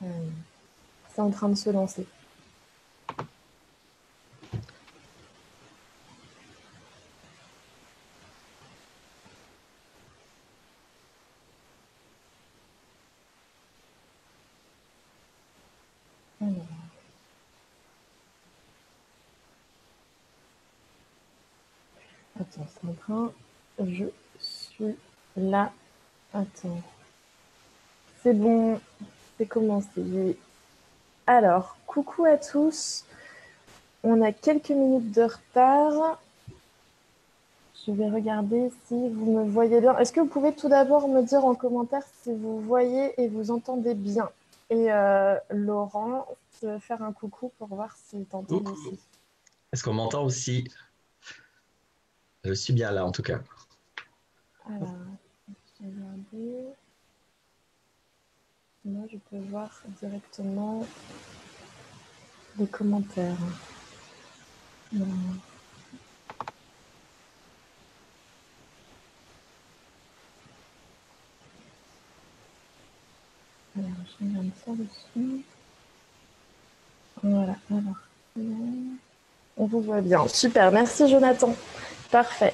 C'est en train de se lancer. Alors. Attends, c'est en train. Je suis là. Attends. C'est bon, c'est commencé. Alors, coucou à tous. On a quelques minutes de retard. Je vais regarder si vous me voyez bien. Est-ce que vous pouvez tout d'abord me dire en commentaire si vous voyez et vous entendez bien? Et Laurent, faire un coucou pour voir s'il t'entend aussi. Est-ce qu'on m'entend aussi? Je suis bien là en tout cas. Alors, je vais regarder. Moi, je peux voir directement les commentaires. Non. Alors, je regarde ça dessus. Voilà, alors. On vous voit bien. Super, merci Jonathan. Parfait.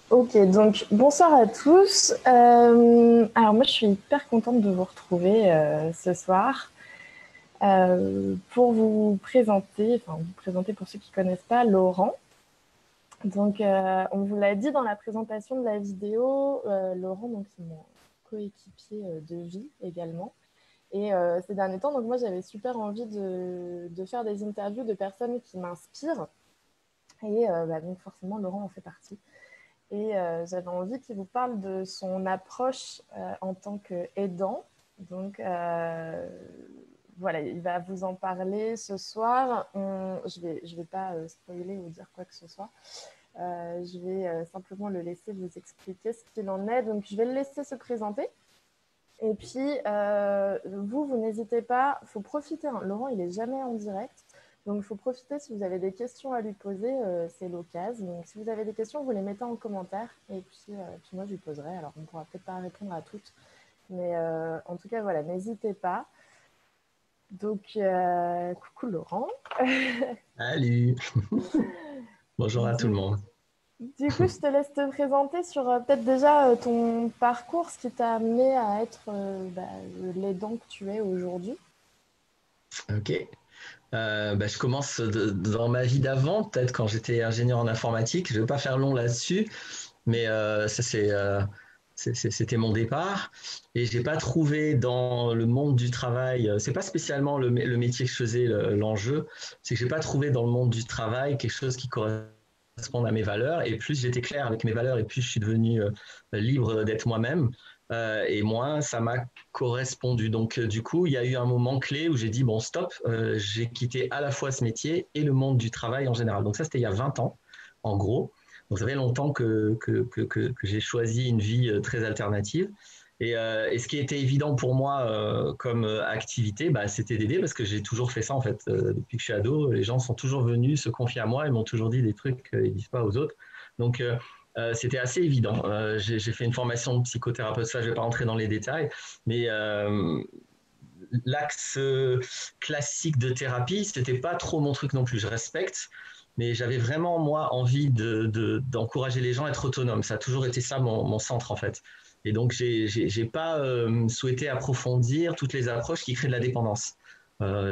Ok, donc bonsoir à tous. Alors moi, je suis hyper contente de vous retrouver ce soir pour vous présenter pour ceux qui ne connaissent pas, Laurent. Donc, on vous l'a dit dans la présentation de la vidéo, Laurent, donc c'est mon coéquipier de vie également. Et ces derniers temps, donc moi, j'avais super envie de faire des interviews de personnes qui m'inspirent. Et donc forcément, Laurent en fait partie. Et j'avais envie qu'il vous parle de son approche en tant qu'aidant. Donc, voilà, il va vous en parler ce soir. Je vais pas spoiler ou dire quoi que ce soit. Je vais simplement le laisser vous expliquer ce qu'il en est. Donc, je vais le laisser se présenter. Et puis, vous n'hésitez pas, il faut profiter. Hein. Laurent, il n'est jamais en direct. Donc, il faut profiter si vous avez des questions à lui poser, c'est l'occasion. Donc, si vous avez des questions, vous les mettez en commentaire. Et puis moi, je lui poserai. Alors, on ne pourra peut-être pas répondre à toutes. Mais en tout cas, voilà, n'hésitez pas. Donc, coucou Laurent. Salut. Bonjour à tout le monde. Du coup, je te laisse te présenter sur peut-être déjà ton parcours, ce qui t'a amené à être l'aidant que tu es aujourd'hui. Ok. Je commence dans ma vie d'avant, peut-être quand j'étais ingénieur en informatique. Je ne vais pas faire long là-dessus, mais c'était mon départ. Et j'ai pas trouvé dans le monde du travail, c'est pas spécialement le métier que je faisais l'enjeu, c'est que j'ai pas trouvé dans le monde du travail quelque chose qui corresponde à mes valeurs. Et plus j'étais clair avec mes valeurs, et plus je suis devenu libre d'être moi-même. Et moins ça m'a correspondu. Donc, du coup, il y a eu un moment clé où j'ai dit, bon, stop, j'ai quitté à la fois ce métier et le monde du travail en général. Donc ça, c'était il y a 20 ans, en gros. Donc, ça fait longtemps que j'ai choisi une vie très alternative. Et ce qui était évident pour moi comme activité, bah, c'était d'aider parce que j'ai toujours fait ça en fait. Depuis que je suis ado, les gens sont toujours venus se confier à moi et m'ont toujours dit des trucs qu'ils ne disent pas aux autres. Donc, c'était assez évident. J'ai fait une formation de psychothérapeute, ça je ne vais pas rentrer dans les détails, mais l'axe classique de thérapie, c'était pas trop mon truc non plus. Je respecte, mais j'avais vraiment moi envie d'encourager les gens à être autonomes. Ça a toujours été ça mon centre en fait. Et donc j'ai pas souhaité approfondir toutes les approches qui créent de la dépendance.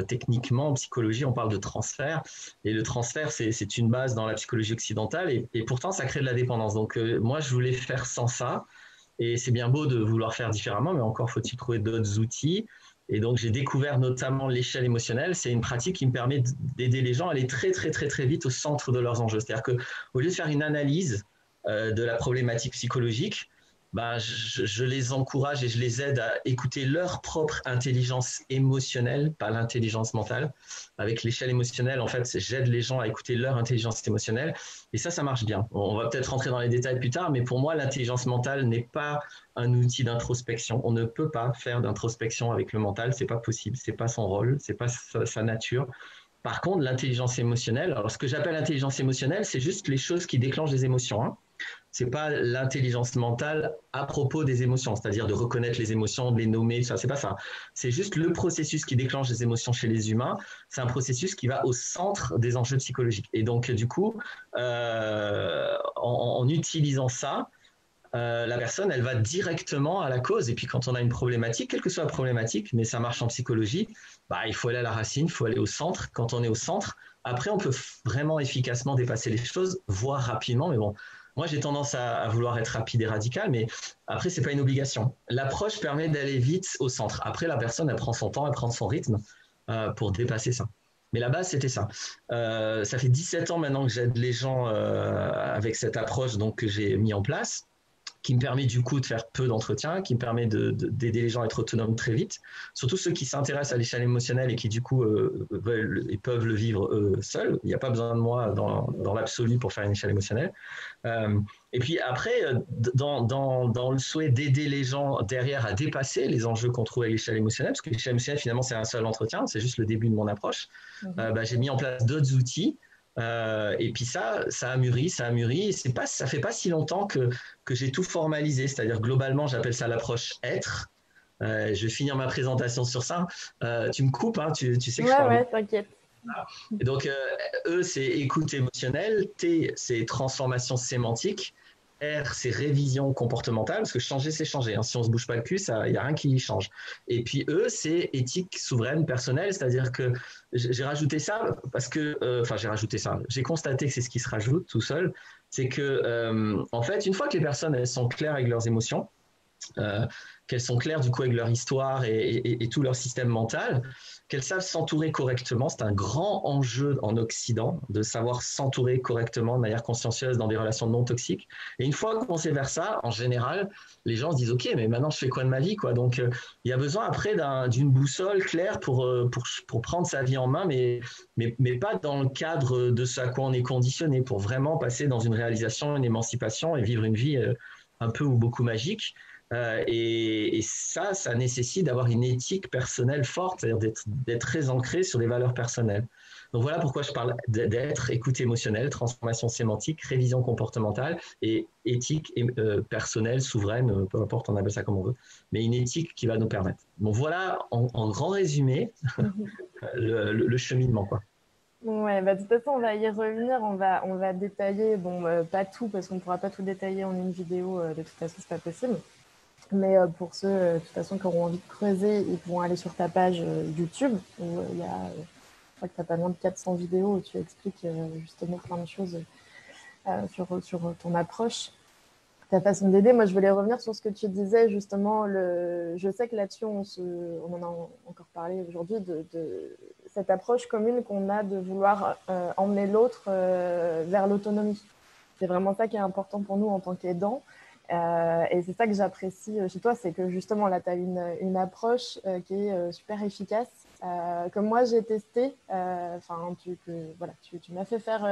Techniquement, en psychologie, on parle de transfert. Et le transfert, c'est une base dans la psychologie occidentale. Et pourtant, ça crée de la dépendance. Donc, moi, je voulais faire sans ça. Et c'est bien beau de vouloir faire différemment, mais encore faut-il trouver d'autres outils. Et donc, j'ai découvert notamment l'échelle émotionnelle. C'est une pratique qui me permet d'aider les gens à aller très, très, très, très vite au centre de leurs enjeux. C'est-à-dire qu'au lieu de faire une analyse de la problématique psychologique, bah, je les encourage et je les aide à écouter leur propre intelligence émotionnelle, pas l'intelligence mentale. Avec l'échelle émotionnelle, en fait, j'aide les gens à écouter leur intelligence émotionnelle. Et ça marche bien. On va peut-être rentrer dans les détails plus tard, mais pour moi, l'intelligence mentale n'est pas un outil d'introspection. On ne peut pas faire d'introspection avec le mental, c'est pas possible, c'est pas son rôle, c'est pas sa nature. Par contre, l'intelligence émotionnelle, alors ce que j'appelle l'intelligence émotionnelle, c'est juste les choses qui déclenchent des émotions. Hein. C'est pas l'intelligence mentale à propos des émotions, c'est-à-dire de reconnaître les émotions, de les nommer, ça, c'est pas ça. C'est juste le processus qui déclenche les émotions chez les humains. C'est un processus qui va au centre des enjeux psychologiques. Et donc, du coup, en utilisant ça, la personne, elle va directement à la cause. Et puis, quand on a une problématique, quelle que soit la problématique, mais ça marche en psychologie, bah, il faut aller à la racine, il faut aller au centre. Quand on est au centre, après, on peut vraiment efficacement dépasser les choses, voire rapidement. Mais bon, moi, j'ai tendance à vouloir être rapide et radical, mais après, c'est pas une obligation. L'approche permet d'aller vite au centre. Après, la personne, elle prend son temps, elle prend son rythme pour dépasser ça. Mais la base, c'était ça. Ça fait 17 ans maintenant que j'aide les gens avec cette approche donc, que j'ai mis en place, qui me permet du coup de faire peu d'entretien, qui me permet d'aider les gens à être autonomes très vite, surtout ceux qui s'intéressent à l'échelle émotionnelle et qui du coup veulent et peuvent le vivre seuls. Il n'y a pas besoin de moi dans l'absolu pour faire une échelle émotionnelle. Et puis après, dans le souhait d'aider les gens derrière à dépasser les enjeux qu'on trouve à l'échelle émotionnelle, parce que l'échelle émotionnelle finalement c'est un seul entretien, c'est juste le début de mon approche, j'ai mis en place d'autres outils. Et puis ça a mûri, ça a mûri. Et ça fait pas si longtemps que j'ai tout formalisé. C'est-à-dire globalement, j'appelle ça l'approche être. Je vais finir ma présentation sur ça. Tu me coupes, hein, tu sais que je Ouais, parle beaucoup. ouais, t'inquiète. Et donc, E, c'est écoute émotionnelle. T, c'est transformation sémantique. R, c'est révision comportementale, parce que changer, c'est changer. Hein. Si on ne se bouge pas le cul, il n'y a rien qui change. Et puis E, c'est éthique souveraine personnelle, c'est-à-dire que j'ai rajouté ça parce que, j'ai rajouté ça. J'ai constaté que c'est ce qui se rajoute tout seul. C'est que, en fait, une fois que les personnes elles sont claires avec leurs émotions, euh, qu'elles sont claires du coup avec leur histoire et tout leur système mental, qu'elles savent s'entourer correctement. C'est un grand enjeu en Occident de savoir s'entourer correctement de manière consciencieuse dans des relations non toxiques. Et une fois qu'on sait vers ça, en général, les gens se disent ok, mais maintenant je fais quoi de ma vie quoi. Donc il y a besoin après d'une boussole claire pour prendre sa vie en main, mais pas dans le cadre de ce à quoi on est conditionné, pour vraiment passer dans une réalisation, une émancipation et vivre une vie un peu ou beaucoup magique. Et ça nécessite d'avoir une éthique personnelle forte, c'est-à-dire d'être très ancré sur des valeurs personnelles. Donc voilà pourquoi je parle d'être, écoute émotionnelle, transformation sémantique, révision comportementale et éthique personnelle, souveraine, peu importe, on appelle ça comme on veut, mais une éthique qui va nous permettre. Donc voilà en grand résumé le cheminement, quoi. Ouais, bah, de toute façon, on va y revenir, on va détailler, bon, pas tout, parce qu'on ne pourra pas tout détailler en une vidéo, de toute façon, c'est pas possible. Mais pour ceux, de toute façon, qui auront envie de creuser, ils pourront aller sur ta page YouTube, où il y a, je crois que tu as pas loin de 400 vidéos où tu expliques justement plein de choses sur ton approche, ta façon d'aider. Moi, je voulais revenir sur ce que tu disais, justement. Je sais que là-dessus, on en a encore parlé aujourd'hui, de cette approche commune qu'on a de vouloir emmener l'autre vers l'autonomie. C'est vraiment ça qui est important pour nous en tant qu'aidants. Et c'est ça que j'apprécie chez toi, c'est que justement là, tu as une approche qui est super efficace, que moi j'ai testé. Voilà, tu m'as fait faire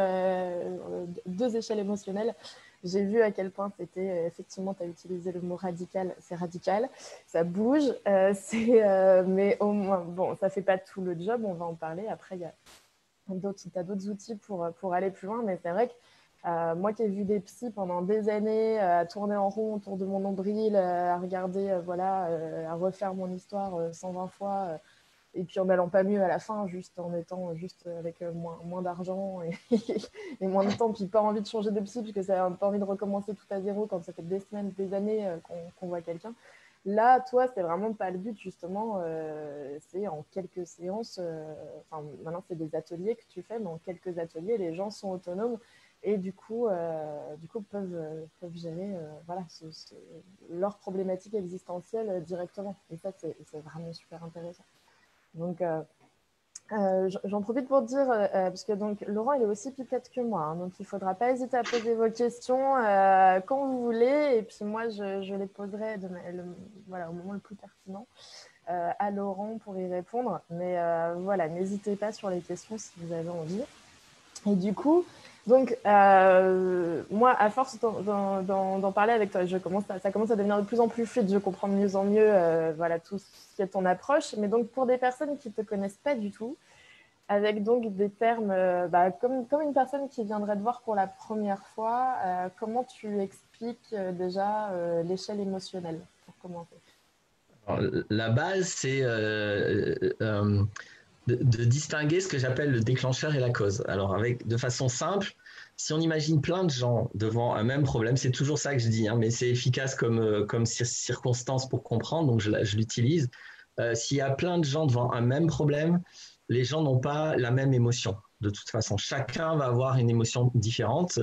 2 échelles émotionnelles. J'ai vu à quel point c'était, effectivement, tu as utilisé le mot radical, c'est radical, ça bouge, mais au moins, bon, ça fait pas tout le job, on va en parler. Après, tu as d'autres outils pour aller plus loin, mais c'est vrai que moi qui ai vu des psys pendant des années, à tourner en rond autour de mon nombril, à regarder, à refaire mon histoire 120 fois, et puis en n'allant pas mieux à la fin, juste en étant juste avec moins d'argent et moins de temps, puis pas envie de changer de psy, puisque ça n'a pas envie de recommencer tout à zéro quand ça fait des semaines, des années qu'on voit quelqu'un. Là, toi, c'est vraiment pas le but, justement. C'est en quelques séances, maintenant, c'est des ateliers que tu fais, mais en quelques ateliers, les gens sont autonomes et du coup peuvent gérer leurs problématiques existentielles directement. Et ça, c'est vraiment super intéressant. Donc, j'en profite pour dire, parce que donc, Laurent, il est aussi pipette que moi, hein, donc il ne faudra pas hésiter à poser vos questions quand vous voulez, et puis moi, je les poserai au moment le plus pertinent à Laurent pour y répondre. Mais voilà, n'hésitez pas sur les questions si vous avez envie. Et du coup, donc, moi, à force d'en parler avec toi, ça commence à devenir de plus en plus fluide. Je comprends de mieux en mieux tout ce qui est ton approche. Mais donc, pour des personnes qui ne te connaissent pas du tout, avec donc des termes, comme une personne qui viendrait te voir pour la première fois, comment tu expliques déjà l'échelle émotionnelle pour commencer? Alors, la base, c'est de distinguer ce que j'appelle le déclencheur et la cause. Alors, de façon simple, si on imagine plein de gens devant un même problème, c'est toujours ça que je dis, hein, mais c'est efficace comme circonstance pour comprendre, donc je l'utilise. S'il y a plein de gens devant un même problème, les gens n'ont pas la même émotion. De toute façon, chacun va avoir une émotion différente,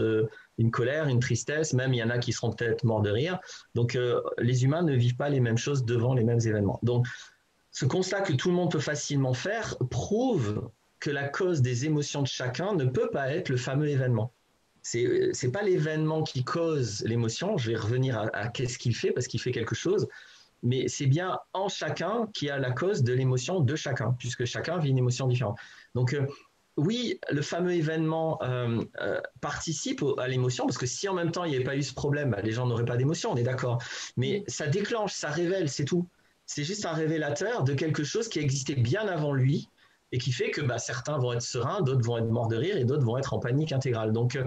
une colère, une tristesse, même il y en a qui seront peut-être morts de rire. Donc, les humains ne vivent pas les mêmes choses devant les mêmes événements. Donc, ce constat que tout le monde peut facilement faire prouve que la cause des émotions de chacun ne peut pas être le fameux événement. C'est pas l'événement qui cause l'émotion. Je vais revenir à qu'est-ce qu'il fait parce qu'il fait quelque chose, mais c'est bien en chacun qui a la cause de l'émotion de chacun, puisque chacun vit une émotion différente. Donc oui, le fameux événement participe à l'émotion, parce que si en même temps il n'y avait pas eu ce problème, bah, les gens n'auraient pas d'émotion, on est d'accord. Mais ça déclenche, ça révèle, c'est tout. C'est juste un révélateur de quelque chose qui existait bien avant lui et qui fait que bah, certains vont être sereins, d'autres vont être morts de rire et d'autres vont être en panique intégrale. Donc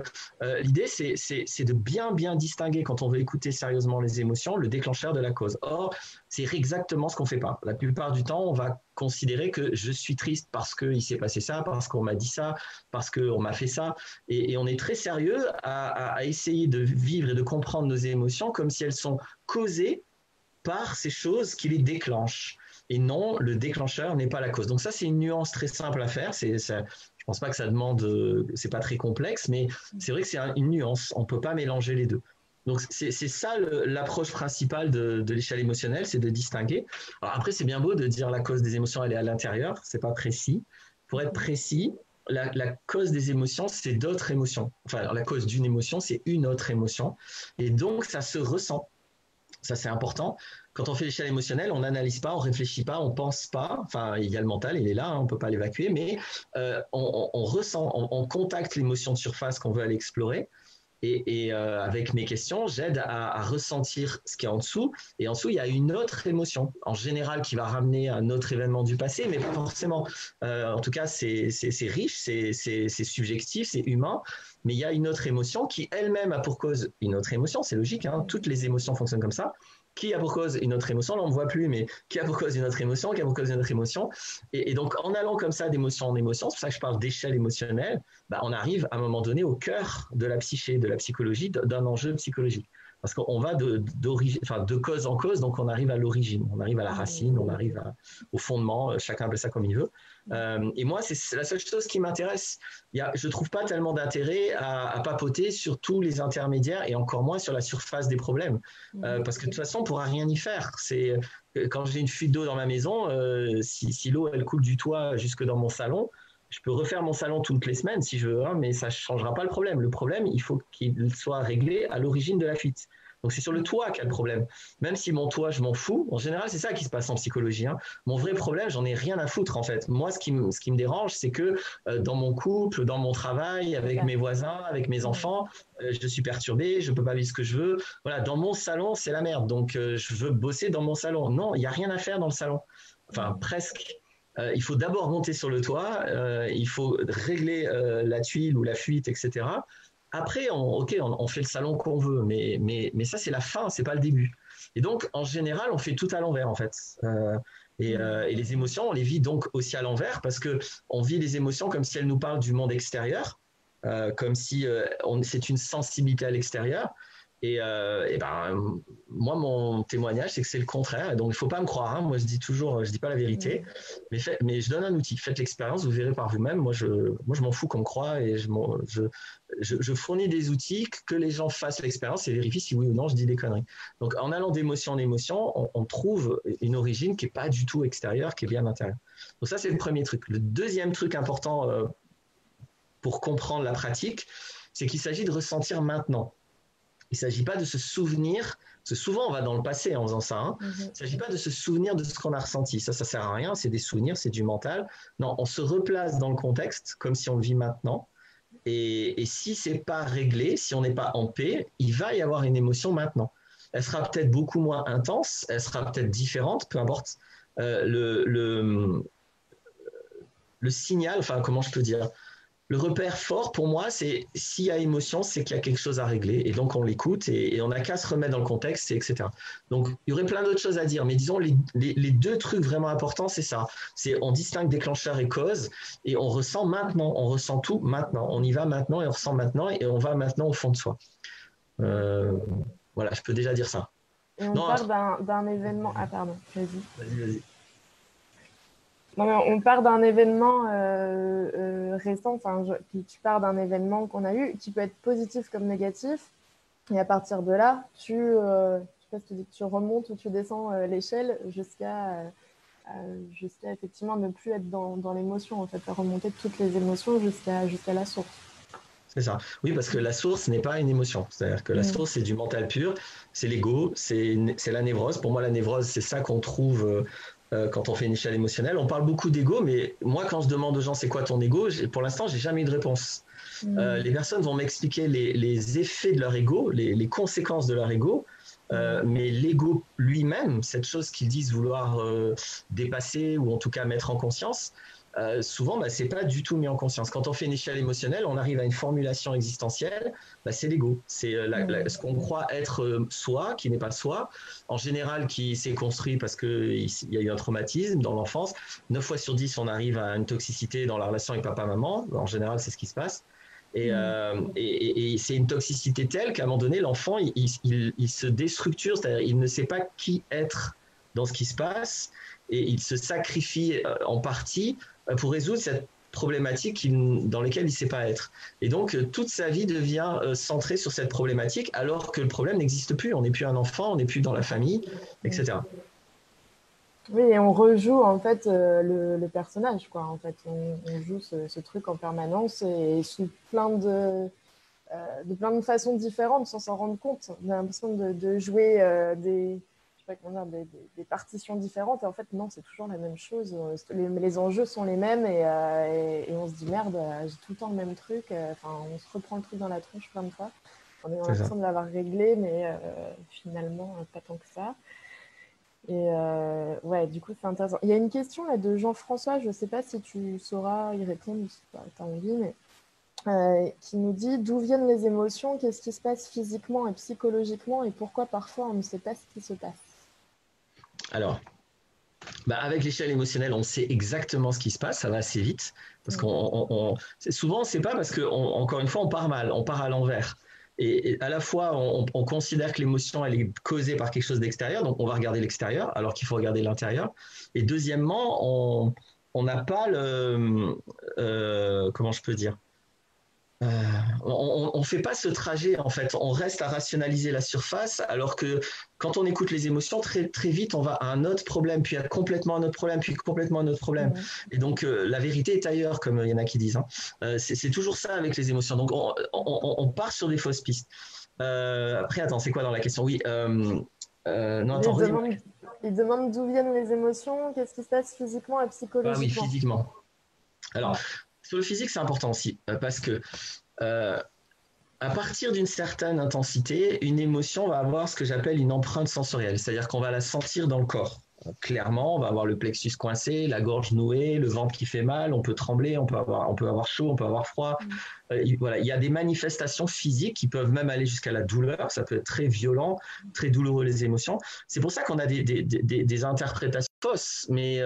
l'idée, c'est de bien distinguer, quand on veut écouter sérieusement les émotions, le déclencheur de la cause. Or, c'est exactement ce qu'on ne fait pas. La plupart du temps, on va considérer que je suis triste parce qu'il s'est passé ça, parce qu'on m'a dit ça, parce qu'on m'a fait ça. Et on est très sérieux à essayer de vivre et de comprendre nos émotions comme si elles sont causées par ces choses qui les déclenchent. Et non, le déclencheur n'est pas la cause. Donc ça, c'est une nuance très simple à faire. Je pense pas que ça demande, c'est pas très complexe, mais c'est vrai que c'est une nuance. On peut pas mélanger les deux. Donc c'est ça l'approche principale de l'échelle émotionnelle, c'est de distinguer. Alors après, c'est bien beau de dire la cause des émotions, elle est à l'intérieur, c'est pas précis. Pour être précis, la cause des émotions, c'est d'autres émotions. Enfin, la cause d'une émotion, c'est une autre émotion. Et donc, ça se ressent. Ça, c'est important. Quand on fait l'échelle émotionnelle, on n'analyse pas, on réfléchit pas, on pense pas. Enfin, il y a le mental, il est là, hein, on peut pas l'évacuer, mais on ressent, on contacte l'émotion de surface qu'on veut aller explorer. Et avec mes questions, j'aide à ressentir ce qui est en dessous. Et en dessous, il y a une autre émotion, en général, qui va ramener un autre événement du passé, mais pas forcément. En tout cas, c'est riche, c'est subjectif, c'est humain. Mais il y a une autre émotion qui elle-même a pour cause une autre émotion. C'est logique, hein, toutes les émotions fonctionnent comme ça. Qui a pour cause une autre émotion? Là, on ne voit plus, mais qui a pour cause une autre émotion? Qui a pour cause une autre émotion? Et donc, en allant comme ça d'émotion en émotion, c'est pour ça que je parle d'échelle émotionnelle, bah, on arrive à un moment donné au cœur de la psyché, de la psychologie, d'un enjeu psychologique. Parce qu'on va de cause en cause, donc on arrive à l'origine, on arrive à la racine, on arrive au fondement, chacun appelle ça comme il veut. Et moi, c'est la seule chose qui m'intéresse. Je ne trouve pas tellement d'intérêt à papoter sur tous les intermédiaires et encore moins sur la surface des problèmes. Parce que de toute façon, on ne pourra rien y faire. Quand j'ai une fuite d'eau dans ma maison, si l'eau elle coule du toit jusque dans mon salon, je peux refaire mon salon toutes les semaines si je veux, hein, mais ça ne changera pas le problème. Le problème, il faut qu'il soit réglé à l'origine de la fuite. Donc c'est sur le toit qu'il y a le problème. Même si mon toit, je m'en fous. En général, c'est ça qui se passe en psychologie, hein. Mon vrai problème, j'en ai rien à foutre en fait. Moi, ce qui me dérange, c'est que dans mon couple, dans mon travail, avec mes voisins, avec mes enfants, je suis perturbé, je ne peux pas vivre ce que je veux. Voilà, dans mon salon, c'est la merde. Donc je veux bosser dans mon salon. Non, il n'y a rien à faire dans le salon. Enfin, presque. Il faut d'abord monter sur le toit, il faut régler la tuile ou la fuite, etc. Après, on fait le salon qu'on veut, mais ça, c'est la fin, c'est pas le début. Et donc, en général, on fait tout à l'envers, en fait. Et les émotions, on les vit donc aussi à l'envers parce que on vit les émotions comme si elles nous parlent du monde extérieur, comme si c'est une sensibilité à l'extérieur. Et ben, moi, mon témoignage, c'est que c'est le contraire. Donc, il ne faut pas me croire, hein. Moi, je dis toujours, je dis pas la vérité, mais je donne un outil. Faites l'expérience, vous verrez par vous-même. Moi, je m'en fous qu'on me croie et je fournis des outils que les gens fassent l'expérience et vérifient si oui ou non je dis des conneries. Donc, en allant d'émotion en émotion, on trouve une origine qui n'est pas du tout extérieure, qui est bien intérieure. Donc, ça, c'est le premier truc. Le deuxième truc important pour comprendre la pratique, c'est qu'il s'agit de ressentir maintenant. Il ne s'agit pas de se souvenir, parce que souvent on va dans le passé en faisant ça, hein. Il ne s'agit pas de se souvenir de ce qu'on a ressenti. Ça ne sert à rien, c'est des souvenirs, c'est du mental. Non, on se replace dans le contexte comme si on le vit maintenant. Et si ce n'est pas réglé, si on n'est pas en paix, il va y avoir une émotion maintenant. Elle sera peut-être beaucoup moins intense, elle sera peut-être différente, peu importe. Le le signal, enfin, comment je peux dire, le repère fort pour moi, c'est s'il y a émotion, c'est qu'il y a quelque chose à régler. Et donc, on l'écoute et on n'a qu'à se remettre dans le contexte, etc. Donc, il y aurait plein d'autres choses à dire. Mais disons, les deux trucs vraiment importants, c'est ça. C'est on distingue déclencheur et cause et on ressent maintenant. On ressent tout maintenant. On y va maintenant et on ressent maintenant et on va maintenant au fond de soi. Euh, voilà, je peux déjà dire ça. Et on Non, part d'un événement. Ah, pardon, vas-y. vas-y. Non, mais on part d'un événement récent, tu pars d'un événement qu'on a eu, qui peut être positif comme négatif. Et à partir de là, je sais pas si tu dis que tu remontes ou tu descends l'échelle jusqu'à effectivement ne plus être dans l'émotion, en fait, à remonter toutes les émotions jusqu'à la source. C'est ça. Oui, parce que la source n'est pas une émotion. C'est-à-dire que la source, c'est du mental pur, c'est l'ego, c'est la névrose. Pour moi, la névrose, c'est ça qu'on trouve quand on fait une échelle émotionnelle. On parle beaucoup d'ego, mais moi, quand je demande aux gens c'est quoi ton ego, pour l'instant, j'ai jamais eu de réponse. Les personnes vont m'expliquer les effets de leur ego, les conséquences de leur ego, mais l'ego lui-même, cette chose qu'ils disent vouloir dépasser ou en tout cas mettre en conscience, souvent, c'est pas du tout mis en conscience. Quand on fait une échelle émotionnelle, on arrive à une formulation existentielle, c'est l'ego. C'est ce qu'on croit être soi, qui n'est pas soi, en général qui s'est construit parce qu'il y a eu un traumatisme dans l'enfance. 9 fois sur 10, on arrive à une toxicité dans la relation avec papa-maman. En général, c'est ce qui se passe. Et c'est une toxicité telle qu'à un moment donné, l'enfant, il se déstructure, c'est-à-dire il ne sait pas qui être dans ce qui se passe et il se sacrifie en partie pour résoudre cette problématique dans laquelle il ne sait pas être. Et donc, toute sa vie devient centrée sur cette problématique, alors que le problème n'existe plus. On n'est plus un enfant, on n'est plus dans la famille, etc. Oui, et on rejoue en fait le personnage, quoi. En fait, on joue ce truc en permanence et sous plein de façons différentes sans s'en rendre compte. On a l'impression de jouer je sais pas comment dire, des partitions différentes. Et en fait, non, c'est toujours la même chose. Les enjeux sont les mêmes et on se dit merde, j'ai tout le temps le même truc. On se reprend le truc dans la tronche plein de fois. On a l'impression de l'avoir réglé, mais finalement, pas tant que ça. Et ouais, du coup, c'est intéressant. Il y a une question là de Jean-François, je ne sais pas si tu sauras y répondre ou si tu as envie, mais qui nous dit d'où viennent les émotions, qu'est-ce qui se passe physiquement et psychologiquement et pourquoi parfois on ne sait pas ce qui se passe. Alors, avec l'échelle émotionnelle, on sait exactement ce qui se passe, ça va assez vite. Parce souvent, c'est pas parce que, encore une fois, on part mal, on part à l'envers. Et à la fois, on considère que l'émotion, elle est causée par quelque chose d'extérieur, donc on va regarder l'extérieur, alors qu'il faut regarder l'intérieur. Et deuxièmement, on n'a pas comment je peux dire, on ne fait pas ce trajet en fait, on reste à rationaliser la surface alors que quand on écoute les émotions, très, très vite on va à un autre problème, puis à complètement un autre problème, puis complètement un autre problème. Et donc la vérité est ailleurs, comme il y en a qui disent. C'est toujours ça avec les émotions. Donc on part sur des fausses pistes. Après, attends, c'est quoi dans la question? Oui. Non, attends, il demande d'où viennent les émotions, qu'est-ce qui se passe physiquement et psychologiquement. Oui, physiquement. Alors, sur le physique, c'est important aussi, parce que à partir d'une certaine intensité, une émotion va avoir ce que j'appelle une empreinte sensorielle, c'est-à-dire qu'on va la sentir dans le corps. Clairement, on va avoir le plexus coincé, la gorge nouée, le ventre qui fait mal, on peut trembler, on peut avoir chaud, on peut avoir froid. Voilà, il y a des manifestations physiques qui peuvent même aller jusqu'à la douleur, ça peut être très violent, très douloureux les émotions. C'est pour ça qu'on a des interprétations fausses, mais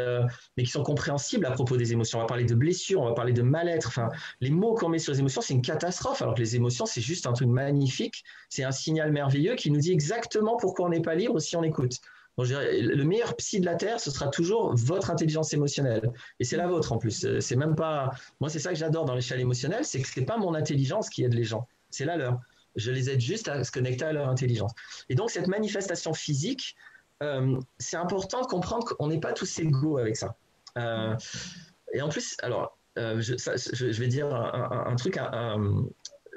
qui sont compréhensibles à propos des émotions. On va parler de blessures, on va parler de mal-être. Enfin, les mots qu'on met sur les émotions, c'est une catastrophe, alors que les émotions, c'est juste un truc magnifique, c'est un signal merveilleux qui nous dit exactement pourquoi on n'est pas libre si on écoute. Donc, le meilleur psy de la Terre, ce sera toujours votre intelligence émotionnelle. Et c'est la vôtre en plus. C'est même pas. Moi, c'est ça que j'adore dans l'échelle émotionnelle, c'est que c'est pas mon intelligence qui aide les gens, c'est la leur. Je les aide juste à se connecter à leur intelligence. Et donc, cette manifestation physique, c'est important de comprendre qu'on n'est pas tous égaux avec ça. Et en plus, alors, je vais dire un truc.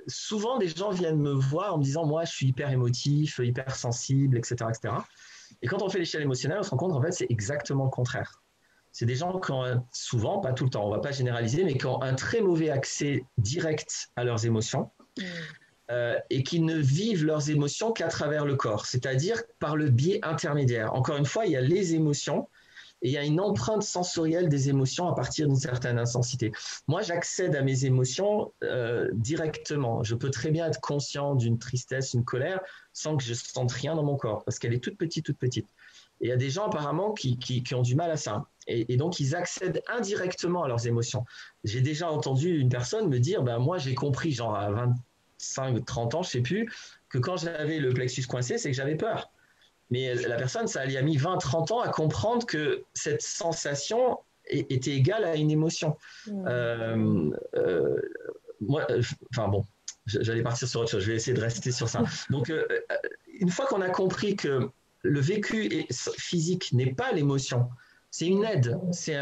Souvent, des gens viennent me voir en me disant, moi, je suis hyper émotif, hyper sensible, etc., etc. Et quand on fait l'échelle émotionnelle, on se rend compte en fait c'est exactement le contraire. C'est des gens qui ont souvent, pas tout le temps, on ne va pas généraliser, mais qui ont un très mauvais accès direct à leurs émotions et qui ne vivent leurs émotions qu'à travers le corps, c'est-à-dire par le biais intermédiaire. Encore une fois, il y a les émotions et il y a une empreinte sensorielle des émotions à partir d'une certaine intensité. Moi, j'accède à mes émotions directement. Je peux très bien être conscient d'une tristesse, une colère, sans que je sente rien dans mon corps, parce qu'elle est toute petite, toute petite. Et il y a des gens apparemment qui ont du mal à ça. Et donc, ils accèdent indirectement à leurs émotions. J'ai déjà entendu une personne me dire, ben, moi, j'ai compris, genre à 25, 30 ans, je ne sais plus, que quand j'avais le plexus coincé, c'est que j'avais peur. Mais la personne, ça lui a mis 20, 30 ans à comprendre que cette sensation était égale à une émotion. Moi, enfin bon, j'allais partir sur autre chose, je vais essayer de rester sur ça. Donc, une fois qu'on a compris que le vécu physique n'est pas l'émotion, c'est une aide, c'est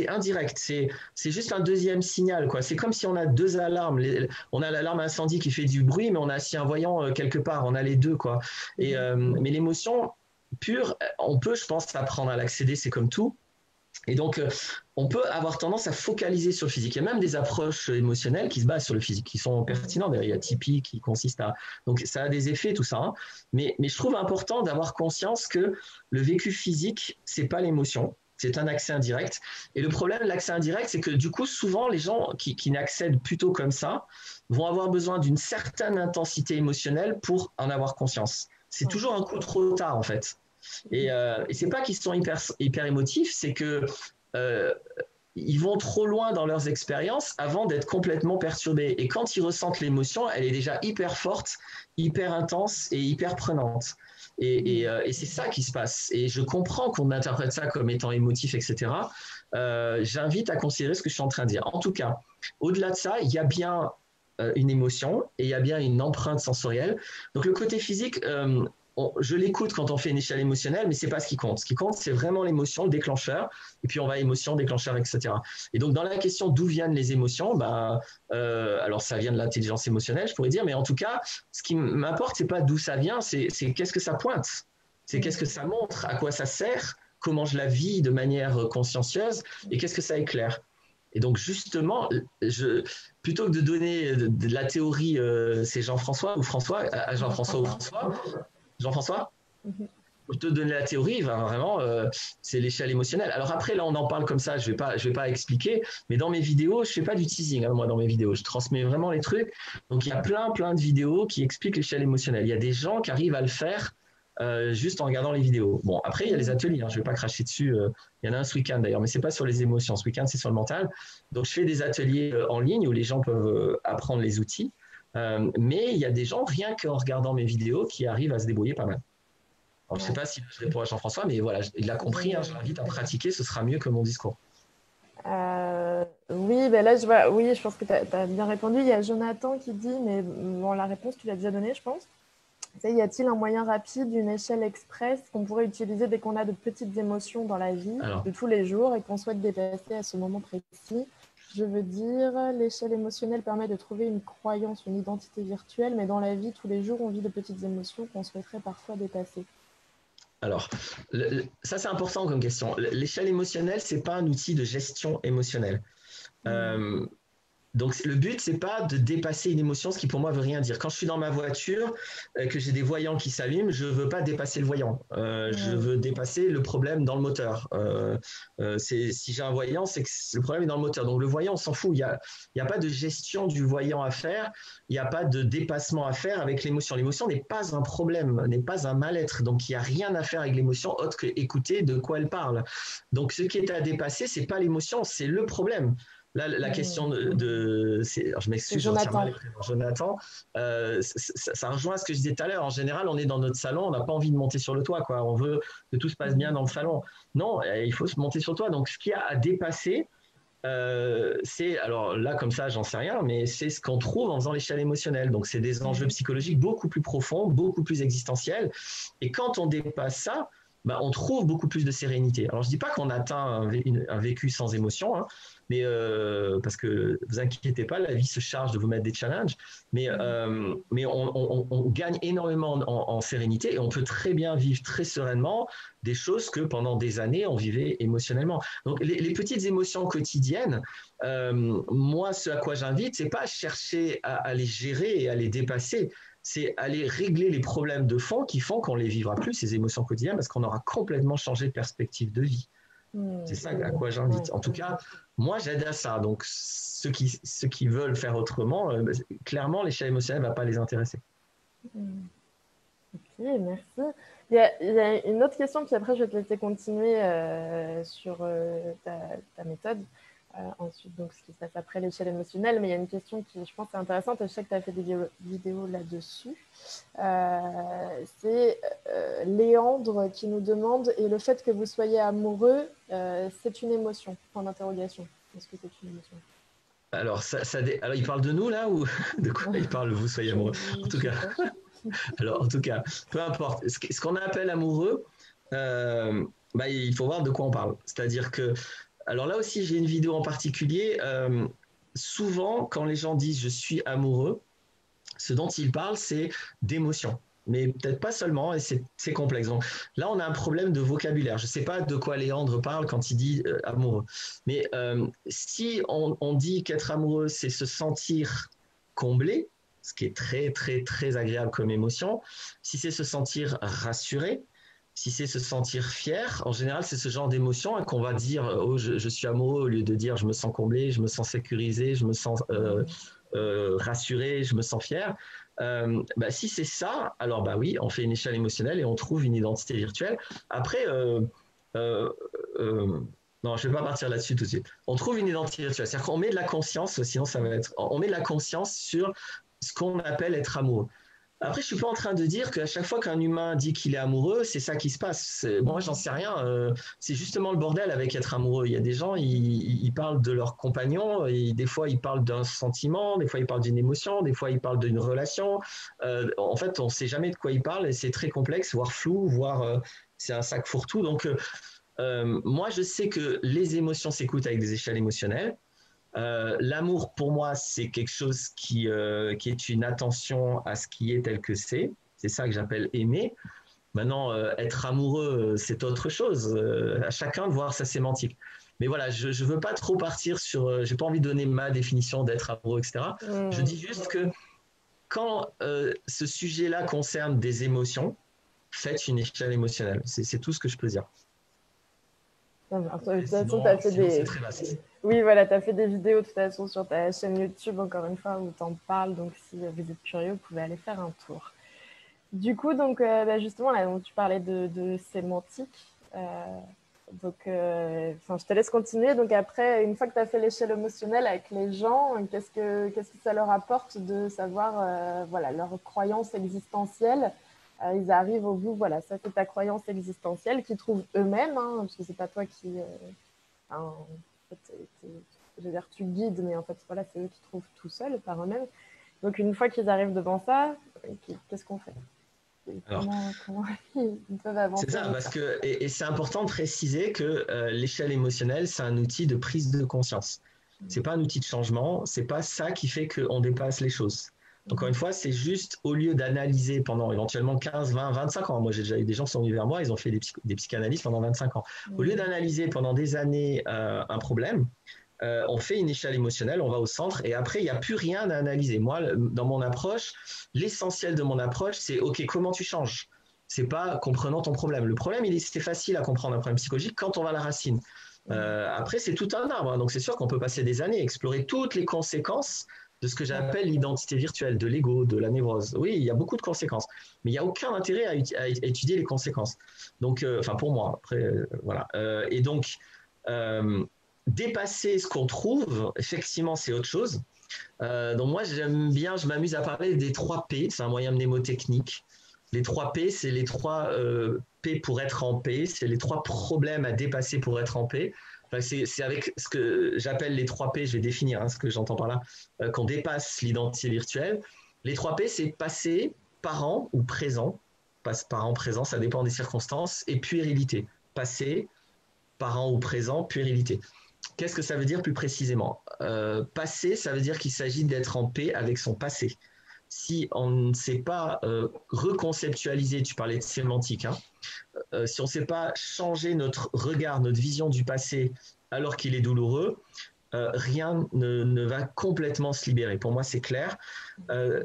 indirect, c'est juste un deuxième signal, quoi. C'est comme si on a deux alarmes. On a l'alarme incendie qui fait du bruit, mais on a aussi un voyant quelque part. On a les deux, quoi. Mais l'émotion pure, on peut, je pense, apprendre à l'accéder, c'est comme tout. Et donc, on peut avoir tendance à focaliser sur le physique. Il y a même des approches émotionnelles qui se basent sur le physique, qui sont pertinentes. D'ailleurs, il y a Tipeee qui consiste à... Donc, ça a des effets, tout ça. Hein. Mais je trouve important d'avoir conscience que le vécu physique, c'est pas l'émotion. C'est un accès indirect. Et le problème de l'accès indirect, c'est que du coup, souvent, les gens qui n'accèdent plutôt comme ça vont avoir besoin d'une certaine intensité émotionnelle pour en avoir conscience. C'est toujours un coup trop tard, en fait. Et c'est pas qu'ils sont hyper émotifs, c'est que ils vont trop loin dans leurs expériences avant d'être complètement perturbés. Et quand ils ressentent l'émotion, elle est déjà hyper forte, hyper intense et hyper prenante. Et c'est ça qui se passe. Et je comprends qu'on interprète ça comme étant émotif, etc. J'invite à considérer ce que je suis en train de dire. En tout cas, au-delà de ça, il y a bien une émotion et il y a bien une empreinte sensorielle. Donc le côté physique, je l'écoute quand on fait une échelle émotionnelle, mais c'est pas ce qui compte. Ce qui compte, c'est vraiment l'émotion, le déclencheur, et puis on va émotion, déclencheur, etc. Et donc dans la question d'où viennent les émotions, alors ça vient de l'intelligence émotionnelle, je pourrais dire, mais en tout cas, ce qui m'importe, c'est pas d'où ça vient, c'est qu'est-ce que ça pointe, c'est qu'est-ce que ça montre, à quoi ça sert, comment je la vis de manière consciencieuse, et qu'est-ce que ça éclaire. Et donc justement, plutôt que de donner de la théorie, c'est Jean-François ou François, à Jean-François ou François. Jean-François, pour te donner la théorie, vraiment, c'est l'échelle émotionnelle. Alors après, là, on en parle comme ça, je vais pas expliquer, mais dans mes vidéos, je fais pas du teasing, hein, moi, dans mes vidéos, je transmets vraiment les trucs. Donc, il y a plein de vidéos qui expliquent l'échelle émotionnelle. Il y a des gens qui arrivent à le faire juste en regardant les vidéos. Bon, après, il y a les ateliers, hein, je vais pas cracher dessus. Il y en a un ce week-end, d'ailleurs, mais c'est pas sur les émotions. Ce week-end, c'est sur le mental. Donc, je fais des ateliers en ligne où les gens peuvent apprendre les outils. Mais il y a des gens, rien qu'en regardant mes vidéos, qui arrivent à se débrouiller pas mal. Alors, je ne sais pas si je réponds à Jean-François, mais voilà, il a compris, hein, je l'invite à pratiquer, ce sera mieux que mon discours. Oui, ben là, je pense que tu as bien répondu. Il y a Jonathan qui dit, mais bon, la réponse, tu l'as déjà donnée, je pense. Y a-t-il un moyen rapide, une échelle express qu'on pourrait utiliser dès qu'on a de petites émotions dans la vie de tous les jours et qu'on souhaite dépasser à ce moment précis? Je veux dire, l'échelle émotionnelle permet de trouver une croyance, une identité virtuelle, mais dans la vie, tous les jours, on vit de petites émotions qu'on souhaiterait parfois dépasser. Alors, ça c'est important comme question. L'échelle émotionnelle, c'est pas un outil de gestion émotionnelle. Donc le but, c'est pas de dépasser une émotion, ce qui pour moi veut rien dire. Quand je suis dans ma voiture, que j'ai des voyants qui s'allument, je veux pas dépasser le voyant. Je veux dépasser le problème dans le moteur. Si j'ai un voyant, c'est que le problème est dans le moteur. Donc le voyant, on s'en fout. Il y a pas de gestion du voyant à faire. Il n'y a pas de dépassement à faire avec l'émotion. L'émotion n'est pas un problème, n'est pas un mal-être. Donc il n'y a rien à faire avec l'émotion autre que écouter de quoi elle parle. Donc ce qui est à dépasser, c'est pas l'émotion, c'est le problème. Là, la question alors je m'excuse, Jonathan, ça rejoint ce que je disais tout à l'heure. En général, on est dans notre salon, on n'a pas envie de monter sur le toit, quoi. On veut que tout se passe bien dans le salon. Non, il faut se monter sur le toit. Donc, ce qu'il y a à dépasser, c'est, alors là, comme ça, j'en sais rien, mais c'est ce qu'on trouve en faisant l'échelle émotionnelle. Donc, c'est des enjeux psychologiques beaucoup plus profonds, beaucoup plus existentiels. Et quand on dépasse ça, on trouve beaucoup plus de sérénité. Alors, je ne dis pas qu'on atteint un vécu sans émotion, hein, mais parce que vous inquiétez pas, la vie se charge de vous mettre des challenges, mais on gagne énormément en sérénité et on peut très bien vivre très sereinement des choses que pendant des années on vivait émotionnellement. Donc les petites émotions quotidiennes, moi ce à quoi j'invite, c'est pas chercher à les gérer et à les dépasser, c'est aller régler les problèmes de fond qui font qu'on ne les vivra plus, ces émotions quotidiennes, parce qu'on aura complètement changé de perspective de vie. C'est ça à quoi j'invite. En tout cas, moi, j'aide à ça. Donc, ceux qui veulent faire autrement, clairement, l'échelle émotionnelle ne va pas les intéresser. Ok, merci. Il y a une autre question, puis après, je vais te laisser continuer sur ta méthode. Ensuite, donc, ce qui se passe après l'échelle émotionnelle. Mais il y a une question qui, je pense, est intéressante. Je sais que tu as fait des vidéos là-dessus. C'est Léandre qui nous demande, et le fait que vous soyez amoureux, c'est une émotion? Point d'interrogation. Est-ce que c'est une émotion? Alors, alors, il parle de nous là ou de quoi il parle, vous soyez amoureux? En tout cas, alors, en tout cas, peu importe. Ce qu'on appelle amoureux, il faut voir de quoi on parle. C'est-à-dire que, alors là aussi, j'ai une vidéo en particulier. Souvent, quand les gens disent je suis amoureux, ce dont ils parlent, c'est d'émotion. Mais peut-être pas seulement, et c'est complexe. Donc, là, on a un problème de vocabulaire. Je ne sais pas de quoi Léandre parle quand il dit amoureux. Mais si on dit qu'être amoureux, c'est se sentir comblé, ce qui est très, très, très agréable comme émotion, si c'est se sentir rassuré, si c'est se sentir fier, en général, c'est ce genre d'émotion qu'on va dire oh, je suis amoureux au lieu de dire je me sens comblé, je me sens sécurisé, je me sens rassuré, je me sens fier. Si c'est ça, alors oui, on fait une échelle émotionnelle et on trouve une identité virtuelle. Après, non, je ne vais pas partir là-dessus tout de suite. On trouve une identité virtuelle, c'est-à-dire qu'on met de la conscience, sinon ça va être, on met de la conscience sur ce qu'on appelle être amoureux. Après, je suis pas en train de dire qu'à chaque fois qu'un humain dit qu'il est amoureux, c'est ça qui se passe. Moi, j'en sais rien. C'est justement le bordel avec être amoureux. Il y a des gens, ils parlent de leur compagnon, et des fois ils parlent d'un sentiment, des fois ils parlent d'une émotion, des fois ils parlent d'une relation. En fait, on sait jamais de quoi ils parlent et c'est très complexe, voire flou, voire c'est un sac fourre-tout. Donc, moi, je sais que les émotions s'écoutent avec des échelles émotionnelles. L'amour, pour moi, c'est quelque chose qui est une attention à ce qui est tel que c'est. C'est ça que j'appelle aimer. Maintenant, être amoureux, c'est autre chose. À chacun de voir sa sémantique. Mais voilà, je ne veux pas trop partir sur... j'ai pas envie de donner ma définition d'être amoureux, etc. Je dis juste que quand ce sujet-là concerne des émotions, faites une échelle émotionnelle. C'est tout ce que je peux dire. De toute façon, tu as fait c'est très vaste. Oui, voilà, tu as fait des vidéos de toute façon sur ta chaîne YouTube, encore une fois, où tu en parles. Donc, si vous êtes curieux, vous pouvez aller faire un tour. Du coup, donc, justement, là, donc, tu parlais de sémantique. Je te laisse continuer. Donc, après, une fois que tu as fait l'échelle émotionnelle avec les gens, qu'est-ce que ça leur apporte de savoir leur croyance existentielle? Ils arrivent au bout, voilà, ça c'est ta croyance existentielle qu'ils trouvent eux-mêmes, parce que c'est pas toi qui... en fait, je veux dire, tu guides, mais en fait, voilà, c'est eux qui trouvent tout seuls, par eux-mêmes. Donc, une fois qu'ils arrivent devant ça, qu'est-ce qu'on fait? Comment ils peuvent avancer? C'est ça, parce que, et c'est important de préciser que l'échelle émotionnelle, c'est un outil de prise de conscience. C'est pas un outil de changement, c'est pas ça qui fait qu'on dépasse les choses. Encore une fois, c'est juste au lieu d'analyser pendant éventuellement 15, 20, 25 ans. Moi, j'ai déjà eu des gens qui sont venus vers moi, ils ont fait des psychanalyses pendant 25 ans. Au lieu d'analyser pendant des années un problème, on fait une échelle émotionnelle, on va au centre et après, il n'y a plus rien à analyser. Moi, dans mon approche, l'essentiel de mon approche, c'est OK, comment tu changes? C'est pas comprenant ton problème. Le problème, c'est facile à comprendre un problème psychologique quand on va à la racine. Après, c'est tout un arbre. Donc, c'est sûr qu'on peut passer des années à explorer toutes les conséquences de ce que j'appelle l'identité virtuelle, de l'ego, de la névrose. Oui, il y a beaucoup de conséquences, mais il n'y a aucun intérêt à étudier les conséquences. Donc, pour moi, après, voilà. Et donc, dépasser ce qu'on trouve, effectivement, c'est autre chose. Donc, moi, j'aime bien, je m'amuse à parler des 3 P, c'est un moyen mnémotechnique. Les 3 P, c'est les 3 P pour être en paix, c'est les 3 problèmes à dépasser pour être en paix. C'est avec ce que j'appelle les 3 P, je vais définir ce que j'entends par là, qu'on dépasse l'identité virtuelle. Les 3 P, c'est passé, parent ou présent. Parent, présent, ça dépend des circonstances. Et puérilité. Passé, parent ou présent, puérilité. Qu'est-ce que ça veut dire plus précisément? Passé, ça veut dire qu'il s'agit d'être en paix avec son passé. Si on ne sait pas reconceptualiser, tu parlais de sémantique, si on ne sait pas changer notre regard, notre vision du passé alors qu'il est douloureux, rien ne va complètement se libérer. Pour moi, c'est clair.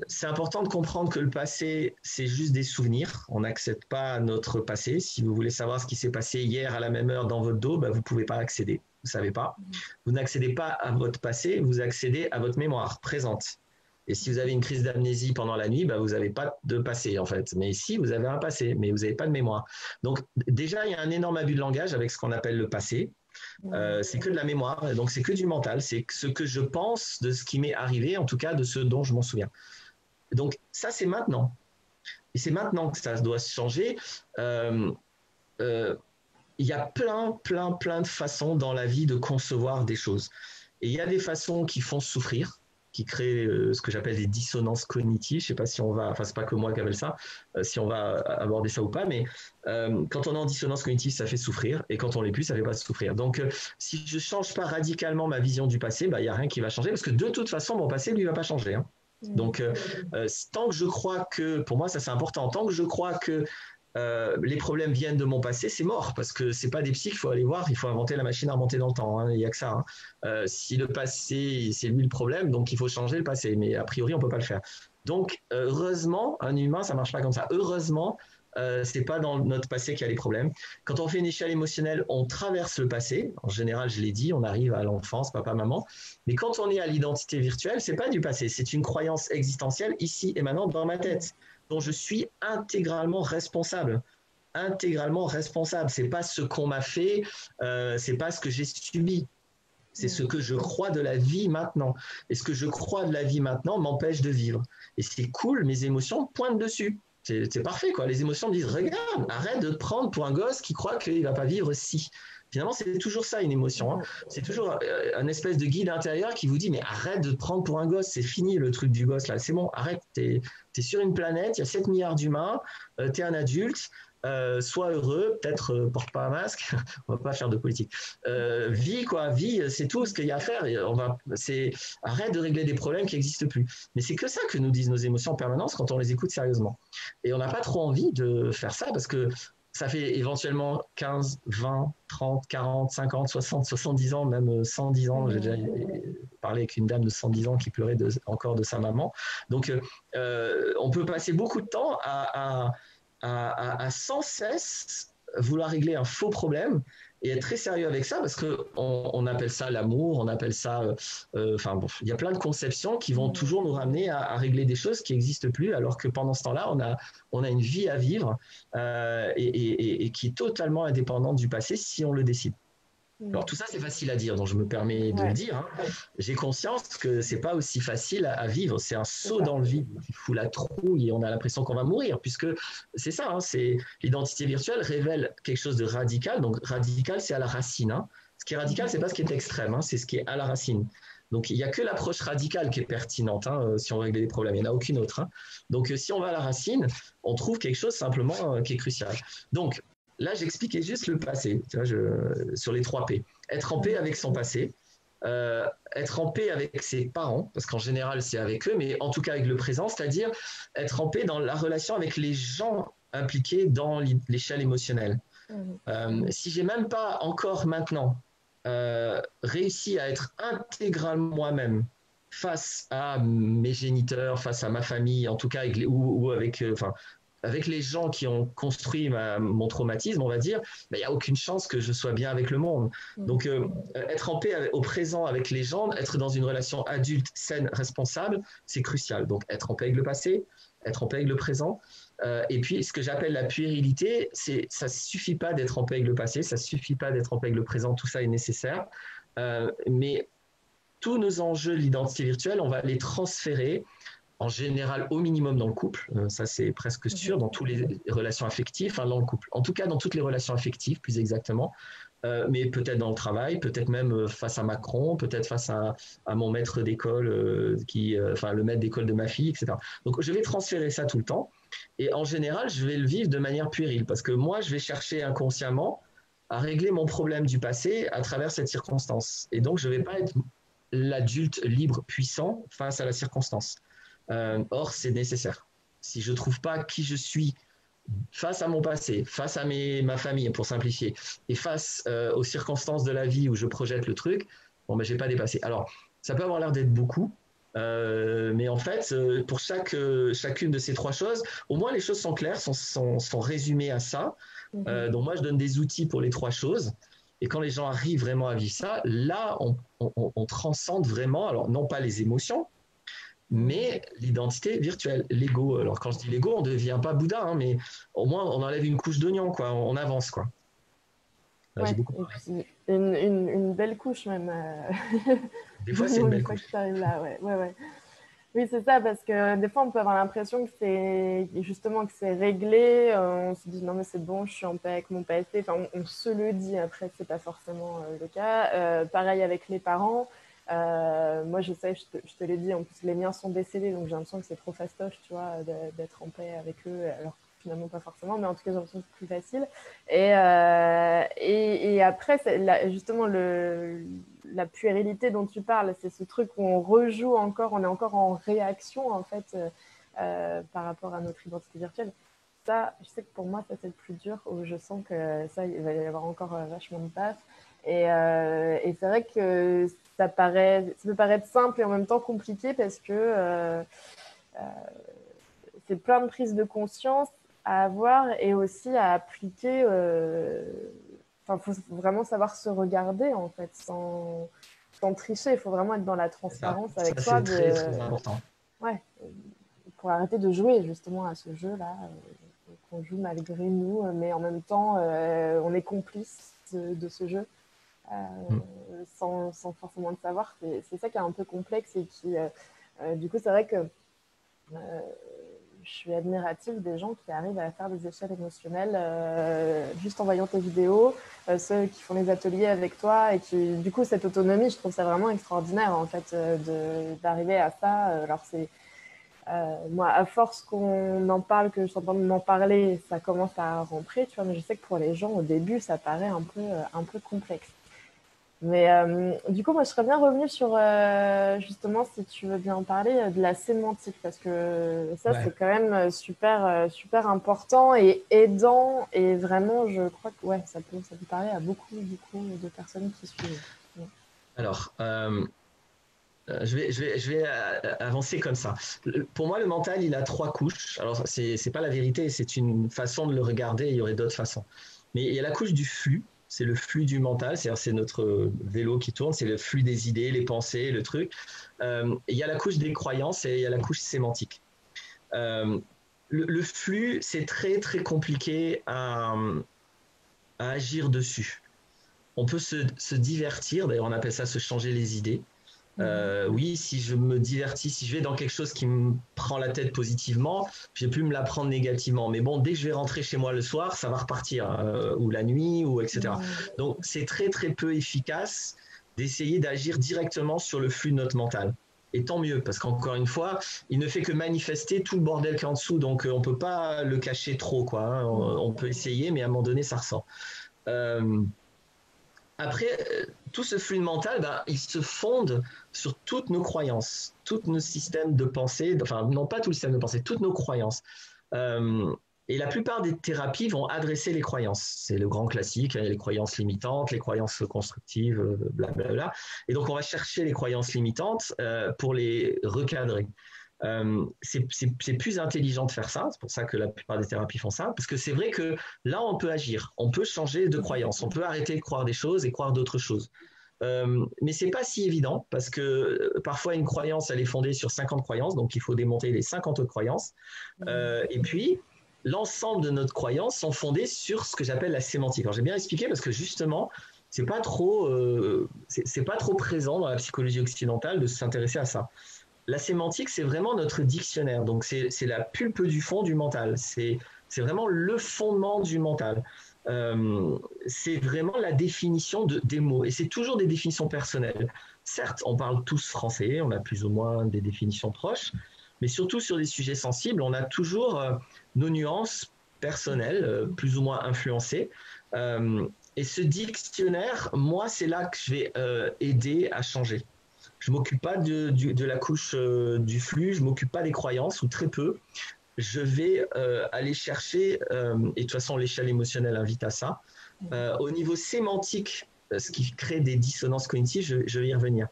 C'est important de comprendre que le passé, c'est juste des souvenirs. On n'accède pas à notre passé. Si vous voulez savoir ce qui s'est passé hier à la même heure dans votre dos, bah, vous ne pouvez pas accéder. Vous ne savez pas. Vous n'accédez pas à votre passé, vous accédez à votre mémoire présente. Et si vous avez une crise d'amnésie pendant la nuit, bah, vous n'avez pas de passé en fait. Mais ici, vous avez un passé, mais vous n'avez pas de mémoire. Donc déjà, il y a un énorme abus de langage avec ce qu'on appelle le passé. C'est que de la mémoire, donc c'est que du mental, c'est ce que je pense de ce qui m'est arrivé, en tout cas de ce dont je m'en souviens. Donc ça, c'est maintenant. Et c'est maintenant que ça doit se changer. Il y a plein de façons dans la vie de concevoir des choses. Et il y a des façons qui font souffrir, qui créent ce que j'appelle des dissonances cognitives. Je ne sais pas si on va, enfin c'est pas que moi qui appelle ça, si on va aborder ça ou pas, mais quand on est en dissonance cognitive, ça fait souffrir, et quand on l'est plus, ça fait pas souffrir. Donc si je change pas radicalement ma vision du passé, bah, y a rien qui va changer, parce que de toute façon, mon passé, lui, va pas changer. Hein. Donc tant que je crois que, pour moi ça c'est important, tant que je crois que les problèmes viennent de mon passé, c'est mort, parce que c'est pas des psys qu'il faut aller voir, il faut inventer la machine à remonter dans le temps, hein, il n'y a que ça. Hein. Si le passé, c'est lui le problème, donc il faut changer le passé, mais a priori, on peut pas le faire. Donc, heureusement, un humain, ça marche pas comme ça. Heureusement, c'est pas dans notre passé qu'il y a les problèmes. Quand on fait une échelle émotionnelle, on traverse le passé. En général, je l'ai dit, on arrive à l'enfance, papa, maman. Mais quand on est à l'identité virtuelle, c'est pas du passé, c'est une croyance existentielle ici et maintenant dans ma tête, dont je suis intégralement responsable. Intégralement responsable. C'est pas ce qu'on m'a fait, c'est pas ce que j'ai subi. C'est ce que je crois de la vie maintenant. Et ce que je crois de la vie maintenant m'empêche de vivre. Et c'est cool, mes émotions pointent dessus. C'est parfait, quoi. Les émotions me disent, regarde, arrête de te prendre pour un gosse qui croit qu'il va pas vivre si. Finalement, c'est toujours ça, une émotion. Hein. C'est toujours un espèce de guide intérieur qui vous dit, mais arrête de te prendre pour un gosse, c'est fini le truc du gosse, là. C'est bon, arrête, t'es sur une planète, il y a 7 milliards d'humains, t'es un adulte, sois heureux, peut-être porte pas un masque, on va pas faire de politique. Vis, quoi, vis, c'est tout ce qu'il y a à faire. Arrête de régler des problèmes qui n'existent plus. Mais c'est que ça que nous disent nos émotions en permanence quand on les écoute sérieusement. Et on n'a pas trop envie de faire ça parce que ça fait éventuellement 15, 20, 30, 40, 50, 60, 70 ans, même 110 ans. J'ai déjà parlé avec une dame de 110 ans qui pleurait encore de sa maman. Donc, on peut passer beaucoup de temps à sans cesse vouloir régler un faux problème et être très sérieux avec ça parce qu'on appelle ça l'amour, on appelle ça... bon, il y a plein de conceptions qui vont toujours nous ramener à régler des choses qui n'existent plus alors que pendant ce temps-là, on a une vie à vivre et qui est totalement indépendante du passé si on le décide. Alors tout ça c'est facile à dire, donc je me permets de le dire. Hein. J'ai conscience que c'est pas aussi facile à vivre, c'est un saut dans le vide qui fout la trouille et on a l'impression qu'on va mourir, puisque c'est ça, hein, c'est l'identité virtuelle révèle quelque chose de radical. Donc radical c'est à la racine. Hein. Ce qui est radical c'est pas ce qui est extrême, hein, c'est ce qui est à la racine. Donc il n'y a que l'approche radicale qui est pertinente hein, si on règle des problèmes, il n'y en a aucune autre. Hein. Donc si on va à la racine, on trouve quelque chose simplement qui est crucial. Donc là, j'expliquais juste le passé, tu vois, sur les 3 P. Être en paix avec son passé, être en paix avec ses parents, parce qu'en général, c'est avec eux, mais en tout cas avec le présent, c'est-à-dire être en paix dans la relation avec les gens impliqués dans l'échelle émotionnelle. Si j'ai même pas encore maintenant réussi à être intégralement moi-même face à mes géniteurs, face à ma famille, en tout cas, ou avec... avec les gens qui ont construit mon traumatisme, on va dire, il n'y a aucune chance que je sois bien avec le monde. Donc, être en paix au présent avec les gens, être dans une relation adulte, saine, responsable, c'est crucial. Donc, être en paix avec le passé, être en paix avec le présent. Et puis, ce que j'appelle la puérilité, ça ne suffit pas d'être en paix avec le passé, ça ne suffit pas d'être en paix avec le présent, tout ça est nécessaire. Mais tous nos enjeux de l'identité virtuelle, on va les transférer en général au minimum dans le couple, ça c'est presque sûr, dans toutes les relations affectives, enfin dans le couple, en tout cas dans toutes les relations affectives plus exactement, mais peut-être dans le travail, peut-être même face à Macron, peut-être face à mon maître d'école, le maître d'école de ma fille, etc. Donc je vais transférer ça tout le temps, et en général je vais le vivre de manière puérile, parce que moi je vais chercher inconsciemment à régler mon problème du passé à travers cette circonstance, et donc je ne vais pas être l'adulte libre puissant face à la circonstance. Or, c'est nécessaire. Si je ne trouve pas qui je suis face à mon passé, face à ma famille, pour simplifier, et face aux circonstances de la vie où je projette le truc, Bon, ben, j'ai pas dépassé. Alors, ça peut avoir l'air d'être beaucoup, mais en fait, pour chacune de ces trois choses, au moins les choses sont claires, sont résumées à ça. Donc moi, je donne des outils pour les trois choses. Et quand les gens arrivent vraiment à vivre ça, là, on transcende vraiment, alors non pas les émotions, mais l'identité virtuelle, l'ego. Alors quand je dis l'ego, on ne devient pas Bouddha, hein, mais au moins on enlève une couche d'oignon, quoi. On avance, quoi. Là, j'ai Ouais, beaucoup et parlé. puis une belle couche même Des fois, c'est une d'oignon une belle fois que couche. tu arrives là, ouais, ouais, ouais. Oui, c'est ça, parce que des fois, on peut avoir l'impression que c'est justement que c'est réglé. On se dit non, mais c'est bon, je suis en paix avec mon passé. Enfin, on se le dit après, c'est pas forcément le cas. Pareil avec les parents. Moi, je sais, je te l'ai dit, en plus, les miens sont décédés, donc j'ai l'impression que c'est trop fastoche, tu vois, d'être en paix avec eux. Alors, finalement, pas forcément, mais en tout cas, j'ai l'impression que c'est plus facile. Et après, justement, la puérilité dont tu parles, c'est ce truc où on rejoue encore, on est encore en réaction en fait par rapport à notre identité virtuelle. Ça, je sais que pour moi, ça c'est le plus dur, où je sens que ça, il va y avoir encore vachement de taf. Et c'est vrai que ça peut paraître simple et en même temps compliqué parce que c'est plein de prises de conscience à avoir et aussi à appliquer. Enfin, faut vraiment savoir se regarder en fait, sans tricher. Il faut vraiment être dans la transparence avec Ça soi c'est très, très important. ouais, pour arrêter de jouer justement à ce jeu-là, qu'on joue malgré nous, mais en même temps, on est complice de ce jeu. Mm. Sans forcément le savoir. C'est ça qui est un peu complexe et qui, du coup, c'est vrai que je suis admirative des gens qui arrivent à faire des échelles émotionnelles juste en voyant tes vidéos, ceux qui font les ateliers avec toi et qui, du coup, cette autonomie, je trouve ça vraiment extraordinaire en fait d'arriver à ça. Alors c'est moi, à force qu'on en parle, que je t'entends m'en parler, ça commence à rentrer, tu vois. Mais je sais que pour les gens, au début, ça paraît un peu complexe. Mais du coup, moi, je serais bien revenue sur, justement, si tu veux bien en parler, de la sémantique, parce que ça, c'est Ouais. quand même super important et aidant. Et vraiment, je crois que ouais, ça peut parler à beaucoup de personnes qui suivent. Ouais. Alors, je vais avancer comme ça. Pour moi, le mental, il a trois couches. Alors, c'est pas la vérité, c'est une façon de le regarder. Il y aurait d'autres façons. Mais il y a la couche du flux. C'est le flux du mental, c'est notre vélo qui tourne, c'est le flux des idées, les pensées, le truc. Il y a la couche des croyances et il y a la couche sémantique. Euh, le flux, c'est très très compliqué à agir dessus. On peut se divertir, d'ailleurs on appelle ça se changer les idées. Oui, si je me divertis, si je vais dans quelque chose qui me prend la tête positivement, je vais plus me la prendre négativement. Mais bon, dès que je vais rentrer chez moi le soir, ça va repartir, ou la nuit, ou etc. Donc, c'est très très peu efficace d'essayer d'agir directement sur le flux de notre mental. Et tant mieux, parce qu'encore une fois, il ne fait que manifester tout le bordel qu'il y a en dessous, donc on peut pas le cacher trop, quoi. Hein. On peut essayer, mais à un moment donné, ça ressort. Euh, Après, tout ce flux mental, ben, il se fonde sur toutes nos croyances, tous nos systèmes de pensée, enfin non pas tout le système de pensée, toutes nos croyances. Euh, et la plupart des thérapies vont adresser les croyances. C'est le grand classique, il y a les croyances limitantes, les croyances constructives, blablabla. Et donc on va chercher les croyances limitantes pour les recadrer. C'est plus intelligent de faire ça, c'est pour ça que la plupart des thérapies font ça, parce que c'est vrai que là, on peut agir, on peut changer de croyance, on peut arrêter de croire des choses et croire d'autres choses. Mais c'est pas si évident, parce que parfois une croyance, elle est fondée sur 50 croyances, donc il faut démonter les 50 autres croyances. Et puis, l'ensemble de notre croyances sont fondées sur ce que j'appelle la sémantique. Alors j'ai bien expliqué parce que justement, c'est pas trop présent dans la psychologie occidentale de s'intéresser à ça. La sémantique, c'est vraiment notre dictionnaire. Donc, c'est la pulpe du fond du mental. C'est vraiment le fondement du mental. C'est vraiment la définition des mots. Et c'est toujours des définitions personnelles. Certes, on parle tous français, on a plus ou moins des définitions proches, mais surtout sur des sujets sensibles, on a toujours nos nuances personnelles, plus ou moins influencées. Et ce dictionnaire, moi, c'est là que je vais aider à changer. Je m'occupe pas de la couche du flux, je m'occupe pas des croyances ou très peu. Je vais aller chercher, et de toute façon l'échelle émotionnelle invite à ça. Au niveau sémantique, ce qui crée des dissonances cognitives, je vais y revenir.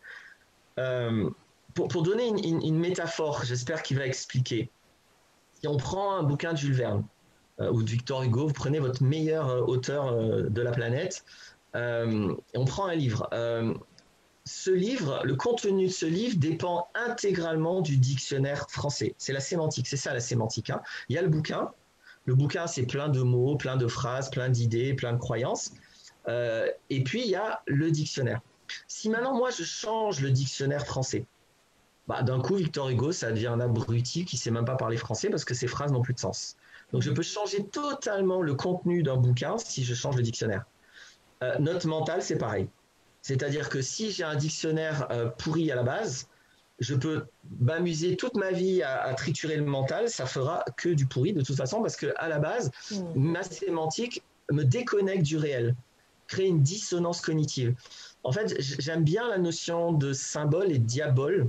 Pour donner une métaphore, j'espère qu'il va expliquer. Si on prend un bouquin de Jules Verne ou de Victor Hugo, vous prenez votre meilleur auteur de la planète, et on prend un livre. Ce livre, le contenu de ce livre dépend intégralement du dictionnaire français. C'est la sémantique, c'est ça la sémantique. Hein. Il y a le bouquin. Le bouquin, c'est plein de mots, plein de phrases, plein d'idées, plein de croyances. Et puis, il y a le dictionnaire. Si maintenant, moi, je change le dictionnaire français, bah, d'un coup, Victor Hugo, ça devient un abruti qui ne sait même pas parler français parce que ses phrases n'ont plus de sens. Donc, je peux changer totalement le contenu d'un bouquin si je change le dictionnaire. Notre mental, c'est pareil. C'est-à-dire que si j'ai un dictionnaire pourri à la base, je peux m'amuser toute ma vie à triturer le mental, ça fera que du pourri de toute façon parce qu'à la base, ma sémantique me déconnecte du réel, crée une dissonance cognitive. En fait, j'aime bien la notion de symbole et de diabole.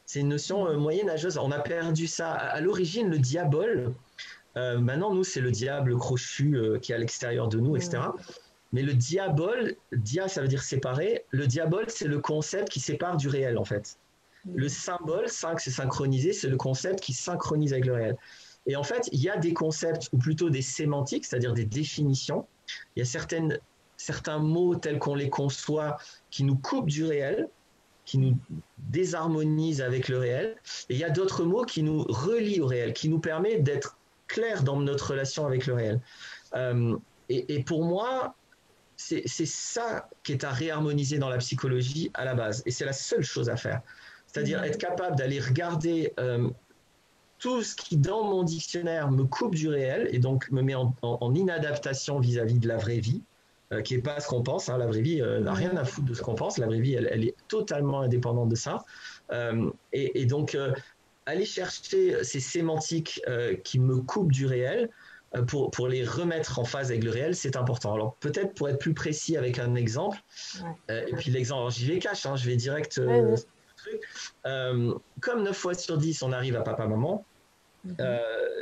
C'est une notion moyenâgeuse. On a perdu ça. À l'origine, le diabole, maintenant, nous, c'est le diable crochu qui est à l'extérieur de nous, etc. Mais le diabole, dia, ça veut dire séparer. Le diabole, c'est le concept qui sépare du réel, en fait. Le symbole, 5, c'est synchronisé, c'est le concept qui synchronise avec le réel. Et en fait, il y a des concepts, ou plutôt des sémantiques, c'est-à-dire des définitions. Il y a certains mots tels qu'on les conçoit qui nous coupent du réel, qui nous désharmonisent avec le réel. Et il y a d'autres mots qui nous relient au réel, qui nous permettent d'être clairs dans notre relation avec le réel. Et pour moi, c'est ça qui est à réharmoniser dans la psychologie à la base. Et c'est la seule chose à faire. C'est-à-dire être capable d'aller regarder tout ce qui, dans mon dictionnaire, me coupe du réel et donc me met en inadaptation vis-à-vis de la vraie vie, qui n'est pas ce qu'on pense. Hein. La vraie vie n'a rien à foutre de ce qu'on pense. La vraie vie, elle est totalement indépendante de ça. Et donc, aller chercher ces sémantiques qui me coupent du réel, pour les remettre en phase avec le réel, c'est important. Alors peut-être pour être plus précis avec un exemple, et puis l'exemple, alors j'y vais cash, hein, je vais direct comme 9 fois sur 10, on arrive à papa-maman.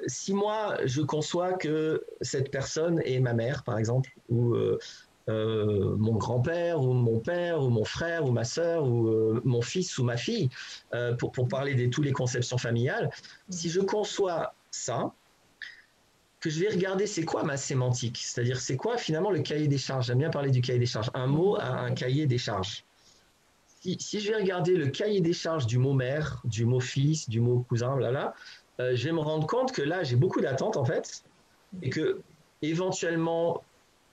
Si moi, je conçois que cette personne est ma mère, par exemple, ou mon grand-père, ou mon père, ou mon frère, ou ma sœur, ou mon fils, ou ma fille, pour parler de toutes les conceptions familiales, si je conçois ça, que je vais regarder c'est quoi ma sémantique, c'est-à-dire c'est quoi finalement le cahier des charges. J'aime bien parler du cahier des charges. Un mot a un cahier des charges. Si je vais regarder le cahier des charges du mot mère, du mot fils, du mot cousin, je vais me rendre compte que là j'ai beaucoup d'attentes en fait, et que éventuellement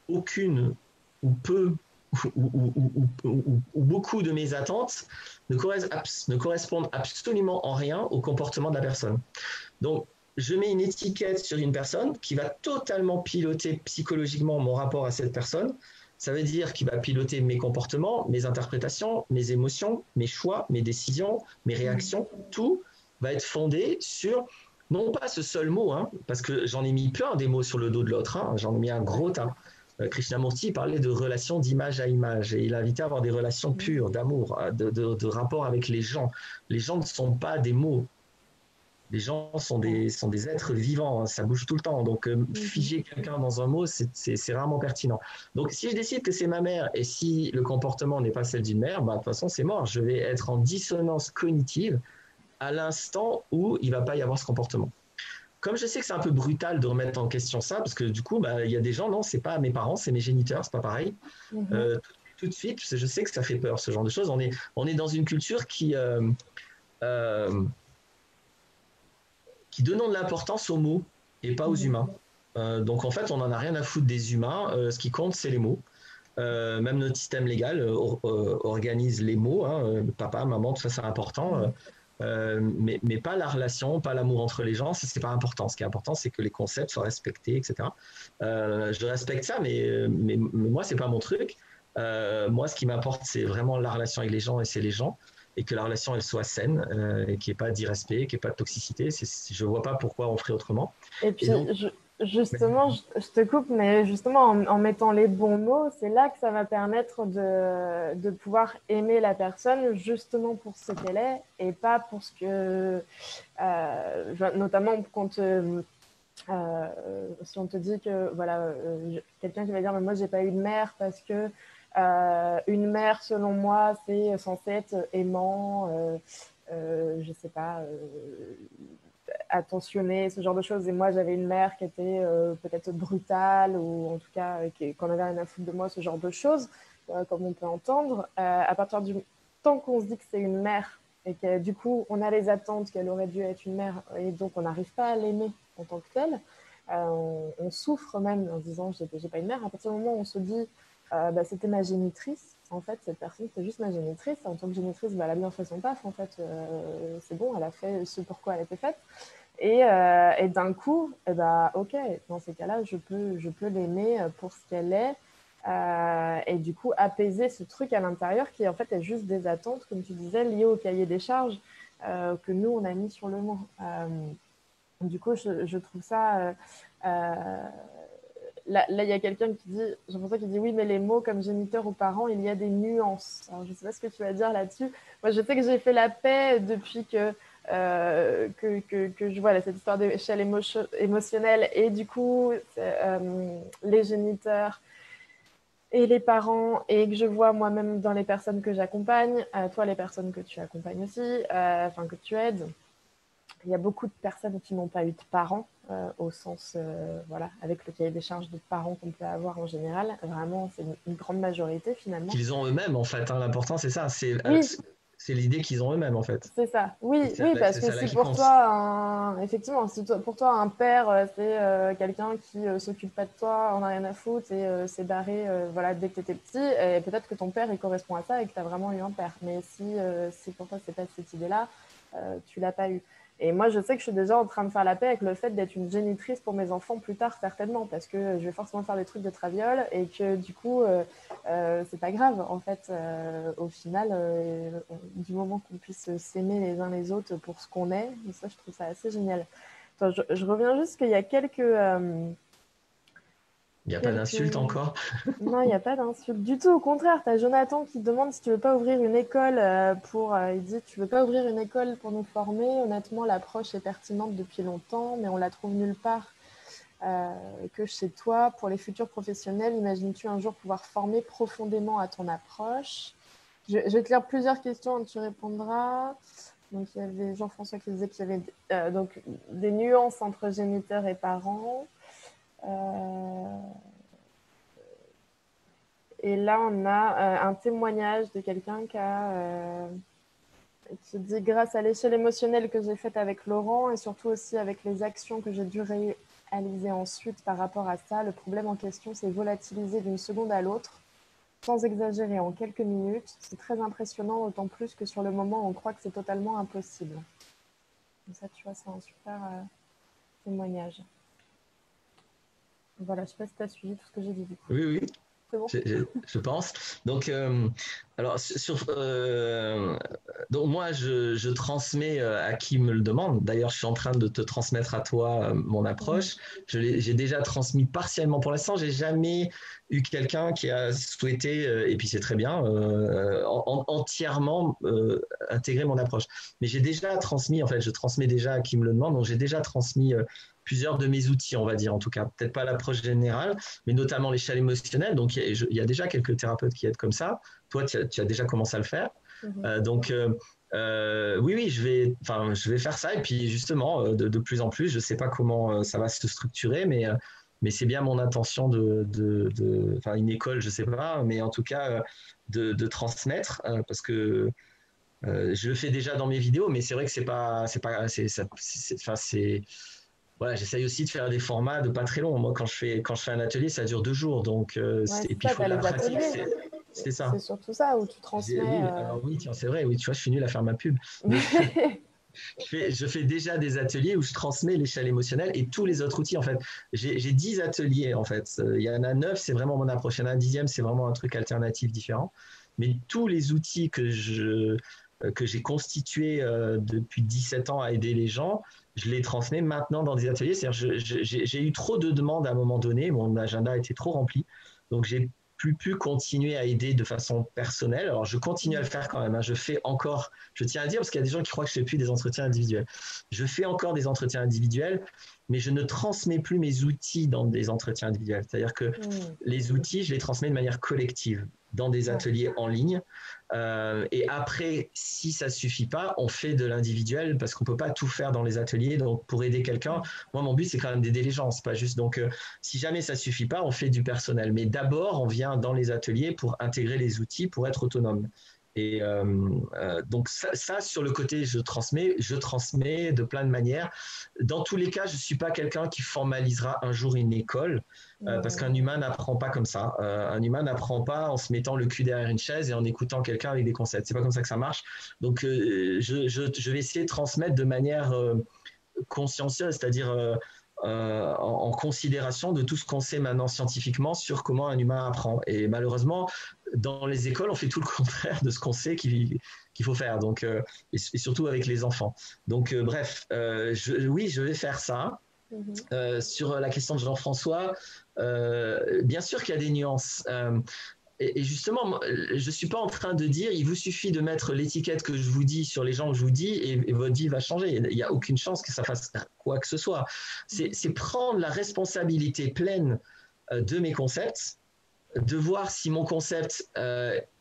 aucune ou peu ou beaucoup de mes attentes ne correspondent absolument en rien au comportement de la personne. Donc je mets une étiquette sur une personne qui va totalement piloter psychologiquement mon rapport à cette personne. Ça veut dire qu'il va piloter mes comportements, mes interprétations, mes émotions, mes choix, mes décisions, mes réactions. Tout va être fondé sur, non pas ce seul mot, hein, parce que j'en ai mis plein des mots sur le dos de l'autre, hein, j'en ai mis un gros tas. Krishnamurti parlait de relations d'image à image et il invitait à avoir des relations pures, d'amour, de rapport avec les gens. Les gens ne sont pas des mots. Les gens sont des êtres vivants, hein, ça bouge tout le temps. Donc, figer quelqu'un dans un mot, c'est rarement pertinent. Donc, si je décide que c'est ma mère et si le comportement n'est pas celle d'une mère, bah, de toute façon, c'est mort. Je vais être en dissonance cognitive à l'instant où il ne va pas y avoir ce comportement. Comme je sais que c'est un peu brutal de remettre en question ça, parce que du coup, bah, y a des gens, non, c'est pas mes parents, c'est mes géniteurs, c'est pas pareil. Tout de suite, parce que je sais que ça fait peur, ce genre de choses. On est dans une culture qui donnent de l'importance aux mots et pas aux humains. Donc en fait, on n'en a rien à foutre des humains. Ce qui compte, c'est les mots. Même notre système légal organise les mots. Hein, papa, maman, tout ça, c'est important. Mais pas la relation, pas l'amour entre les gens, ça, c'est pas important. Ce qui est important, c'est que les concepts soient respectés, etc. Je respecte ça, mais moi, c'est pas mon truc. Moi, ce qui m'importe, c'est vraiment la relation avec les gens et c'est les gens. Et que la relation elle soit saine, et qu'il n'y ait pas d'irrespect, qu'il n'y ait pas de toxicité. Je ne vois pas pourquoi on ferait autrement. Et puis, justement, je te coupe, mais justement, en mettant les bons mots, c'est là que ça va permettre de pouvoir aimer la personne justement pour ce qu'elle est et pas pour ce que... notamment quand... si on te dit que, voilà, quelqu'un qui va dire, mais moi, j'ai pas eu de mère parce que Une mère, selon moi, c'est censé être aimant, je sais pas, attentionné, ce genre de choses. Et moi, j'avais une mère qui était peut-être brutale ou en tout cas qu'on avait rien à foutre de moi, ce genre de choses, comme on peut entendre. À partir du temps qu'on se dit que c'est une mère et que du coup, on a les attentes qu'elle aurait dû être une mère et donc on n'arrive pas à l'aimer en tant que telle, on souffre même en se disant j'ai pas une mère. À partir du moment où on se dit bah, c'était ma génitrice, en fait, cette personne c'était juste ma génitrice. En tant que génitrice, bah, elle a bien fait son taf, en fait, c'est bon, elle a fait ce pourquoi elle a été faite. Et d'un coup, eh ben, ok, dans ces cas-là, je peux l'aimer pour ce qu'elle est. Et du coup, apaiser ce truc à l'intérieur qui, en fait, est juste des attentes, comme tu disais, liées au cahier des charges que nous, on a mis sur le monde. Du coup, je trouve ça... là, il y a quelqu'un qui dit, j'ai l'impression qu'il dit oui, mais les mots comme géniteur ou parent, il y a des nuances. Alors, je ne sais pas ce que tu vas dire là-dessus. Moi, je sais que j'ai fait la paix depuis que je vois là, cette histoire d'échelle émotionnelle et du coup, les géniteurs et les parents et que je vois moi-même dans les personnes que j'accompagne, toi, les personnes que tu accompagnes aussi, enfin que tu aides. Il y a beaucoup de personnes qui n'ont pas eu de parents, au sens, voilà, avec le cahier des charges de parents qu'on peut avoir en général. Vraiment, c'est une grande majorité finalement. Qu'ils ont eux-mêmes, en fait. Hein, l'important, c'est ça. Oui, C'est l'idée qu'ils ont eux-mêmes, en fait. c'est ça. Oui, oui, parce C'est que ça là si qui pour compte. toi, effectivement, si pour toi, un père, c'est quelqu'un qui s'occupe pas de toi, on n'a rien à foutre et s'est barré voilà, dès que tu étais petit, et peut-être que ton père, il correspond à ça et que tu as vraiment eu un père. Mais si pour toi, c'est pas cette idée-là, tu l'as pas eu. Et moi, je sais que je suis déjà en train de faire la paix avec le fait d'être une génitrice pour mes enfants plus tard, certainement, parce que je vais forcément faire des trucs de traviole et que du coup, c'est pas grave. En fait, au final, du moment qu'on puisse s'aimer les uns les autres pour ce qu'on est, ça, je trouve ça assez génial. Attends, je reviens juste qu'il y a quelques... Il n'y a pas d'insulte quelques... encore. Non, il n'y a pas d'insulte du tout. Au contraire, tu as Jonathan qui demande si tu veux pas ouvrir une école pour... il dit, tu veux pas ouvrir une école pour nous former? Honnêtement, l'approche est pertinente depuis longtemps, mais on la trouve nulle part que chez toi. Pour les futurs professionnels, imagines-tu un jour pouvoir former profondément à ton approche? Je vais te lire plusieurs questions et tu répondras. Donc, il y avait Jean-François qui disait qu'il y avait donc, des nuances entre géniteurs et parents. Et là, on a un témoignage de quelqu'un qui dit grâce à l'échelle émotionnelle que j'ai faite avec Laurent et surtout aussi avec les actions que j'ai dû réaliser ensuite par rapport à ça, le problème en question s'est volatilisé d'une seconde à l'autre, sans exagérer, en quelques minutes. C'est très impressionnant, d'autant plus que sur le moment, on croit que c'est totalement impossible. Donc ça, tu vois, c'est un super témoignage. Voilà, je ne sais pas si tu as suivi tout ce que j'ai dit du coup. Oui, oui. C'est bon. Je pense. Donc, alors, donc moi, je transmets à qui me le demande. D'ailleurs, je suis en train de te transmettre à toi mon approche. J'ai déjà transmis partiellement. Pour l'instant, j'ai jamais eu quelqu'un qui a souhaité, et puis c'est très bien, entièrement intégrer mon approche. Mais j'ai déjà transmis, en fait, je transmets déjà à qui me le demande. Donc, j'ai déjà transmis plusieurs de mes outils, on va dire, en tout cas. Peut-être pas l'approche générale, mais notamment l'échelle émotionnelle. Donc, il y a déjà quelques thérapeutes qui aident comme ça. Toi, tu as déjà commencé à le faire. Donc, oui, oui, je vais faire ça. Et puis, justement, de plus en plus, je ne sais pas comment ça va se structurer, mais c'est bien mon intention enfin, une école, je ne sais pas, mais en tout cas, de transmettre, parce que je le fais déjà dans mes vidéos, mais c'est vrai que voilà, j'essaye aussi de faire des formats de pas très longs. Moi, quand je fais un atelier, ça dure 2 jours. Donc, Ouais, et c'est puis il ça, tu faut as de la les pratique. ateliers. C'est ça. C'est surtout ça où tu transmets. Oui, alors oui, tiens, c'est vrai. Oui, tu vois, je suis nul à faire ma pub. Mais je fais déjà des ateliers où je transmets l'échelle émotionnelle et tous les autres outils. En fait, j'ai 10 ateliers. En fait, il y en a 9, c'est vraiment mon approche. Il y en a un 10e, c'est vraiment un truc alternatif différent. Mais tous les outils que j'ai constitués depuis 17 ans à aider les gens, je les transmets maintenant dans des ateliers. C'est-à-dire, j'ai eu trop de demandes à un moment donné. Mon agenda était trop rempli. Donc, j'ai plus pu continuer à aider de façon personnelle. Alors, je continue à le faire quand même. Hein. Je fais encore, je tiens à dire, parce qu'il y a des gens qui croient que je ne fais plus des entretiens individuels. Je fais encore des entretiens individuels, mais je ne transmets plus mes outils dans des entretiens individuels. C'est-à-dire que les outils, je les transmets de manière collective. dans des ateliers en ligne. Et après, si ça suffit pas, on fait de l'individuel parce qu'on peut pas tout faire dans les ateliers. Donc, pour aider quelqu'un, moi, mon but, c'est quand même d'aider les gens. C'est pas juste. Donc, si jamais ça suffit pas, on fait du personnel. Mais d'abord, on vient dans les ateliers pour intégrer les outils pour être autonome. Et donc ça, sur le côté, je transmets de plein de manières. Dans tous les cas, je suis pas quelqu'un qui formalisera un jour une école, parce qu'un humain n'apprend pas comme ça. Un humain n'apprend pas en se mettant le cul derrière une chaise et en écoutant quelqu'un avec des concepts. C'est pas comme ça que ça marche. Donc je vais essayer de transmettre de manière consciencieuse, c'est-à-dire en considération de tout ce qu'on sait maintenant scientifiquement sur comment un humain apprend. Et malheureusement, dans les écoles, on fait tout le contraire de ce qu'on sait qu'il faut faire. Donc, et surtout avec les enfants. Donc, bref, oui, je vais faire ça. Sur la question de Jean-François, bien sûr qu'il y a des nuances. Et justement, je ne suis pas en train de dire il vous suffit de mettre l'étiquette que je vous dis sur les gens que je vous dis et votre vie va changer. Il n'y a aucune chance que ça fasse quoi que ce soit. C'est prendre la responsabilité pleine de mes concepts, de voir si mon concept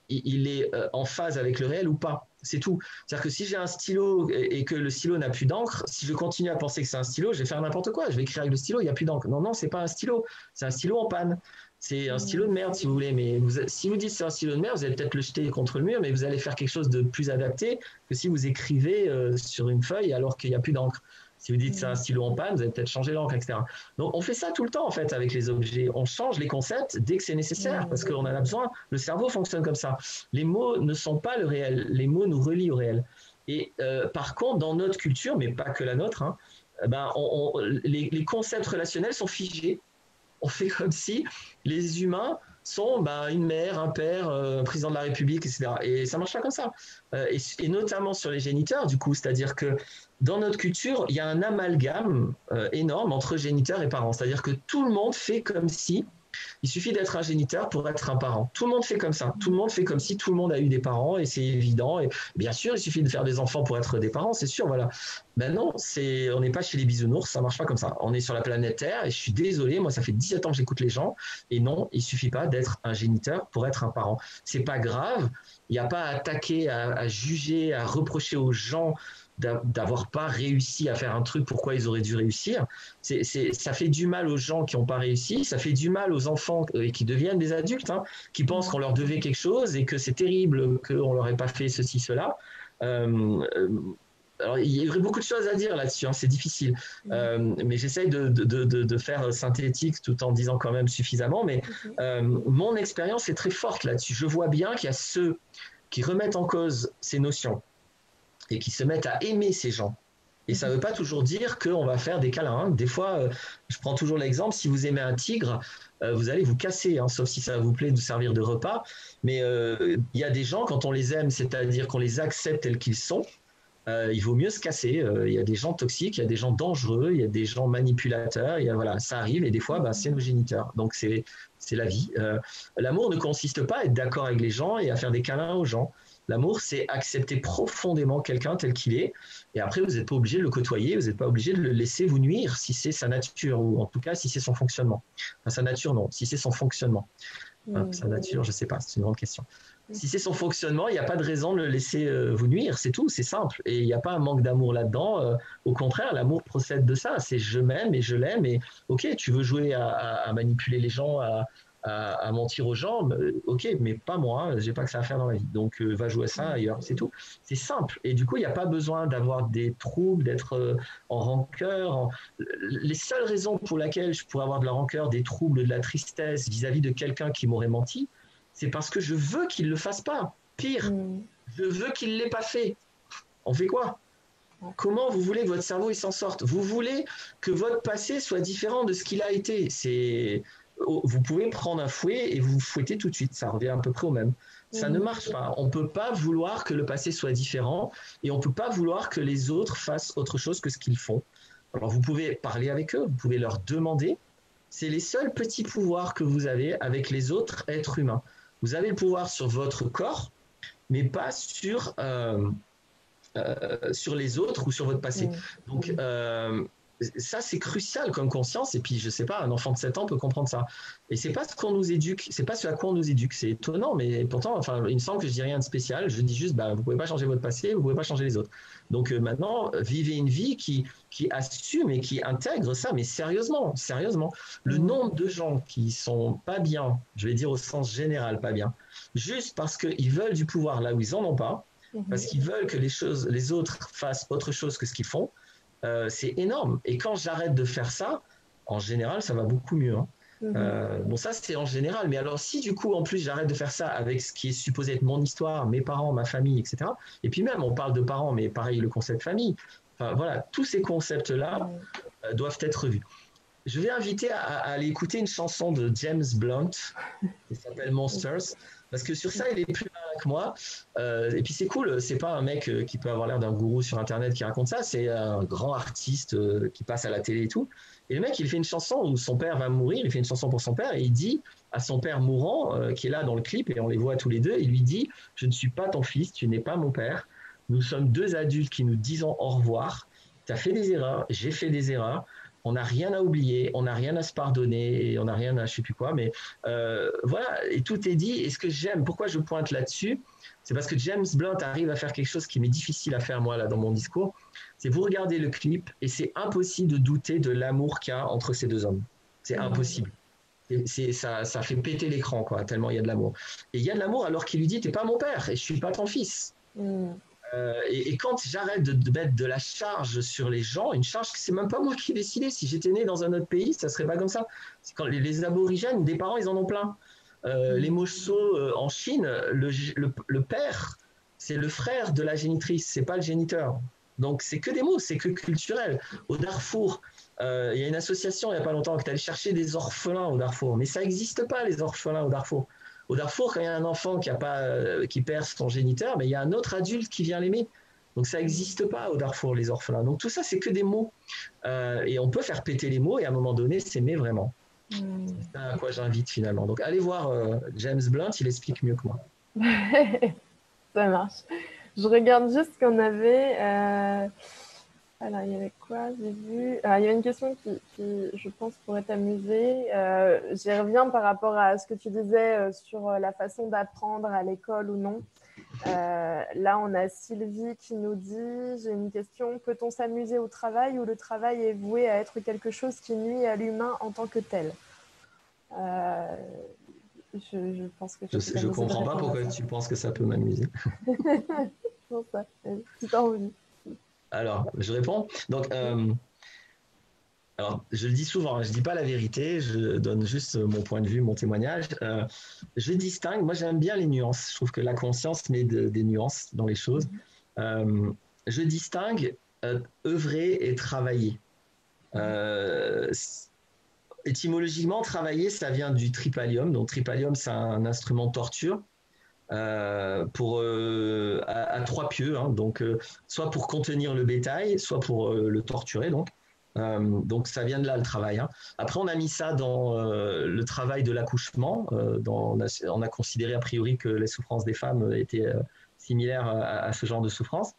il est en phase avec le réel ou pas. C'est tout. C'est-à-dire que si j'ai un stylo et que le stylo n'a plus d'encre, si je continue à penser que c'est un stylo, je vais faire n'importe quoi. Je vais écrire avec le stylo, il n'y a plus d'encre. Non, c'est pas un stylo. C'est un stylo en panne. C'est un stylo de merde, si vous voulez. Mais si vous dites que c'est un stylo de merde, vous allez peut-être le jeter contre le mur, mais vous allez faire quelque chose de plus adapté que si vous écrivez sur une feuille alors qu'il n'y a plus d'encre. Si vous dites que c'est un stylo en panne, vous allez peut-être changer l'encre, etc. Donc, on fait ça tout le temps, en fait, avec les objets. On change les concepts dès que c'est nécessaire, parce qu'on en a besoin. Le cerveau fonctionne comme ça. Les mots ne sont pas le réel. Les mots nous relient au réel. Et par contre, dans notre culture, mais pas que la nôtre, hein, les concepts relationnels sont figés. On fait comme si les humains sont une mère, un père, un président de la République, etc. Et ça marche pas comme ça. Et notamment sur les géniteurs, du coup, c'est-à-dire que dans notre culture, il y a un amalgame énorme entre géniteurs et parents. C'est-à-dire que tout le monde fait comme si il suffit d'être un géniteur pour être un parent. Tout le monde fait comme ça. Tout le monde fait comme si tout le monde a eu des parents et c'est évident. Et bien sûr, il suffit de faire des enfants pour être des parents, c'est sûr. Voilà. Ben non, on n'est pas chez les bisounours, ça marche pas comme ça. On est sur la planète Terre et je suis désolé, moi ça fait 17 ans que j'écoute les gens et non, il suffit pas d'être un géniteur pour être un parent. C'est pas grave. Il n'y a pas à attaquer, à juger, à reprocher aux gens d'avoir pas réussi à faire un truc, pourquoi ils auraient dû réussir. Ça fait du mal aux gens qui n'ont pas réussi, ça fait du mal aux enfants qui deviennent des adultes, hein, qui pensent qu'on leur devait quelque chose et que c'est terrible qu'on leur ait pas fait ceci, cela. Alors, il y aurait beaucoup de choses à dire là-dessus, hein, c'est difficile, mais j'essaye de faire synthétique tout en disant quand même suffisamment, mais mon expérience est très forte là-dessus. Je vois bien qu'il y a ceux qui remettent en cause ces notions et qui se mettent à aimer ces gens. Et ça ne veut pas toujours dire qu'on va faire des câlins. Hein. Des fois, je prends toujours l'exemple, si vous aimez un tigre, vous allez vous casser, hein, sauf si ça vous plaît de servir de repas. Mais il y a des gens, quand on les aime, c'est-à-dire qu'on les accepte tels qu'ils sont, il vaut mieux se casser. Il y a des gens toxiques, il y a des gens dangereux, il y a des gens manipulateurs. Voilà, ça arrive et des fois, c'est nos géniteurs. Donc, c'est la vie. L'amour ne consiste pas à être d'accord avec les gens et à faire des câlins aux gens. L'amour, c'est accepter profondément quelqu'un tel qu'il est. Et après, vous n'êtes pas obligé de le côtoyer, vous n'êtes pas obligé de le laisser vous nuire si c'est sa nature, ou en tout cas si c'est son fonctionnement. Enfin, sa nature, non, si c'est son fonctionnement. Enfin, sa nature, je ne sais pas, c'est une grande question. Si c'est son fonctionnement, il n'y a pas de raison de le laisser vous nuire, c'est tout, c'est simple. Et il n'y a pas un manque d'amour là-dedans. Au contraire, l'amour procède de ça. C'est je m'aime et je l'aime. Et ok, tu veux jouer à manipuler les gens, à mentir aux gens, ok, mais pas moi, hein, j'ai pas que ça à faire dans la vie. Donc va jouer à ça ailleurs, c'est tout. C'est simple. Et du coup, il n'y a pas besoin d'avoir des troubles, d'être en rancœur. Les seules raisons pour lesquelles je pourrais avoir de la rancœur, des troubles, de la tristesse vis-à-vis de quelqu'un qui m'aurait menti, c'est parce que je veux qu'il ne le fasse pas. Pire, je veux qu'il ne l'ait pas fait. On fait quoi? Comment vous voulez que votre cerveau il s'en sorte? Vous voulez que votre passé soit différent de ce qu'il a été. Vous pouvez prendre un fouet et vous fouetter tout de suite. Ça revient à peu près au même. Ça ne marche pas. On ne peut pas vouloir que le passé soit différent et on ne peut pas vouloir que les autres fassent autre chose que ce qu'ils font. Alors vous pouvez parler avec eux, vous pouvez leur demander. C'est les seuls petits pouvoirs que vous avez avec les autres êtres humains. Vous avez le pouvoir sur votre corps, mais pas sur les autres ou sur votre passé. Donc, ça, c'est crucial comme conscience. Et puis, je sais pas, un enfant de 7 ans peut comprendre ça. Et c'est pas ce qu'on nous éduque, c'est pas ce à quoi on nous éduque. C'est étonnant, mais pourtant, enfin, il me semble que je dis rien de spécial. Je dis juste, bah, vous pouvez pas changer votre passé, vous pouvez pas changer les autres. Donc maintenant, vivez une vie qui assume et qui intègre ça, mais sérieusement, sérieusement. Le nombre de gens qui sont pas bien, je vais dire au sens général pas bien, juste parce qu'ils veulent du pouvoir là où ils en ont pas, parce qu'ils veulent que les autres fassent autre chose que ce qu'ils font. C'est énorme. Et quand j'arrête de faire ça, en général, ça va beaucoup mieux. Hein. Bon, ça, c'est en général. Mais alors, si du coup, en plus, j'arrête de faire ça avec ce qui est supposé être mon histoire, mes parents, ma famille, etc. Et puis même, on parle de parents, mais pareil, le concept famille. Enfin, voilà, tous ces concepts-là doivent être revus. Je vais inviter à aller écouter une chanson de James Blunt qui s'appelle Monsters. Parce que sur ça, il est plus malin que moi. Et puis c'est cool, c'est pas un mec qui peut avoir l'air d'un gourou sur Internet qui raconte ça, c'est un grand artiste qui passe à la télé et tout. Et le mec, il fait une chanson où son père va mourir, il fait une chanson pour son père et il dit à son père mourant, qui est là dans le clip, et on les voit tous les deux, il lui dit « Je ne suis pas ton fils, tu n'es pas mon père. Nous sommes deux adultes qui nous disons au revoir. Tu as fait des erreurs, j'ai fait des erreurs. On n'a rien à oublier, on n'a rien à se pardonner, et on n'a rien à je sais plus quoi, mais voilà, et tout est dit. Et ce que j'aime, pourquoi je pointe là-dessus, c'est parce que James Blunt arrive à faire quelque chose qui m'est difficile à faire moi là dans mon discours. C'est vous regardez le clip et c'est impossible de douter de l'amour qu'il y a entre ces deux hommes. C'est impossible. Ça fait péter l'écran quoi, tellement il y a de l'amour. Et il y a de l'amour alors qu'il lui dit t'es pas mon père et je suis pas ton fils. Et quand j'arrête de mettre de la charge sur les gens, une charge que c'est même pas moi qui ai décidé. Si j'étais né dans un autre pays, ça serait pas comme ça. C'est quand les aborigènes, des parents, ils en ont plein. Les Mosso en Chine, le père, c'est le frère de la génitrice, c'est pas le géniteur. Donc c'est que des mots, c'est que culturel. Au Darfour, il y a une association il y a pas longtemps qui est allée chercher des orphelins au Darfour, mais ça n'existe pas les orphelins au Darfour. Au Darfour, quand il y a un enfant qui perd son géniteur, mais il y a un autre adulte qui vient l'aimer. Donc ça n'existe pas au Darfour, les orphelins. Donc tout ça, c'est que des mots. Et on peut faire péter les mots et à un moment donné, s'aimer vraiment. C'est ça à quoi j'invite finalement. Donc allez voir James Blunt, il explique mieux que moi. Ça marche. Je regarde juste ce qu'on avait. Alors, il y avait quoi? J'ai vu. Alors, il y avait une question qui, je pense, pourrait t'amuser. J'y reviens par rapport à ce que tu disais sur la façon d'apprendre à l'école ou non. Là, on a Sylvie qui nous dit, j'ai une question, peut-on s'amuser au travail ou le travail est voué à être quelque chose qui nuit à l'humain en tant que tel? Je pense que je comprends pas pourquoi tu penses que ça peut m'amuser. Non, ça, tu t'en envie. Alors, je réponds. Donc, alors, je le dis souvent, je dis pas la vérité, je donne juste mon point de vue, mon témoignage. Je distingue, moi j'aime bien les nuances. Je trouve que la conscience met des nuances dans les choses. Je distingue œuvrer et travailler. Étymologiquement, travailler, ça vient du tripalium. Donc, tripalium, c'est un instrument de torture. À trois pieux, hein, donc soit pour contenir le bétail, soit pour le torturer. Donc ça vient de là le travail. Hein. Après on a mis ça dans le travail de l'accouchement. On a considéré a priori que les souffrances des femmes étaient similaires à ce genre de souffrance.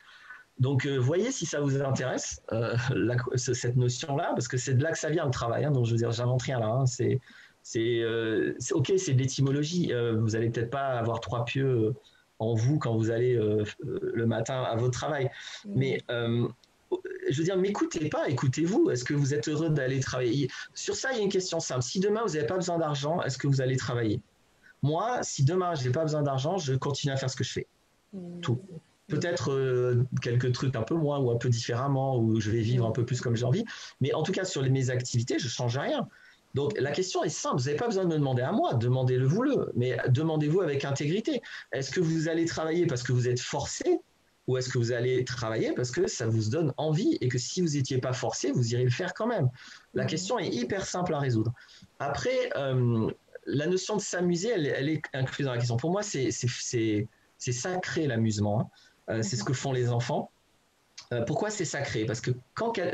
Donc voyez si ça vous intéresse cette notion-là, parce que c'est de là que ça vient le travail. Hein, donc je veux dire, j'invente rien là. Hein, c'est ok, c'est de l'étymologie. Vous allez peut-être pas avoir trois pieux en vous quand vous allez le matin à votre travail. Mais je veux dire, m'écoutez pas, écoutez-vous. Est-ce que vous êtes heureux d'aller travailler? Sur ça, il y a une question simple. Si demain vous n'avez pas besoin d'argent, est-ce que vous allez travailler? Moi, si demain je n'ai pas besoin d'argent, je continue à faire ce que je fais. Tout. Peut-être quelques trucs un peu moins ou un peu différemment, ou je vais vivre un peu plus comme j'ai envie. Mais en tout cas, sur mes activités, je ne change rien. Donc la question est simple, vous n'avez pas besoin de me demander à moi, demandez-le-vous-le, mais demandez-vous avec intégrité. Est-ce que vous allez travailler parce que vous êtes forcé ou est-ce que vous allez travailler parce que ça vous donne envie et que si vous n'étiez pas forcé, vous irez le faire quand même? La question est hyper simple à résoudre. Après, la notion de s'amuser, elle est incluse dans la question. Pour moi, c'est sacré l'amusement. Hein. C'est ce que font les enfants. Pourquoi c'est sacré? Parce que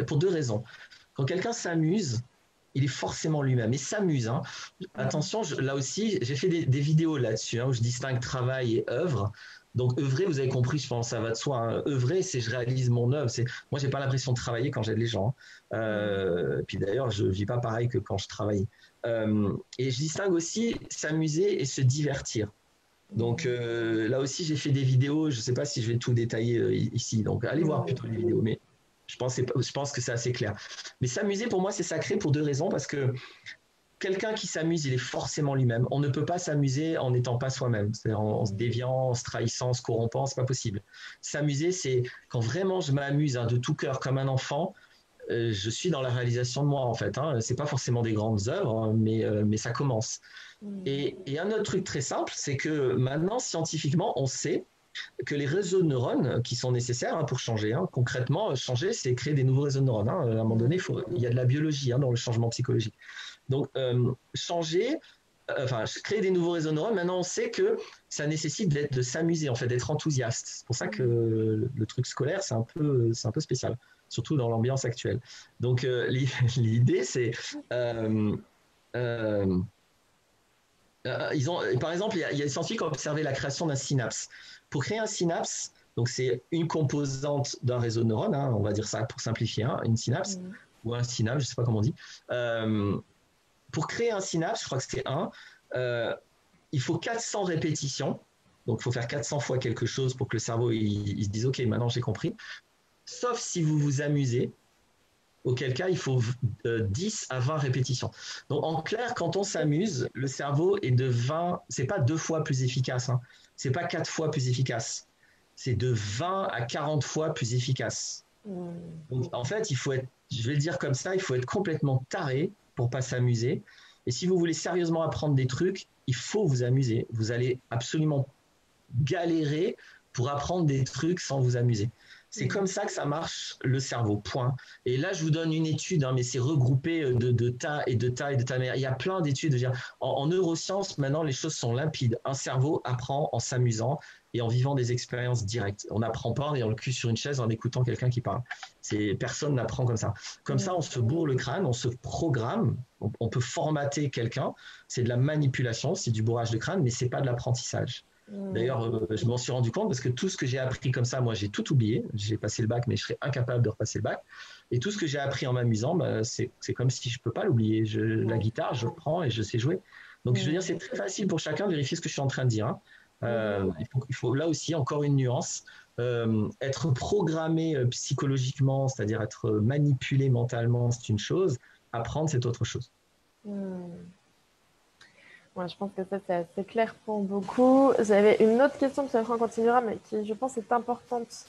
pour deux raisons. Quand quelqu'un s'amuse, il est forcément lui-même et s'amuse. Hein. Attention, là aussi, j'ai fait des vidéos là-dessus hein, où je distingue travail et œuvre. Donc œuvrer, vous avez compris, je pense, ça va de soi. Hein. Œuvrer, c'est je réalise mon œuvre. Moi, j'ai pas l'impression de travailler quand j'aide les gens. Hein. Puis d'ailleurs, je vis pas pareil que quand je travaille. Et je distingue aussi s'amuser et se divertir. Donc là aussi, j'ai fait des vidéos. Je sais pas si je vais tout détailler ici. Donc allez voir plutôt les vidéos. Mais je pense que c'est assez clair. Mais s'amuser, pour moi, c'est sacré pour deux raisons. Parce que quelqu'un qui s'amuse, il est forcément lui-même. On ne peut pas s'amuser en n'étant pas soi-même, c'est-à-dire en se déviant, en se trahissant, en se corrompant, c'est pas possible. S'amuser, c'est quand vraiment je m'amuse de tout cœur comme un enfant, je suis dans la réalisation de moi en fait. Hein. C'est pas forcément des grandes œuvres, hein, mais ça commence. Et un autre truc très simple, c'est que maintenant scientifiquement, on sait que les réseaux de neurones qui sont nécessaires pour changer, concrètement, changer, c'est créer des nouveaux réseaux de neurones. À un moment donné, il y a de la biologie dans le changement psychologique. Donc, changer, créer des nouveaux réseaux de neurones, maintenant on sait que ça nécessite de s'amuser, en fait, d'être enthousiaste. C'est pour ça que le truc scolaire, c'est un peu spécial, surtout dans l'ambiance actuelle. Donc, l'idée, c'est... par exemple, il y a des scientifiques qui ont observé la création d'un synapse. Pour créer un synapse, donc c'est une composante d'un réseau de neurones, on va dire ça pour simplifier, une synapse, ou un synapse, je ne sais pas comment on dit. Pour créer un synapse, je crois que c'est il faut 400 répétitions. Donc, il faut faire 400 fois quelque chose pour que le cerveau il se dise « Ok, maintenant j'ai compris ». Sauf si vous vous amusez, auquel cas il faut 10 à 20 répétitions. Donc, en clair, quand on s'amuse, le cerveau est de 20, c'est pas 2 fois plus efficace, c'est pas 4 fois plus efficace, c'est de 20 à 40 fois plus efficace. Donc, en fait, il faut être, je vais le dire comme ça, il faut être complètement taré pour pas s'amuser. Et si vous voulez sérieusement apprendre des trucs, il faut vous amuser. Vous allez absolument galérer pour apprendre des trucs sans vous amuser. C'est comme ça que ça marche le cerveau, point. Et là, je vous donne une étude, mais c'est regroupé de tas et de tas et de tas. Il y a plein d'études. En neurosciences, maintenant, les choses sont limpides. Un cerveau apprend en s'amusant et en vivant des expériences directes. On n'apprend pas en ayant le cul sur une chaise en écoutant quelqu'un qui parle. Personne n'apprend comme ça. Comme ça, on se bourre le crâne, on se programme, on peut formater quelqu'un. C'est de la manipulation, c'est du bourrage de crâne, mais c'est pas de l'apprentissage. D'ailleurs, je m'en suis rendu compte parce que tout ce que j'ai appris comme ça, moi, j'ai tout oublié. J'ai passé le bac, mais je serais incapable de repasser le bac. Et tout ce que j'ai appris en m'amusant, c'est comme si je ne peux pas l'oublier. La guitare, je prends et je sais jouer. Donc, je veux dire, c'est très facile pour chacun de vérifier ce que je suis en train de dire. Il faut là aussi, encore une nuance, être programmé psychologiquement, c'est-à-dire être manipulé mentalement, c'est une chose. Apprendre, c'est autre chose. Ouais, je pense que ça, c'est assez clair pour beaucoup. J'avais une autre question, puis après on continuera, mais qui, je pense, est importante.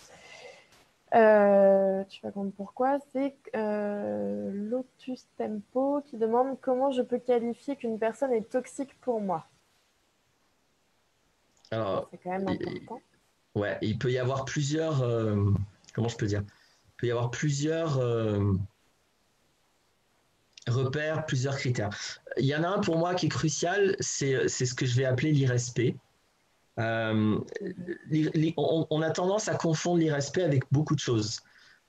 Tu vas comprendre pourquoi. C'est Lotus Tempo qui demande comment je peux qualifier qu'une personne est toxique pour moi. Alors, c'est quand même important. Ouais, il peut y avoir plusieurs... comment je peux dire? Il peut y avoir plusieurs... repères, plusieurs critères. Il y en a un pour moi qui est crucial, c'est ce que je vais appeler l'irrespect. On a tendance à confondre l'irrespect avec beaucoup de choses.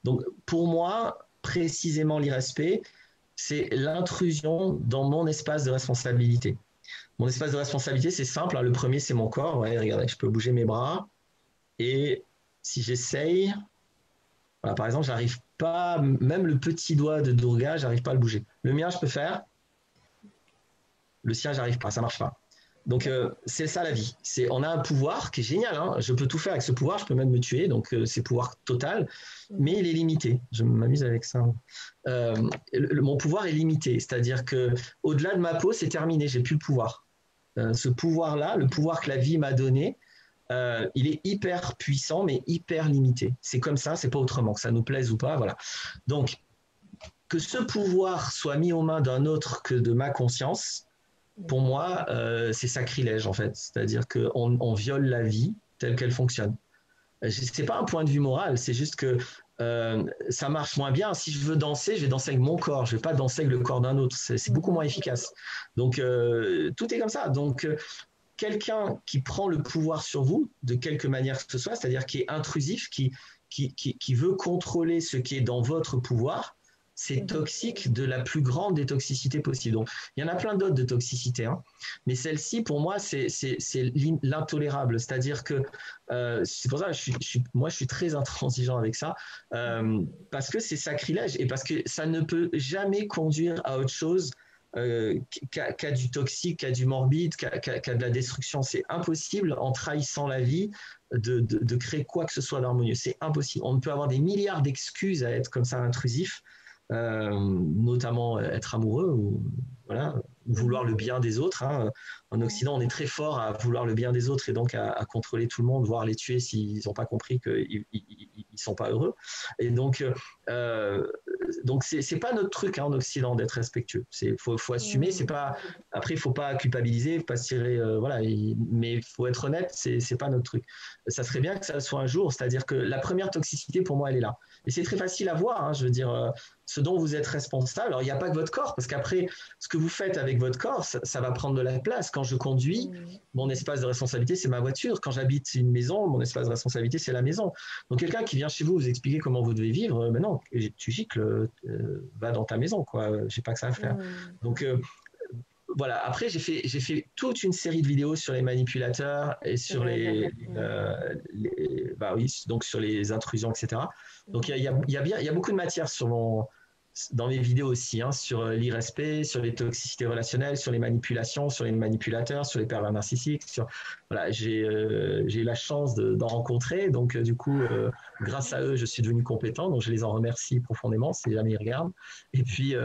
Donc pour moi, précisément l'irrespect, c'est l'intrusion dans mon espace de responsabilité. Mon espace de responsabilité, c'est simple. Le premier, c'est mon corps. Ouais, regardez, je peux bouger mes bras. Et si j'essaye, voilà, par exemple, j'arrive pas, même le petit doigt de Durga, j'arrive pas à le bouger. Le mien, je peux faire. Le sien, j'arrive pas, ça marche pas. Donc, c'est ça la vie. On a un pouvoir qui est génial. Je peux tout faire avec ce pouvoir, je peux même me tuer. Donc, c'est pouvoir total, mais il est limité. Je m'amuse avec ça. Mon pouvoir est limité, c'est-à-dire que au-delà de ma peau, c'est terminé. J'ai plus le pouvoir. Ce pouvoir-là, le pouvoir que la vie m'a donné, il est hyper puissant, mais hyper limité. C'est comme ça, c'est pas autrement, que ça nous plaise ou pas, voilà. Donc, que ce pouvoir soit mis aux mains d'un autre que de ma conscience, pour moi, c'est sacrilège, en fait. C'est-à-dire qu'on viole la vie telle qu'elle fonctionne. C'est pas un point de vue moral, c'est juste que ça marche moins bien. Si je veux danser, je vais danser avec mon corps, je vais pas danser avec le corps d'un autre. C'est beaucoup moins efficace. Donc, tout est comme ça. Donc, quelqu'un qui prend le pouvoir sur vous, de quelque manière que ce soit, c'est-à-dire qui est intrusif, qui veut contrôler ce qui est dans votre pouvoir, c'est toxique de la plus grande des toxicités possibles. Donc, il y en a plein d'autres de toxicité, hein, mais celle-ci, pour moi, c'est l'intolérable. C'est-à-dire que c'est pour ça que moi, je suis très intransigeant avec ça, parce que c'est sacrilège et parce que ça ne peut jamais conduire à autre chose qu'à du toxique, qu'à du morbide, qu'à de la destruction. C'est impossible, en trahissant la vie, de créer quoi que ce soit d'harmonieux. C'est impossible. On peut avoir des milliards d'excuses à être comme ça intrusif, notamment être amoureux ou voilà, vouloir le bien des autres, hein. En Occident, on est très fort à vouloir le bien des autres et donc à contrôler tout le monde, voire les tuer s'ils n'ont pas compris qu'ils ne sont pas heureux. Et donc c'est pas notre truc, hein, en Occident d'être respectueux. Faut assumer. C'est pas, après, il faut pas culpabiliser, faut pas se tirer, voilà. Mais il faut être honnête, c'est pas notre truc. Ça serait bien que ça soit un jour. C'est-à-dire que la première toxicité, pour moi, elle est là. Et c'est très facile à voir, hein, je veux dire, ce dont vous êtes responsable. Alors, il n'y a pas que votre corps, parce qu'après, ce que vous faites avec votre corps, ça va prendre de la place. Quand je conduis, mon espace de responsabilité, c'est ma voiture. Quand j'habite une maison, mon espace de responsabilité, c'est la maison. Donc, quelqu'un qui vient chez vous vous expliquer comment vous devez vivre, ben non, tu gicles, va dans ta maison, quoi. J'ai pas que ça à faire. Donc, voilà. Après, j'ai fait toute une série de vidéos sur les manipulateurs et sur bah oui, donc sur les intrusions, etc. Donc il y a beaucoup de matière dans mes vidéos aussi, hein, sur l'irrespect, sur les toxicités relationnelles, sur les manipulations, sur les manipulateurs, sur les pervers narcissiques. Voilà, j'ai eu la chance d'en rencontrer, donc du coup, grâce à eux, je suis devenu compétent, donc je les en remercie profondément si jamais ils regardent. Et puis,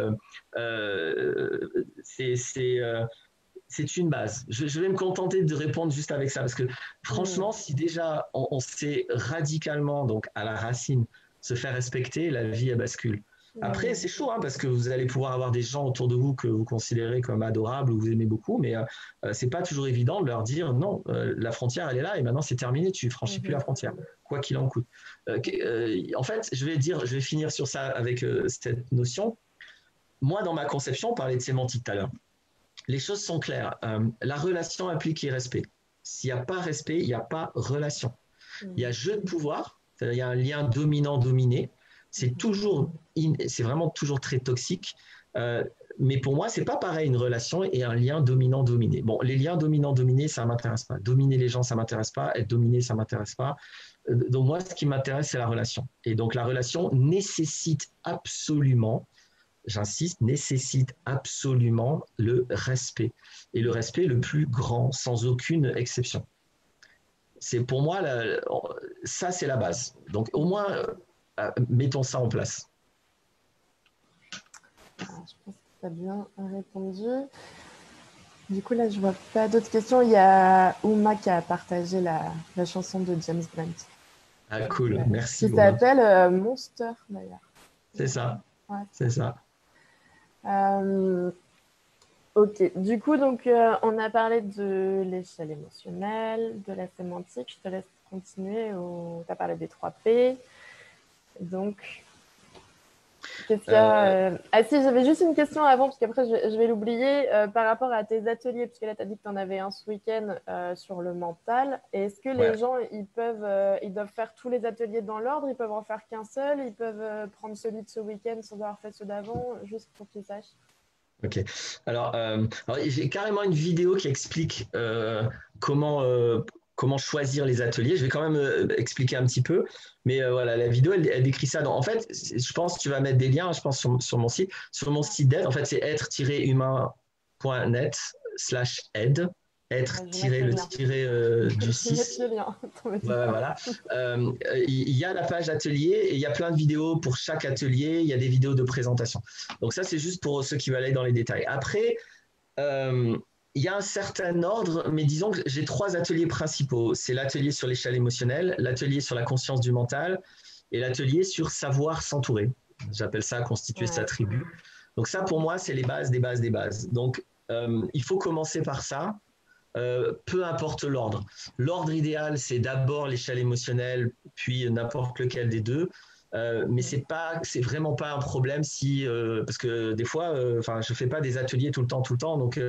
c'est une base. Je vais me contenter de répondre juste avec ça, parce que franchement, si déjà on sait radicalement, donc à la racine, se faire respecter, la vie, elle bascule. Après, c'est chaud, hein, parce que vous allez pouvoir avoir des gens autour de vous que vous considérez comme adorables ou vous aimez beaucoup, mais c'est pas toujours évident de leur dire non, la frontière, elle est là et maintenant c'est terminé, tu franchis plus la frontière, quoi qu'il en coûte. En fait, je vais finir sur ça avec cette notion. Moi, dans ma conception, on parlait de sémantique tout à l'heure. Les choses sont claires. La relation implique respect. S'il n'y a pas respect, il n'y a pas relation. Il y a jeu de pouvoir, c'est-à-dire il y a un lien dominant-dominé. C'est vraiment toujours très toxique. Mais pour moi, c'est pas pareil une relation et un lien dominant-dominé. Bon, les liens dominant-dominés, ça m'intéresse pas. Dominer les gens, ça m'intéresse pas. Être dominé, ça m'intéresse pas. Donc moi, ce qui m'intéresse, c'est la relation. Et donc la relation nécessite absolument, j'insiste, nécessite absolument le respect. Et le respect le plus grand, sans aucune exception. C'est pour moi, ça c'est la base. Donc au moins, mettons ça en place. Alors, je pense que tu as bien répondu. Du coup, là, je vois pas d'autres questions. Il y a Uma qui a partagé la chanson de James Blunt. Ah, cool, merci. Qui s'appelle Monster, d'ailleurs. C'est ça, ouais. C'est ça. Ok, du coup, donc, on a parlé de l'échelle émotionnelle, de la sémantique. Je te laisse continuer. Tu as parlé des 3 P. Donc, qu'est-ce qu'il y a Ah si, j'avais juste une question avant, parce qu'après, je vais l'oublier, par rapport à tes ateliers, parce que là, tu as dit que tu en avais un ce week-end sur le mental. Et est-ce que les gens, ils doivent faire tous les ateliers dans l'ordre? Ils peuvent en faire qu'un seul? Ils peuvent prendre celui de ce week-end sans avoir fait ceux d'avant, juste pour qu'ils sachent? Ok. Alors j'ai carrément une vidéo qui explique comment choisir les ateliers. Je vais quand même expliquer un petit peu. Mais voilà, la vidéo, elle décrit ça. En fait, je pense que tu vas mettre des liens, je pense, sur mon site. Sur mon site d'aide, en fait, c'est être-humain.net/aide. Être-le du 6. Voilà. Il y a la page atelier et il y a plein de vidéos pour chaque atelier. Il y a des vidéos de présentation. Donc ça, c'est juste pour ceux qui veulent aller dans les détails. Après, il y a un certain ordre, mais disons que j'ai 3 ateliers principaux. C'est l'atelier sur l'échelle émotionnelle, l'atelier sur la conscience du mental et l'atelier sur savoir s'entourer. J'appelle ça constituer sa tribu. Donc ça, pour moi, c'est les bases des bases des bases. Donc, il faut commencer par ça. Peu importe l'ordre. L'ordre idéal, c'est d'abord l'échelle émotionnelle, puis n'importe lequel des deux. Mais c'est vraiment pas un problème si, parce que des fois, je fais pas des ateliers tout le temps, donc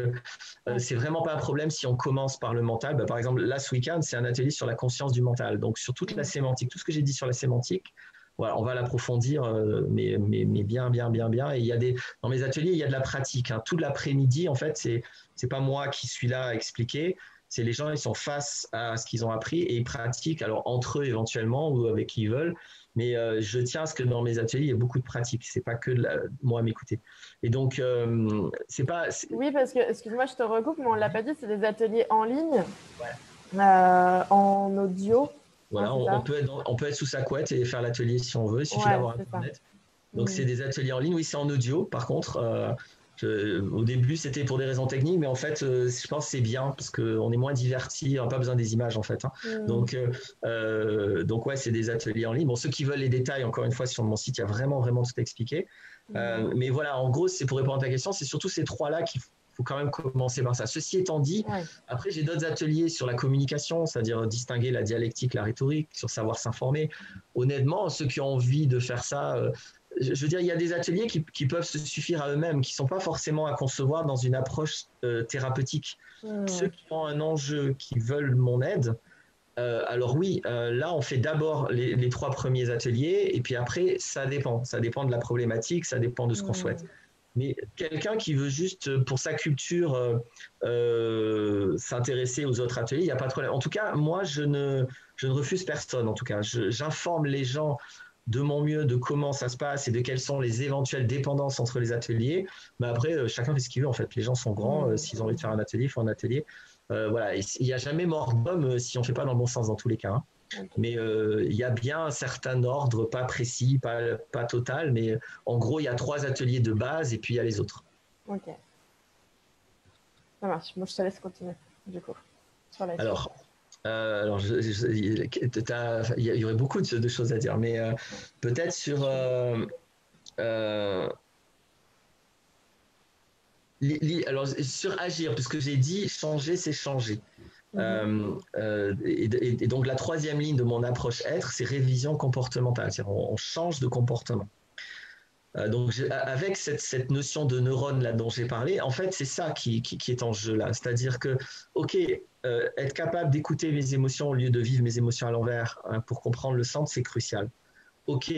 c'est vraiment pas un problème si on commence par le mental. Par exemple, là ce week-end, c'est un atelier sur la conscience du mental, donc sur toute la sémantique, tout ce que j'ai dit sur la sémantique. voilà, on va l'approfondir, mais bien, bien, bien, bien. Et dans mes ateliers, il y a de la pratique. Hein. Tout l'après-midi, en fait, c'est pas moi qui suis là à expliquer. C'est les gens, ils sont face à ce qu'ils ont appris et ils pratiquent, alors entre eux éventuellement ou avec qui ils veulent. Mais je tiens à ce que dans mes ateliers, il y ait beaucoup de pratique. C'est pas que moi à m'écouter. Et donc, c'est pas. Oui, parce que, excuse-moi, je te recoupe, mais on l'a pas dit, c'est des ateliers en ligne, Ouais. en audio. Voilà, Hein, on peut être sous sa couette et faire l'atelier si on veut. Il suffit d'avoir Internet. Donc, c'est des ateliers en ligne. Oui, c'est en audio. Par contre, au début, c'était pour des raisons techniques, mais en fait, je pense que c'est bien parce qu'on est moins diverti. On n'a pas besoin des images, en fait. Hein. Donc, ouais, c'est des ateliers en ligne. Bon, ceux qui veulent les détails, encore une fois, sur mon site, il y a vraiment, vraiment tout expliqué. Mais voilà, en gros, c'est pour répondre à ta question, c'est surtout ces trois-là qu'il faut quand même commencer par ça. Ceci étant dit, après, j'ai d'autres ateliers sur la communication, c'est-à-dire distinguer la dialectique, la rhétorique, sur savoir s'informer. Honnêtement, ceux qui ont envie de faire ça, je veux dire, il y a des ateliers qui peuvent se suffire à eux-mêmes, qui ne sont pas forcément à concevoir dans une approche thérapeutique. Ceux qui ont un enjeu, qui veulent mon aide, alors oui, là, on fait d'abord les 3 premiers ateliers, et puis après, ça dépend. Ça dépend de la problématique, ça dépend de ce qu'on souhaite. Mais quelqu'un qui veut juste, pour sa culture, s'intéresser aux autres ateliers, il n'y a pas de problème. En tout cas, moi, je ne refuse personne. En tout cas, j'informe les gens de mon mieux de comment ça se passe et de quelles sont les éventuelles dépendances entre les ateliers. Mais après, chacun fait ce qu'il veut, en fait. Les gens sont grands. S'ils ont envie de faire un atelier, ils font un atelier. Voilà. Il n'y a jamais mort d'homme si on ne fait pas dans le bon sens dans tous les cas. Hein. Mais il y a bien un certain ordre, pas précis, pas total, mais en gros, il y a 3 ateliers de base et puis il y a les autres. Ok. Ça marche. Moi, je te laisse continuer, du coup. Sur la alors, il y aurait beaucoup de choses à dire, mais peut-être sur... alors, sur agir, puisque j'ai dit changer, c'est changer. Et donc, la 3e ligne de mon approche être, c'est révision comportementale. C'est-à-dire, on change de comportement. Donc, avec cette notion de neurone là dont j'ai parlé, en fait, c'est ça qui est en jeu là. C'est-à-dire que, ok, être capable d'écouter mes émotions au lieu de vivre mes émotions à l'envers, hein, pour comprendre le centre, c'est crucial. Ok,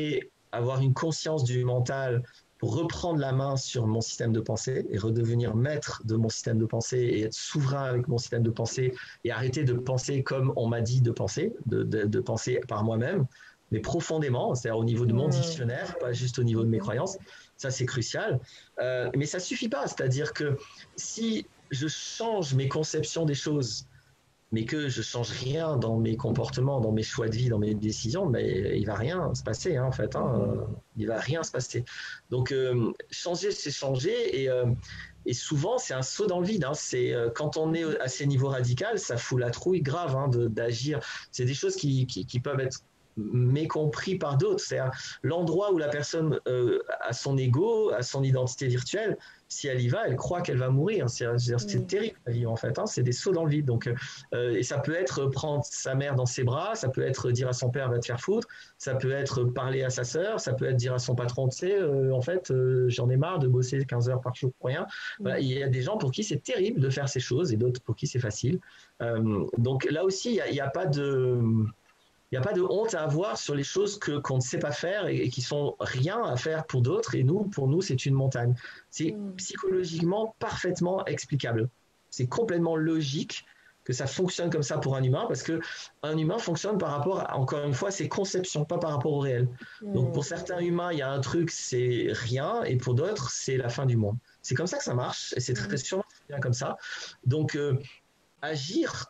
avoir une conscience du mental pour reprendre la main sur mon système de pensée et redevenir maître de mon système de pensée et être souverain avec mon système de pensée et arrêter de penser comme on m'a dit de penser, de penser par moi-même, mais profondément, c'est-à-dire au niveau de mon dictionnaire, pas juste au niveau de mes croyances. Ça, c'est crucial. Mais ça ne suffit pas. C'est-à-dire que si je change mes conceptions des choses, mais que je change rien dans mes comportements, dans mes choix de vie, dans mes décisions, mais il va rien se passer, hein, en fait. Hein, il va rien se passer. Donc, changer, c'est changer. Et souvent, c'est un saut dans le vide. Hein. C'est, quand on est à ces niveaux radicaux, ça fout la trouille grave, hein, d'agir. C'est des choses qui peuvent être mécompris par d'autres. C'est l'endroit où la personne a son ego, a son identité virtuelle. Si elle y va, elle croit qu'elle va mourir. C'est terrible à vivre, en fait. Hein. C'est des sauts dans le vide. Donc, et ça peut être prendre sa mère dans ses bras, ça peut être dire à son père va te faire foutre, ça peut être parler à sa sœur, ça peut être dire à son patron, tu sais, en fait, j'en ai marre de bosser 15 heures par jour pour rien. Voilà, il y a des gens pour qui c'est terrible de faire ces choses et d'autres pour qui c'est facile. Donc là aussi, il n'y a pas de... Il n'y a pas de honte à avoir sur les choses qu'on ne sait pas faire et qui sont rien à faire pour d'autres. Et pour nous, c'est une montagne. C'est psychologiquement parfaitement explicable. C'est complètement logique que ça fonctionne comme ça pour un humain, parce qu'un humain fonctionne par rapport à, encore une fois, ses conceptions, pas par rapport au réel. Donc pour certains humains, il y a un truc, c'est rien, et pour d'autres, c'est la fin du monde. C'est comme ça que ça marche, et c'est très sûrement bien comme ça. Donc agir,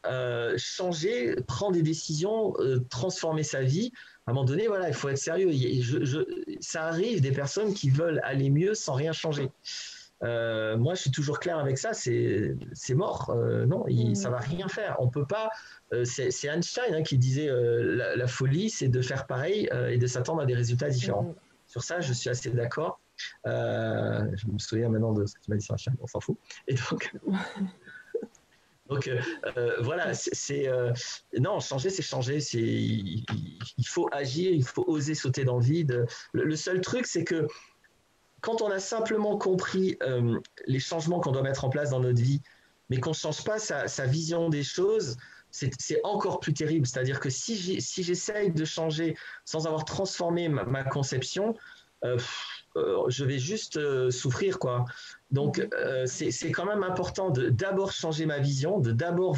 changer, prendre des décisions, transformer sa vie. À un moment donné, voilà, il faut être sérieux. Ça arrive des personnes qui veulent aller mieux sans rien changer. Moi, je suis toujours clair avec ça. C'est mort. Non, ça va rien faire. On peut pas. C'est Einstein, hein, qui disait la folie, c'est de faire pareil et de s'attendre à des résultats différents. Sur ça, je suis assez d'accord. Je me souviens maintenant de ce que tu m'as dit sur Einstein. On s'en fout. Et donc. Donc voilà, non, changer, c'est changer. Il faut agir, il faut oser sauter dans le vide. Le seul truc, c'est que quand on a simplement compris les changements qu'on doit mettre en place dans notre vie, mais qu'on ne change pas sa vision des choses, c'est encore plus terrible. C'est-à-dire que si j'essaye de changer sans avoir transformé ma conception, je vais juste souffrir, quoi. Donc, c'est quand même important de d'abord changer ma vision, de d'abord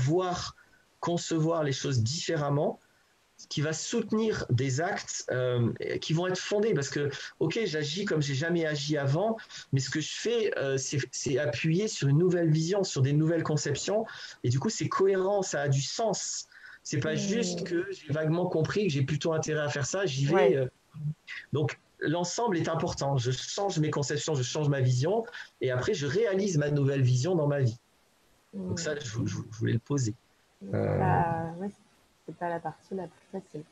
concevoir les choses différemment, qui va soutenir des actes qui vont être fondés parce que, ok, j'agis comme j'ai jamais agi avant, mais ce que je fais, c'est appuyer sur une nouvelle vision, sur des nouvelles conceptions, et du coup, c'est cohérent, ça a du sens. C'est pas juste que j'ai vaguement compris que j'ai plutôt intérêt à faire ça, j'y vais. Ouais. Donc, l'ensemble est important. Je change mes conceptions, je change ma vision, et après, je réalise ma nouvelle vision dans ma vie. Donc ça, je voulais le poser. Ouais, c'est pas la partie la plus facile.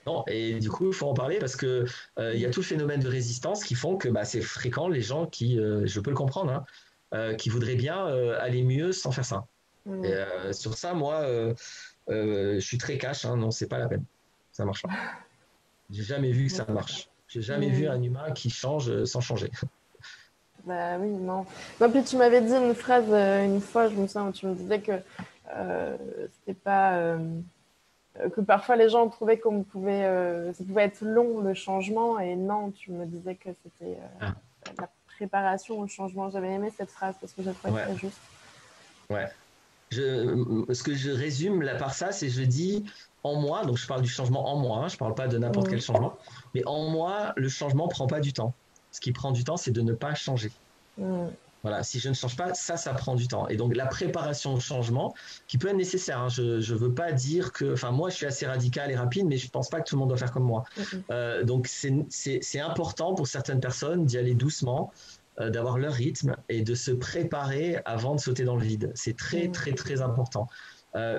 Non, et du coup, il faut en parler parce que il y a tout le phénomène de résistance qui font que c'est fréquent les gens qui, je peux le comprendre, hein, qui voudraient bien aller mieux sans faire ça. Et, sur ça, moi, je suis très cash. Hein, non, c'est pas la peine. Ça marche pas. J'ai jamais vu que ça marche. J'ai jamais vu un humain qui change sans changer. Bah oui, non. Non, puis tu m'avais dit une phrase une fois, je me souviens, où tu me disais que c'était pas. Que parfois les gens trouvaient qu'on pouvait. Ça pouvait être long le changement, et non, tu me disais que c'était la préparation au changement. J'avais aimé cette phrase parce que je trouvais Ouais. très juste. Ouais. Ce que je résume là par ça, c'est je dis en moi, donc je parle du changement en moi, hein, je parle pas de n'importe quel changement, mais en moi, le changement prend pas du temps. Ce qui prend du temps, c'est de ne pas changer. Voilà, si je ne change pas, ça prend du temps. Et donc la préparation au changement, qui peut être nécessaire. Hein, je ne veux pas dire que, enfin moi, je suis assez radical et rapide, mais je pense pas que tout le monde doit faire comme moi. Donc c'est important pour certaines personnes d'y aller doucement, d'avoir leur rythme et de se préparer avant de sauter dans le vide. C'est très très très important.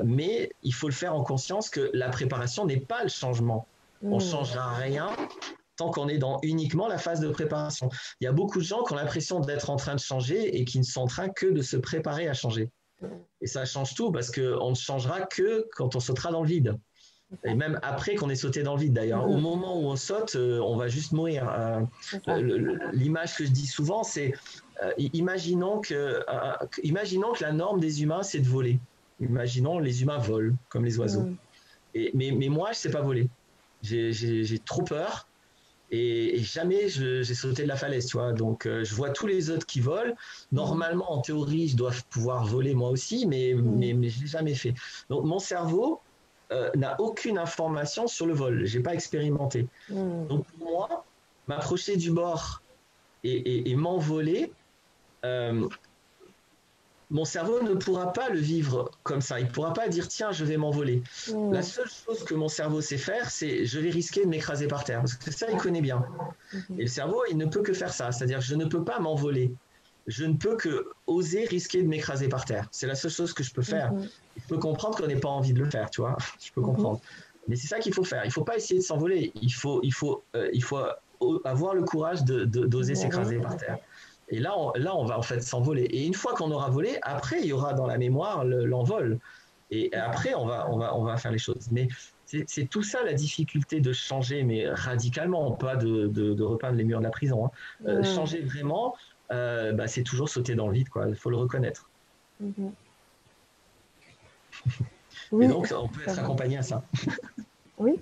Mais il faut le faire en conscience que la préparation n'est pas le changement. On ne changera rien tant qu'on est dans uniquement la phase de préparation. Il y a beaucoup de gens qui ont l'impression d'être en train de changer et qui ne sont en train que de se préparer à changer. Et ça change tout parce qu'on ne changera que quand on sautera dans le vide. Et même après qu'on ait sauté dans le vide d'ailleurs. Au moment où on saute, on va juste mourir. L'image que je dis souvent, c'est imaginons que la norme des humains, c'est de voler. Imaginons les humains volent comme les oiseaux. Mais moi, je ne sais pas voler. J'ai trop peur. Et jamais j'ai sauté de la falaise, tu vois. Donc, je vois tous les autres qui volent. Normalement, en théorie, je dois pouvoir voler moi aussi, mais je ne l'ai jamais fait. Donc, mon cerveau n'a aucune information sur le vol. Je n'ai pas expérimenté. Donc, pour moi, m'approcher du bord et m'envoler, mon cerveau ne pourra pas le vivre comme ça. Il ne pourra pas dire tiens, je vais m'envoler. La seule chose que mon cerveau sait faire, c'est je vais risquer de m'écraser par terre. Parce que ça, il connaît bien. Et le cerveau, il ne peut que faire ça. C'est-à-dire je ne peux pas m'envoler. Je ne peux que oser risquer de m'écraser par terre. C'est la seule chose que je peux faire. Je peux comprendre qu'on n'ait pas envie de le faire, tu vois. Je peux comprendre. Mais c'est ça qu'il faut faire. Il ne faut pas essayer de s'envoler. Il faut avoir le courage d'oser s'écraser par terre. Et là, on va en fait s'envoler. Et une fois qu'on aura volé, après, il y aura dans la mémoire l'envol. Et après, on va faire les choses. Mais c'est tout ça la difficulté de changer, mais radicalement, pas de repeindre les murs de la prison. Hein. Changer vraiment, c'est toujours sauter dans le vide, quoi. Il faut le reconnaître. Oui, et donc, on peut être accompagné à ça. Oui.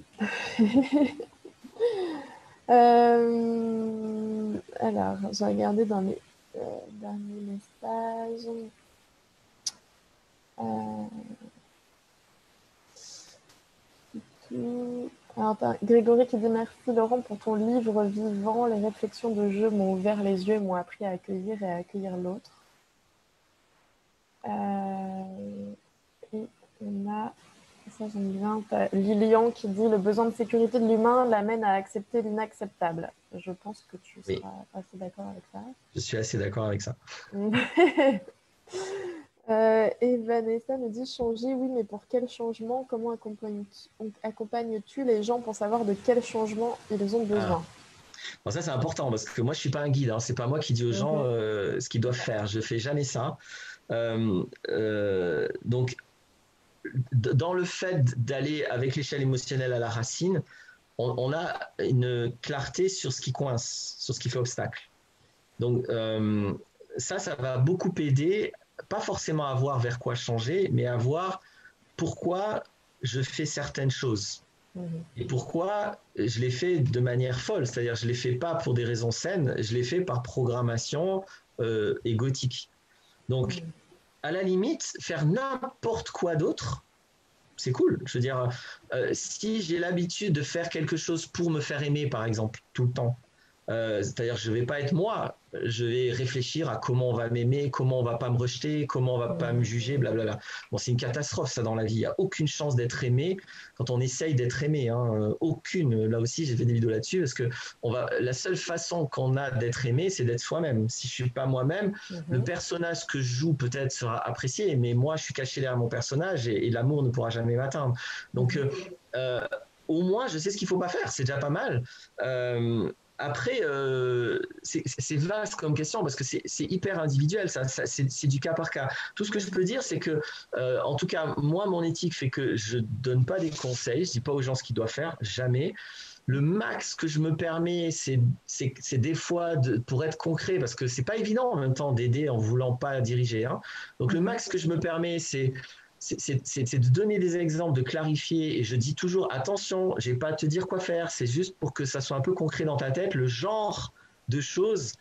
Alors, j'ai regardé dans les derniers messages. Alors, Grégory qui dit merci Laurent pour ton livre vivant. Les réflexions de jeu m'ont ouvert les yeux et m'ont appris à accueillir et à accueillir l'autre. Et on a, ça j'aime bien, Lilian qui dit le besoin de sécurité de l'humain l'amène à accepter l'inacceptable. Je pense que tu seras assez d'accord avec ça. Je suis assez d'accord avec ça. Et Vanessa me dit changer, oui, mais pour quel changement? Comment accompagnes-tu les gens pour savoir de quel changement ils ont besoin? Bon, ça c'est important parce que moi je suis pas un guide, hein. C'est pas moi qui dis aux gens ce qu'ils doivent faire. Je fais jamais ça. Donc dans le fait d'aller avec l'échelle émotionnelle à la racine, on a une clarté sur ce qui coince, sur ce qui fait obstacle. Donc ça va beaucoup aider, pas forcément à voir vers quoi changer, mais à voir pourquoi je fais certaines choses. Mhm. Et pourquoi je les fais de manière folle, c'est-à-dire je les fais pas pour des raisons saines, je les fais par programmation égotique. Donc, Mhm. à la limite, faire n'importe quoi d'autre, c'est cool. Je veux dire, si j'ai l'habitude de faire quelque chose pour me faire aimer, par exemple, tout le temps, c'est-à-dire je ne vais pas être moi, je vais réfléchir à comment on va m'aimer, comment on ne va pas me rejeter, comment on ne va pas me juger, blablabla. Bon, c'est une catastrophe ça dans la vie. Il n'y a aucune chance d'être aimé quand on essaye d'être aimé. Hein. Aucune. Là aussi, j'ai fait des vidéos là-dessus parce que la seule façon qu'on a d'être aimé, c'est d'être soi-même. Si je ne suis pas moi-même, le personnage que je joue peut-être sera apprécié, mais moi, je suis caché derrière mon personnage et l'amour ne pourra jamais m'atteindre. Donc, euh, au moins, je sais ce qu'il ne faut pas faire. C'est déjà pas mal. Après, c'est vaste comme question parce que c'est hyper individuel, c'est du cas par cas. Tout ce que je peux dire, c'est que, en tout cas, moi, mon éthique fait que je donne pas des conseils, je dis pas aux gens ce qu'ils doivent faire, jamais. Le max que je me permets, c'est des fois pour être concret, parce que c'est pas évident en même temps d'aider en voulant pas diriger. Hein. Donc le max que je me permets, c'est de donner des exemples, de clarifier. Et je dis toujours, attention, je n'ai pas à te dire quoi faire. C'est juste pour que ça soit un peu concret dans ta tête, le genre de choses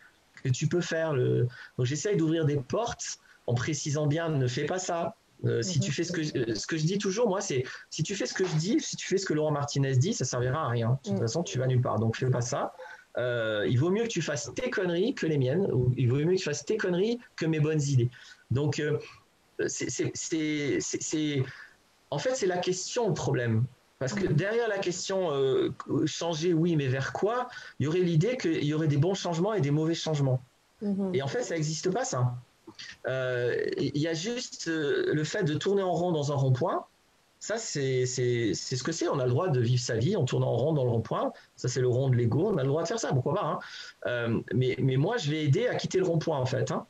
que tu peux faire. Donc j'essaye d'ouvrir des portes en précisant bien, ne fais pas ça. Si tu fais ce que je dis toujours, moi, c'est si tu fais ce que je dis, si tu fais ce que Laurent Martinez dit, ça ne servira à rien. De toute façon, tu vas nulle part. Donc fais pas ça. Il vaut mieux que tu fasses tes conneries que les miennes, ou il vaut mieux que tu fasses tes conneries que mes bonnes idées. Donc, en fait, c'est la question le problème. Parce que derrière la question changer, oui, mais vers quoi, il y aurait l'idée qu'il y aurait des bons changements et des mauvais changements. Et en fait, ça n'existe pas, ça. Il y a juste le fait de tourner en rond dans un rond-point. Ça, c'est ce que c'est. On a le droit de vivre sa vie en tournant en rond dans le rond-point. Ça, c'est le rond de l'ego. On a le droit de faire ça, pourquoi pas. Hein. Mais moi, je vais aider à quitter le rond-point, en fait. Hein.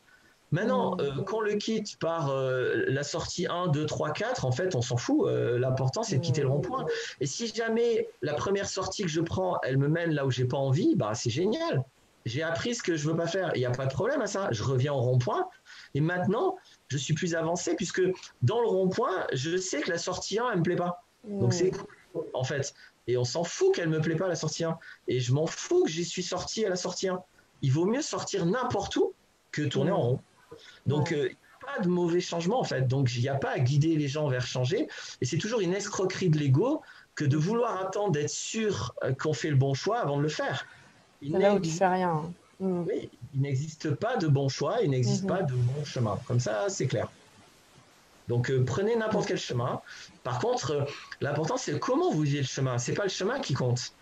Maintenant, qu'on le quitte par la sortie 1, 2, 3, 4, en fait, on s'en fout. L'important, c'est de quitter le rond-point. Et si jamais la première sortie que je prends, elle me mène là où j'ai pas envie, bah, c'est génial. J'ai appris ce que je veux pas faire. Il n'y a pas de problème à ça. Je reviens au rond-point. Et maintenant, je suis plus avancé puisque dans le rond-point, je sais que la sortie 1, elle me plaît pas. Donc c'est cool, en fait. Et on s'en fout qu'elle me plaît pas, la sortie 1. Et je m'en fous que j'y suis sorti à la sortie 1. Il vaut mieux sortir n'importe où que tourner en rond. Donc, il n'y a pas de mauvais changement, en fait. Donc, il n'y a pas à guider les gens vers changer. Et c'est toujours une escroquerie de l'ego que de vouloir attendre d'être sûr qu'on fait le bon choix avant de le faire. C'est là où tu fais rien. Oui, il n'existe pas de bon choix, il n'existe pas de bon chemin. Comme ça, c'est clair. Donc, prenez n'importe quel chemin. Par contre, l'important, c'est comment vous vivez le chemin. Ce n'est pas le chemin qui compte.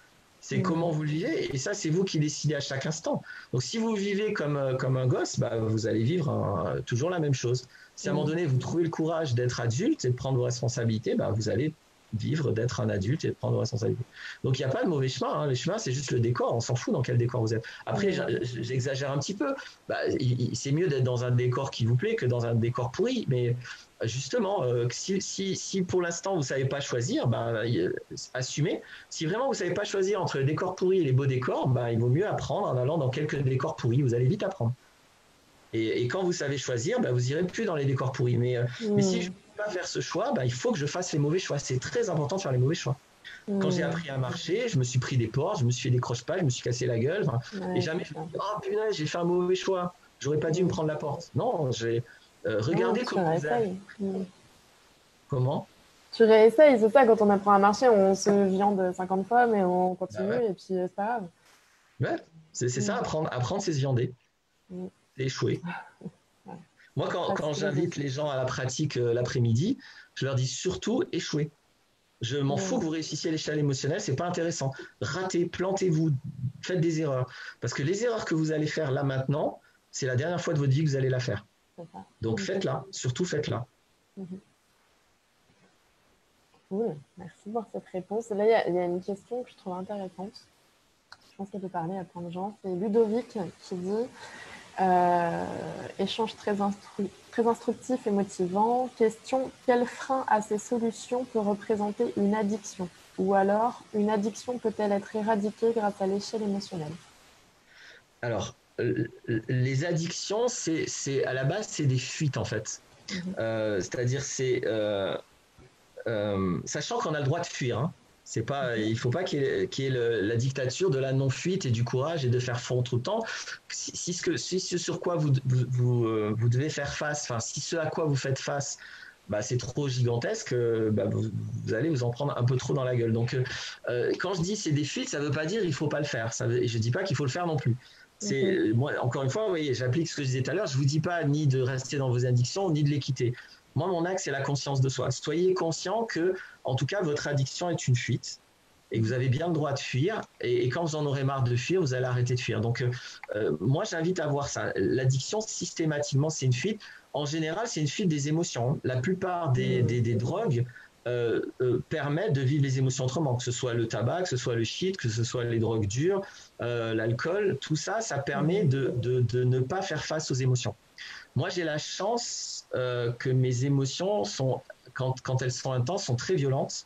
C'est comment vous le vivez. Et ça, c'est vous qui décidez à chaque instant. Donc, si vous vivez comme un gosse, bah, vous allez vivre toujours la même chose. Si à un moment donné, vous trouvez le courage d'être adulte et de prendre vos responsabilités, bah, vous allez vivre d'être un adulte et de prendre vos responsabilités. Donc, il n'y a pas de mauvais chemin. Hein. Le chemin, c'est juste le décor. On s'en fout dans quel décor vous êtes. Après, j'exagère un petit peu. Bah, c'est mieux d'être dans un décor qui vous plaît que dans un décor pourri. Mais justement, si pour l'instant vous ne savez pas choisir, bah, assumez. Si vraiment vous ne savez pas choisir entre les décors pourris et les beaux décors, bah, il vaut mieux apprendre en allant dans quelques décors pourris. Vous allez vite apprendre. Et quand vous savez choisir, bah, vous irez plus dans les décors pourris. Mais si je ne peux pas faire ce choix, bah, il faut que je fasse les mauvais choix. C'est très important de faire les mauvais choix. Quand j'ai appris à marcher, je me suis pris des portes, je me suis fait des croche-pattes, je me suis cassé la gueule. Et jamais je me dis, oh punaise, j'ai fait un mauvais choix. J'aurais pas dû me prendre la porte. Non, regardez comment vous êtes. Comment? Tu réessayes, c'est ça, quand on apprend à marcher, on se viande 50 fois, mais on continue, et puis c'est pas grave. Ouais, c'est ça, apprendre c'est se viander. C'est échouer. Moi, quand j'invite les gens à la pratique l'après-midi, je leur dis surtout échouer. Je m'en fous que vous réussissiez à l'échelle émotionnelle, c'est pas intéressant. Ratez, plantez-vous, faites des erreurs. Parce que les erreurs que vous allez faire là maintenant, c'est la dernière fois de votre vie que vous allez la faire. Donc faites-la, surtout faites-la. Cool, merci pour cette réponse. Là, il y a une question que je trouve intéressante. Je pense qu'elle peut parler à plein de gens. C'est Ludovic qui dit échange très instructif et motivant. Question, quel frein à ces solutions peut représenter une addiction? Ou alors, une addiction peut-elle être éradiquée grâce à l'échelle émotionnelle? Alors, les addictions, à la base, c'est des fuites en fait. C'est-à-dire, sachant qu'on a le droit de fuir. Hein. C'est pas, il ne faut pas qu'il y ait la dictature de la non-fuite et du courage et de faire front tout le temps. Si ce sur quoi vous devez faire face, enfin, si ce à quoi vous faites face, bah, c'est trop gigantesque, bah, vous allez vous en prendre un peu trop dans la gueule. Donc, quand je dis c'est des fuites, ça ne veut pas dire qu'il ne faut pas le faire. Je ne dis pas qu'il faut le faire non plus. Moi, encore une fois, vous voyez, j'applique ce que je disais tout à l'heure. Je ne vous dis pas ni de rester dans vos addictions, ni de les quitter. Moi, mon axe, c'est la conscience de soi. Soyez conscient que, en tout cas, votre addiction est une fuite et que vous avez bien le droit de fuir. Et quand vous en aurez marre de fuir, vous allez arrêter de fuir. Donc, moi, j'invite à voir ça. L'addiction, systématiquement, c'est une fuite. En général, c'est une fuite des émotions. La plupart des drogues permettent de vivre les émotions autrement, que ce soit le tabac, que ce soit le shit, que ce soit les drogues dures, l'alcool, tout ça, ça permet de ne pas faire face aux émotions. Moi, j'ai la chance que mes émotions, quand elles sont intenses, sont très violentes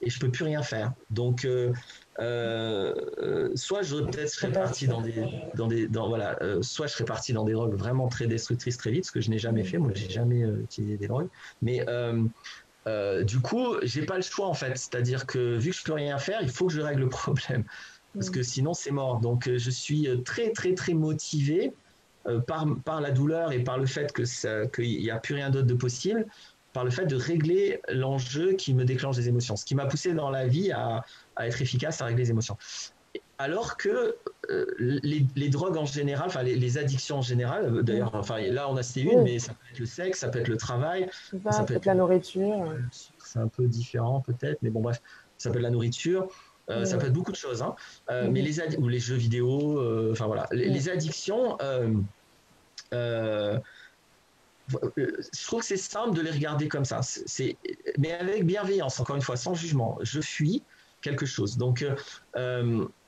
et je ne peux plus rien faire. Donc, soit je serais parti soit je serais parti dans des drogues vraiment très destructrices très vite, ce que je n'ai jamais fait. Moi, j'ai jamais utilisé des drogues. Mais du coup, j'ai pas le choix en fait. C'est-à-dire que vu que je peux rien faire, il faut que je règle le problème parce que sinon c'est mort. Donc, je suis très très très motivé par la douleur et par le fait qu'il n'y a plus rien d'autre de possible, par le fait de régler l'enjeu qui me déclenche des émotions. Ce qui m'a poussé dans la vie à être efficace à régler les émotions. Alors que les drogues en général, enfin les addictions en général, d'ailleurs, enfin là on a cité une, mais ça peut être le sexe, ça peut être le travail, ça peut être la nourriture. C'est un peu différent peut-être, mais bon bref, ça peut être la nourriture. Ça peut être beaucoup de choses, hein. Mais ou les jeux vidéo, enfin voilà, les addictions, je trouve que c'est simple de les regarder comme ça, mais avec bienveillance, encore une fois, sans jugement. Je fuis quelque chose. Donc,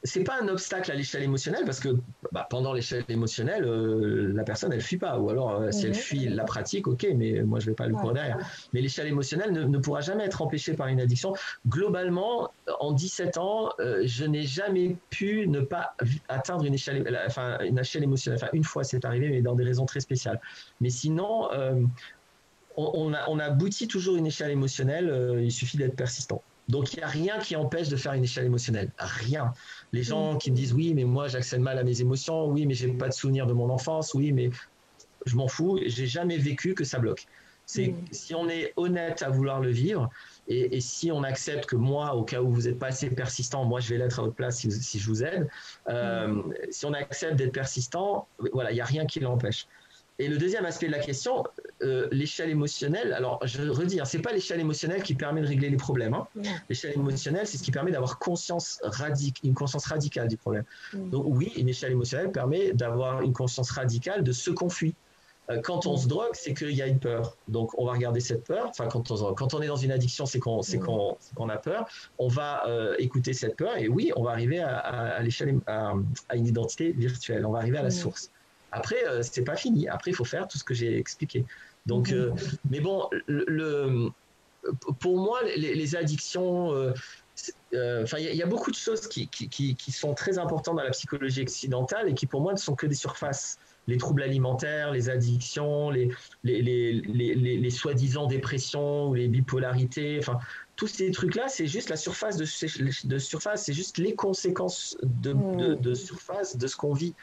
c'est pas un obstacle à l'échelle émotionnelle parce que pendant l'échelle émotionnelle, la personne, elle fuit pas. Ou alors, si elle fuit la pratique, ok, mais moi, je vais pas le courir derrière. Mais l'échelle émotionnelle ne pourra jamais être empêchée par une addiction. Globalement, en 17 ans, je n'ai jamais pu ne pas atteindre une échelle émotionnelle. Enfin, une fois, c'est arrivé, mais dans des raisons très spéciales. Mais sinon, on aboutit toujours une échelle émotionnelle. Il suffit d'être persistant. Donc, il n'y a rien qui empêche de faire une échelle émotionnelle. Rien. Les gens qui me disent « Oui, mais moi, j'accède mal à mes émotions. Oui, mais je n'ai pas de souvenir de mon enfance. Oui, mais je m'en fous. Je n'ai jamais vécu que ça bloque. » Si on est honnête à vouloir le vivre et si on accepte que moi, au cas où vous n'êtes pas assez persistant, moi, je vais l'être à votre place si je vous aide. Si on accepte d'être persistant, voilà, il n'y a rien qui l'empêche. Et le deuxième aspect de la question, l'échelle émotionnelle, alors je redis, ce n'est pas l'échelle émotionnelle qui permet de régler les problèmes. Hein. L'échelle émotionnelle, c'est ce qui permet d'avoir une conscience radicale du problème. Donc oui, une échelle émotionnelle permet d'avoir une conscience radicale de ce qu'on fuit. Quand on se drogue, c'est qu'il y a une peur. Donc on va regarder cette peur. Enfin, quand on est dans une addiction, c'est qu'on a peur. On va écouter cette peur et oui, on va arriver à l'échelle, à une identité virtuelle. On va arriver à la source. Après, c'est pas fini. Après, il faut faire tout ce que j'ai expliqué. Donc, mais bon, pour moi, les addictions, il y a beaucoup de choses qui sont très importantes dans la psychologie occidentale et qui, pour moi, ne sont que des surfaces. Les troubles alimentaires, les addictions, les soi-disant dépressions ou les bipolarités, enfin, tous ces trucs-là, c'est juste la surface de surface, c'est juste les conséquences de surface de ce qu'on vit.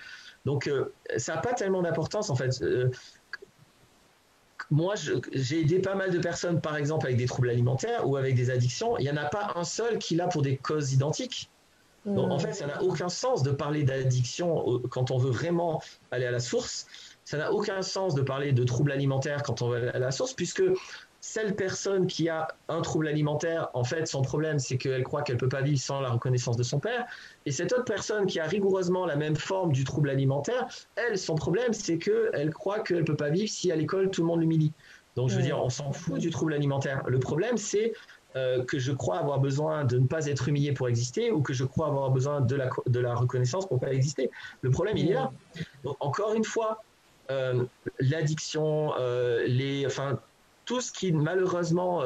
Donc, ça n'a pas tellement d'importance, en fait. Moi, j'ai aidé pas mal de personnes, par exemple, avec des troubles alimentaires ou avec des addictions. Il n'y en a pas un seul qui l'a pour des causes identiques. Donc, en fait, ça n'a aucun sens de parler d'addiction quand on veut vraiment aller à la source. Ça n'a aucun sens de parler de troubles alimentaires quand on veut aller à la source, puisque cette personne qui a un trouble alimentaire, en fait, son problème, c'est qu'elle croit qu'elle ne peut pas vivre sans la reconnaissance de son père. Et cette autre personne qui a rigoureusement la même forme du trouble alimentaire, elle, son problème, c'est qu'elle croit qu'elle ne peut pas vivre si à l'école, tout le monde l'humilie. Donc, je veux dire, on s'en fout du trouble alimentaire. Le problème, c'est que je crois avoir besoin de ne pas être humilié pour exister ou que je crois avoir besoin de la reconnaissance pour ne pas exister. Le problème, il est là. Donc, encore une fois, l'addiction, tout ce qui malheureusement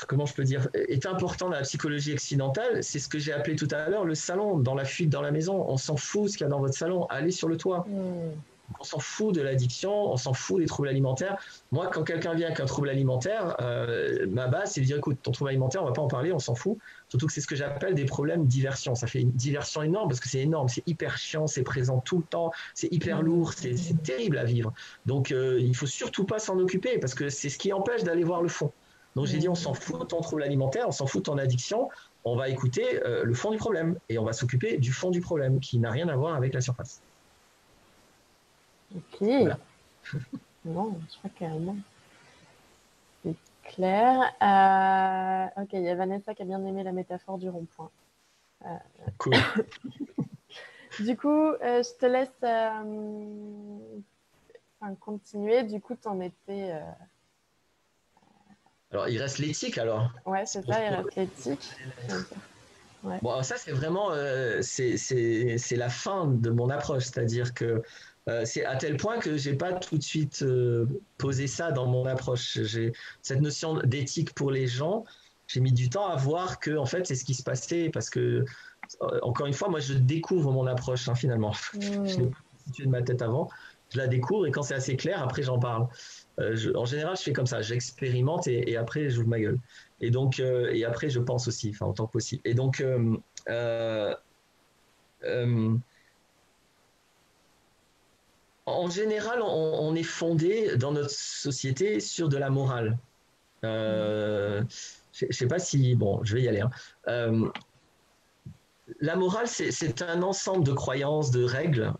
comment je peux dire, est important dans la psychologie occidentale, c'est ce que j'ai appelé tout à l'heure le salon, dans la fuite dans la maison. On s'en fout ce qu'il y a dans votre salon, allez sur le toit. on s'en fout de l'addiction, on s'en fout des troubles alimentaires. Moi, quand quelqu'un vient avec un trouble alimentaire, ma base, c'est de dire, écoute, ton trouble alimentaire, on va pas en parler, on s'en fout. Surtout que c'est ce que j'appelle des problèmes diversion. Ça fait une diversion énorme parce que c'est énorme, c'est hyper chiant, c'est présent tout le temps, c'est hyper lourd, c'est terrible à vivre. Donc, il faut surtout pas s'en occuper parce que c'est ce qui empêche d'aller voir le fond. Donc, j'ai dit, on s'en fout de ton trouble alimentaire, on s'en fout de ton addiction, on va écouter le fond du problème et on va s'occuper du fond du problème qui n'a rien à voir avec la surface. Ok. Voilà. Bon, je crois carrément. C'est clair. Ok, il y a Vanessa qui a bien aimé la métaphore du rond-point. Cool. Du coup, je te laisse continuer. Du coup, tu en étais... Alors, il reste l'éthique, alors. Ouais, c'est ça, il reste l'éthique. Ouais. Bon, ça, c'est vraiment c'est la fin de mon approche. C'est-à-dire que c'est à tel point que je n'ai pas tout de suite posé ça dans mon approche. Cette notion d'éthique pour les gens, j'ai mis du temps à voir que, en fait, c'est ce qui se passait parce que, encore une fois, moi, je découvre mon approche, hein, finalement. Je l'ai pas situé de ma tête avant. Je la découvre et quand c'est assez clair, après, j'en parle. En général, je fais comme ça, j'expérimente et après, j'ouvre ma gueule. Et donc, et après, je pense aussi, en tant que possible. Et donc, en général, on est fondé dans notre société sur de la morale. Je ne sais pas si... Bon, je vais y aller. Hein. La morale, c'est un ensemble de croyances, de règles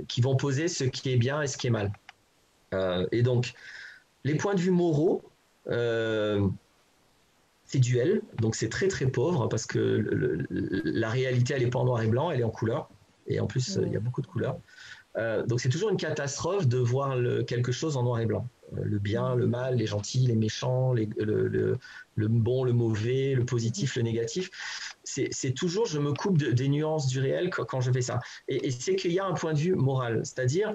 qui vont poser ce qui est bien et ce qui est mal. Et donc, les points de vue moraux, c'est duel, donc c'est très très pauvre parce que la réalité, elle n'est pas en noir et blanc, elle est en couleur. Et en plus, il y a beaucoup de couleurs. Donc c'est toujours une catastrophe de voir quelque chose en noir et blanc. Le bien, le mal, les gentils, les méchants, le bon, le mauvais, le positif, le négatif. C'est toujours, je me coupe des nuances du réel quand je fais ça. Et c'est qu'il y a un point de vue moral, c'est-à-dire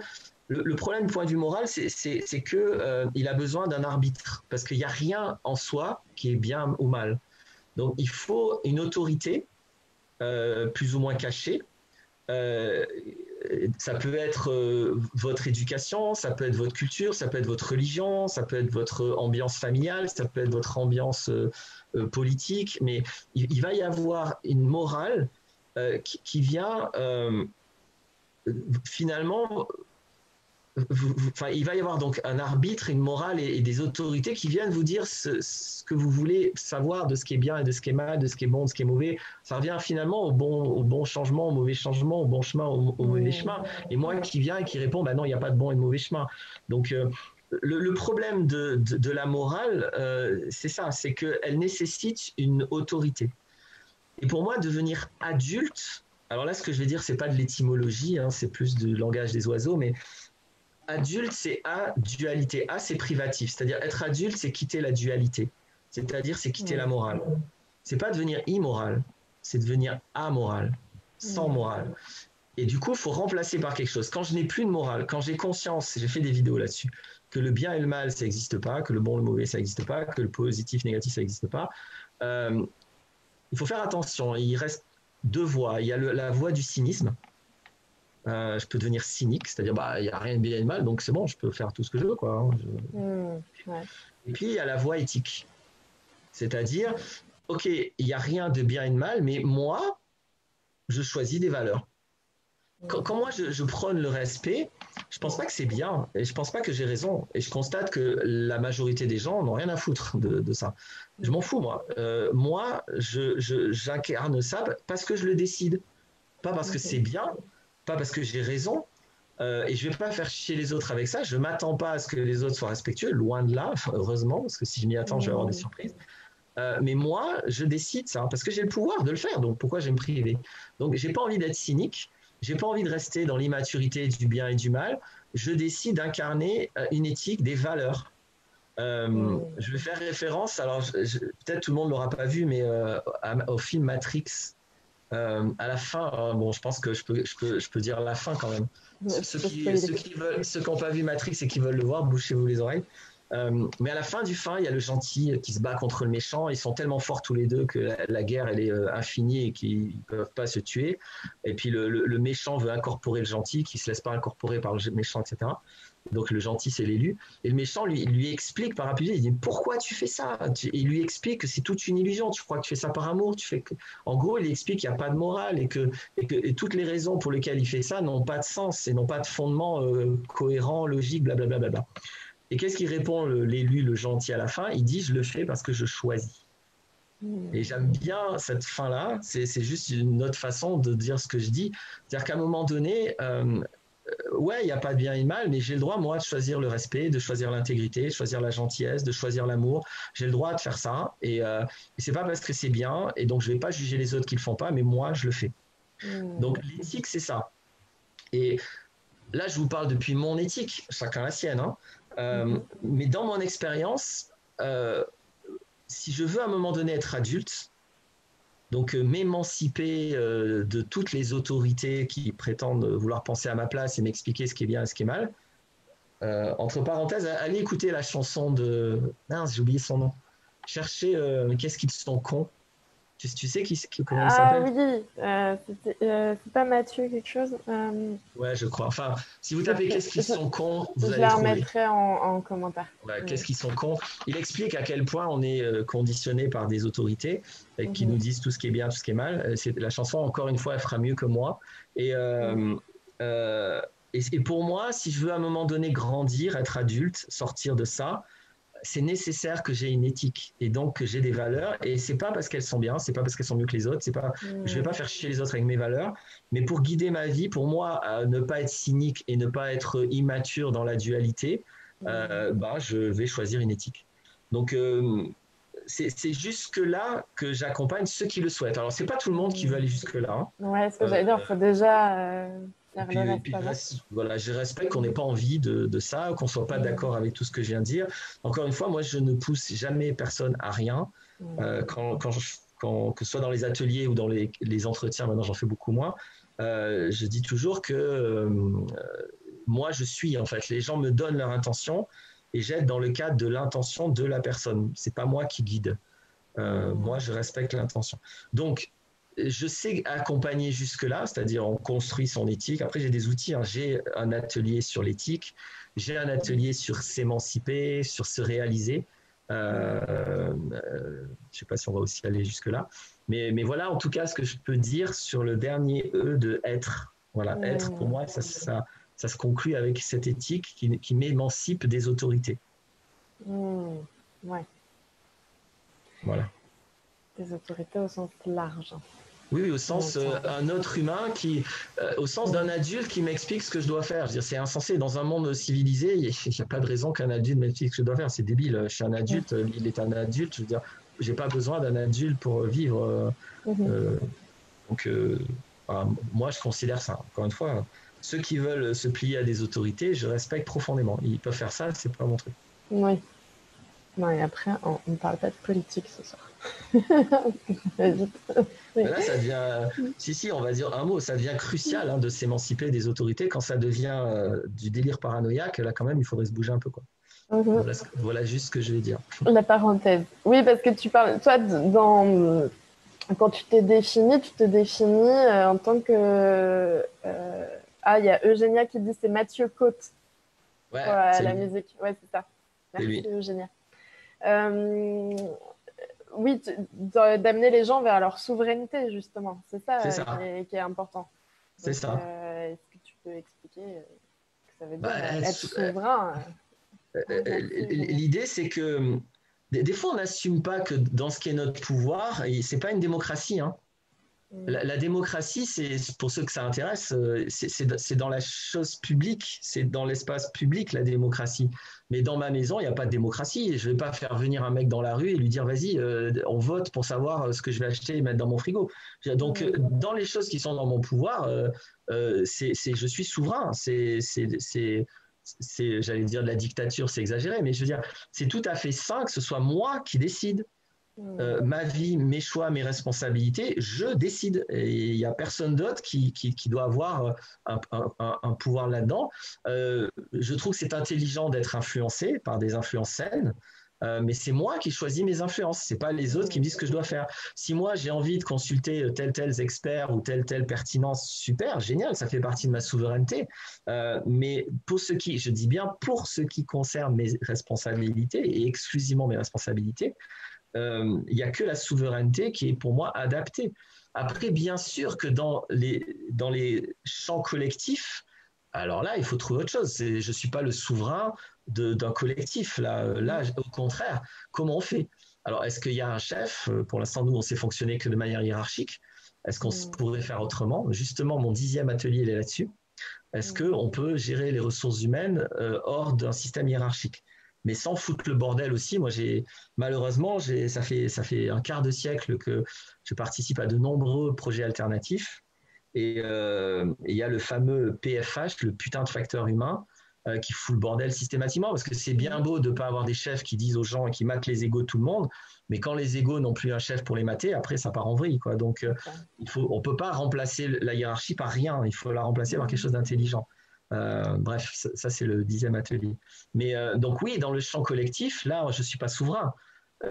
le problème du point de vue moral, c'est qu'il a besoin d'un arbitre, parce qu'il n'y a rien en soi qui est bien ou mal. Donc il faut une autorité, plus ou moins cachée. Ça peut être votre éducation, ça peut être votre culture, ça peut être votre religion, ça peut être votre ambiance familiale, ça peut être votre ambiance politique, mais il va y avoir une morale qui vient finalement... Enfin, il va y avoir donc un arbitre, une morale et des autorités qui viennent vous dire ce que vous voulez savoir de ce qui est bien et de ce qui est mal, de ce qui est bon, de ce qui est mauvais. Ça revient finalement au bon changement, au mauvais changement, au bon chemin, au mauvais chemin. Et moi qui viens et qui réponds, bah non, il n'y a pas de bon et de mauvais chemin. Donc, le problème de la morale, c'est ça, c'est qu'elle nécessite une autorité. Et pour moi, devenir adulte, alors là, ce que je vais dire, c'est pas de l'étymologie, hein, c'est plus du langage des oiseaux, mais adulte, c'est dualité. C'est privatif. C'est-à-dire, être adulte, c'est quitter la dualité. C'est-à-dire, c'est quitter la morale. C'est pas devenir immoral, c'est devenir amoral, sans morale. Et du coup, il faut remplacer par quelque chose. Quand je n'ai plus de morale, quand j'ai conscience, j'ai fait des vidéos là-dessus, que le bien et le mal, ça n'existe pas, que le bon et le mauvais, ça n'existe pas, que le positif, négatif, ça n'existe pas, il faut faire attention. Il reste deux voies. Il y a la voie du cynisme. Je peux devenir cynique, c'est-à-dire il n'y a rien de bien et de mal, donc c'est bon, je peux faire tout ce que je veux, quoi. Et puis il y a la voie éthique, c'est-à-dire ok, il n'y a rien de bien et de mal, mais moi je choisis des valeurs. Quand moi je prône le respect, je pense pas que c'est bien et je pense pas que j'ai raison, et je constate que la majorité des gens n'ont rien à foutre de ça. Je m'en fous, moi. Moi j'incarne ça parce que je le décide, pas parce que c'est bien, pas parce que j'ai raison, et je vais pas faire chier les autres avec ça. Je m'attends pas à ce que les autres soient respectueux, loin de là, heureusement, parce que si je m'y attends, je vais avoir des surprises. Mais moi, je décide ça parce que j'ai le pouvoir de le faire. Donc pourquoi je vais me priver? Donc j'ai pas envie d'être cynique, j'ai pas envie de rester dans l'immaturité du bien et du mal. Je décide d'incarner une éthique, des valeurs. Je vais faire référence. Alors peut-être tout le monde l'aura pas vu, mais au film Matrix. À la fin, bon, je pense que je peux dire la fin quand même. Ceux qui n'ont pas vu Matrix et qui veulent le voir, bouchez-vous les oreilles. Mais à la fin du fin, il y a le gentil qui se bat contre le méchant. Ils sont tellement forts tous les deux que la guerre, elle est infinie et qu'ils ne peuvent pas se tuer. Et puis le méchant veut incorporer le gentil, qui ne se laisse pas incorporer par le méchant, etc. Donc le gentil, c'est l'élu. Et le méchant, lui explique par rapidité, il dit, pourquoi tu fais ça? Il lui explique que c'est toute une illusion. Tu crois que tu fais ça par amour. En gros, il lui explique qu'il n'y a pas de morale et toutes les raisons pour lesquelles il fait ça n'ont pas de sens et n'ont pas de fondement cohérent, logique, blablabla. Bla, bla, bla. Et qu'est-ce qu'il répond l'élu, le gentil à la fin? Il dit, je le fais parce que je choisis. Et j'aime bien cette fin-là. C'est juste une autre façon de dire ce que je dis. C'est-à-dire qu'à un moment donné, ouais, il n'y a pas de bien et de mal, mais j'ai le droit, moi, de choisir le respect, de choisir l'intégrité, de choisir la gentillesse, de choisir l'amour. J'ai le droit de faire ça. Et c'est pas parce que c'est bien, et donc je vais pas juger les autres qui le font pas, mais moi, je le fais. Donc l'éthique, c'est ça. Et là, je vous parle depuis mon éthique, chacun la sienne, hein. Mais dans mon expérience, si je veux à un moment donné être adulte, donc m'émanciper de toutes les autorités qui prétendent vouloir penser à ma place et m'expliquer ce qui est bien et ce qui est mal, entre parenthèses, allez écouter la chanson de... Mince, j'ai oublié son nom. Cherchez Qu'est-ce qu'ils sont cons. Tu sais comment il s'appelle? Ah oui, c'est pas Mathieu quelque chose. Ouais, je crois. Enfin, si vous tapez Qu'est-ce qu'ils sont cons, vous Je allez la trouver. remettrai en commentaire. Ouais, Qu'est-ce qu'ils sont cons. Il explique à quel point on est conditionné par des autorités qui nous disent tout ce qui est bien, tout ce qui est mal. La chanson, encore une fois, elle fera mieux que moi. Et pour moi, si je veux à un moment donné grandir, être adulte, sortir de ça, c'est nécessaire que j'ai une éthique et donc que j'ai des valeurs. Et c'est pas parce qu'elles sont bien, c'est pas parce qu'elles sont mieux que les autres. C'est pas, je vais pas faire chier les autres avec mes valeurs, mais pour guider ma vie, pour moi, ne pas être cynique et ne pas être immature dans la dualité, je vais choisir une éthique. Donc c'est jusque-là que j'accompagne ceux qui le souhaitent. Alors, c'est pas tout le monde qui veut aller jusque-là. Hein. Ouais, ce que j'allais dire, il faut déjà faire le Et puis reste. voilà, je respecte qu'on n'ait pas envie de ça, qu'on soit pas d'accord avec tout ce que je viens de dire. Encore une fois, moi, je ne pousse jamais personne à rien. Que ce soit dans les ateliers ou dans les entretiens, maintenant j'en fais beaucoup moins, je dis toujours que moi, je suis, en fait. Les gens me donnent leur intention et j'aide dans le cadre de l'intention de la personne. C'est pas moi qui guide. Moi, je respecte l'intention. Donc, je sais accompagner jusque-là, c'est-à-dire on construit son éthique. Après, j'ai des outils. Hein. J'ai un atelier sur l'éthique. J'ai un atelier sur s'émanciper, sur se réaliser. Je ne sais pas si on va aussi aller jusque-là. Mais voilà, en tout cas, ce que je peux dire sur le dernier E de être. Voilà, être, pour moi, ça se conclut avec cette éthique qui m'émancipe des autorités. Ouais. Voilà. Des autorités au sens large. Oui, au sens un autre humain au sens d'un adulte qui m'explique ce que je dois faire. Je veux dire, c'est insensé. Dans un monde civilisé, il n'y a pas de raison qu'un adulte m'explique ce que je dois faire. C'est débile. Je suis un adulte, il est un adulte. Je veux dire, j'ai pas besoin d'un adulte pour vivre. Donc, moi, je considère ça. Encore une fois, ceux qui veulent se plier à des autorités, je respecte profondément. Ils peuvent faire ça, c'est pas mon truc. Oui. Non, et après, on ne parle pas de politique ce soir. Mais là, ça devient, si, on va dire un mot, ça devient crucial de s'émanciper des autorités. Quand ça devient du délire paranoïaque, là, quand même, il faudrait se bouger un peu, quoi. Voilà juste ce que je vais dire. La parenthèse. Oui, parce que tu parles, toi, quand tu t'es défini, en tant que... il y a Eugénia qui dit c'est Mathieu Côte. Ouais, la musique. Ouais, c'est ça. Merci Eugénia. Oui, d'amener les gens vers leur souveraineté, justement. C'est ça, qui est important. C'est ça. Est-ce que tu peux expliquer ce que ça veut dire être souverain L'idée, c'est que des fois, on n'assume pas que dans ce qui est notre pouvoir, ce n'est pas une démocratie. Hein. La démocratie, c'est pour ceux que ça intéresse, c'est dans la chose publique, c'est dans l'espace public la démocratie. Mais dans ma maison, il n'y a pas de démocratie. Je ne vais pas faire venir un mec dans la rue et lui dire vas-y, on vote pour savoir ce que je vais acheter et mettre dans mon frigo. Donc, dans les choses qui sont dans mon pouvoir, je suis souverain. J'allais dire de la dictature, c'est exagéré, mais je veux dire, c'est tout à fait sain que ce soit moi qui décide. ma vie, mes choix, mes responsabilités, je décide. Et il n'y a personne d'autre qui doit avoir un pouvoir là-dedans. Je trouve que c'est intelligent d'être influencé par des influences saines. Mais c'est moi qui choisis mes influences, c'est pas les autres qui me disent ce que je dois faire. Si moi j'ai envie de consulter tel expert ou telle pertinence, super, génial, ça fait partie de ma souveraineté. Mais pour ce qui, je dis bien pour ce qui concerne mes responsabilités et exclusivement mes responsabilités, il n'y a que la souveraineté qui est pour moi adaptée. Après, bien sûr que dans les champs collectifs, alors là, il faut trouver autre chose. Je ne suis pas le souverain d'un collectif. Là, au contraire, comment on fait? Alors, est-ce qu'il y a un chef? Pour l'instant, nous, on sait fonctionner que de manière hiérarchique. Est-ce qu'on pourrait faire autrement? Justement, mon 10e atelier, il est là-dessus. Est-ce qu'on peut gérer les ressources humaines hors d'un système hiérarchique? Mais sans foutre le bordel aussi. Moi, malheureusement, ça fait un quart de siècle que je participe à de nombreux projets alternatifs. Et il y a le fameux PFH, le putain de facteur humain, qui fout le bordel systématiquement, parce que c'est bien beau de ne pas avoir des chefs qui disent aux gens et qui matent les égos de tout le monde, mais quand les égos n'ont plus un chef pour les mater, après ça part en vrille, quoi. Donc on ne peut pas remplacer la hiérarchie par rien, il faut la remplacer par quelque chose d'intelligent. Bref, ça c'est le 10e atelier. Mais donc oui, dans le champ collectif, là, je ne suis pas souverain.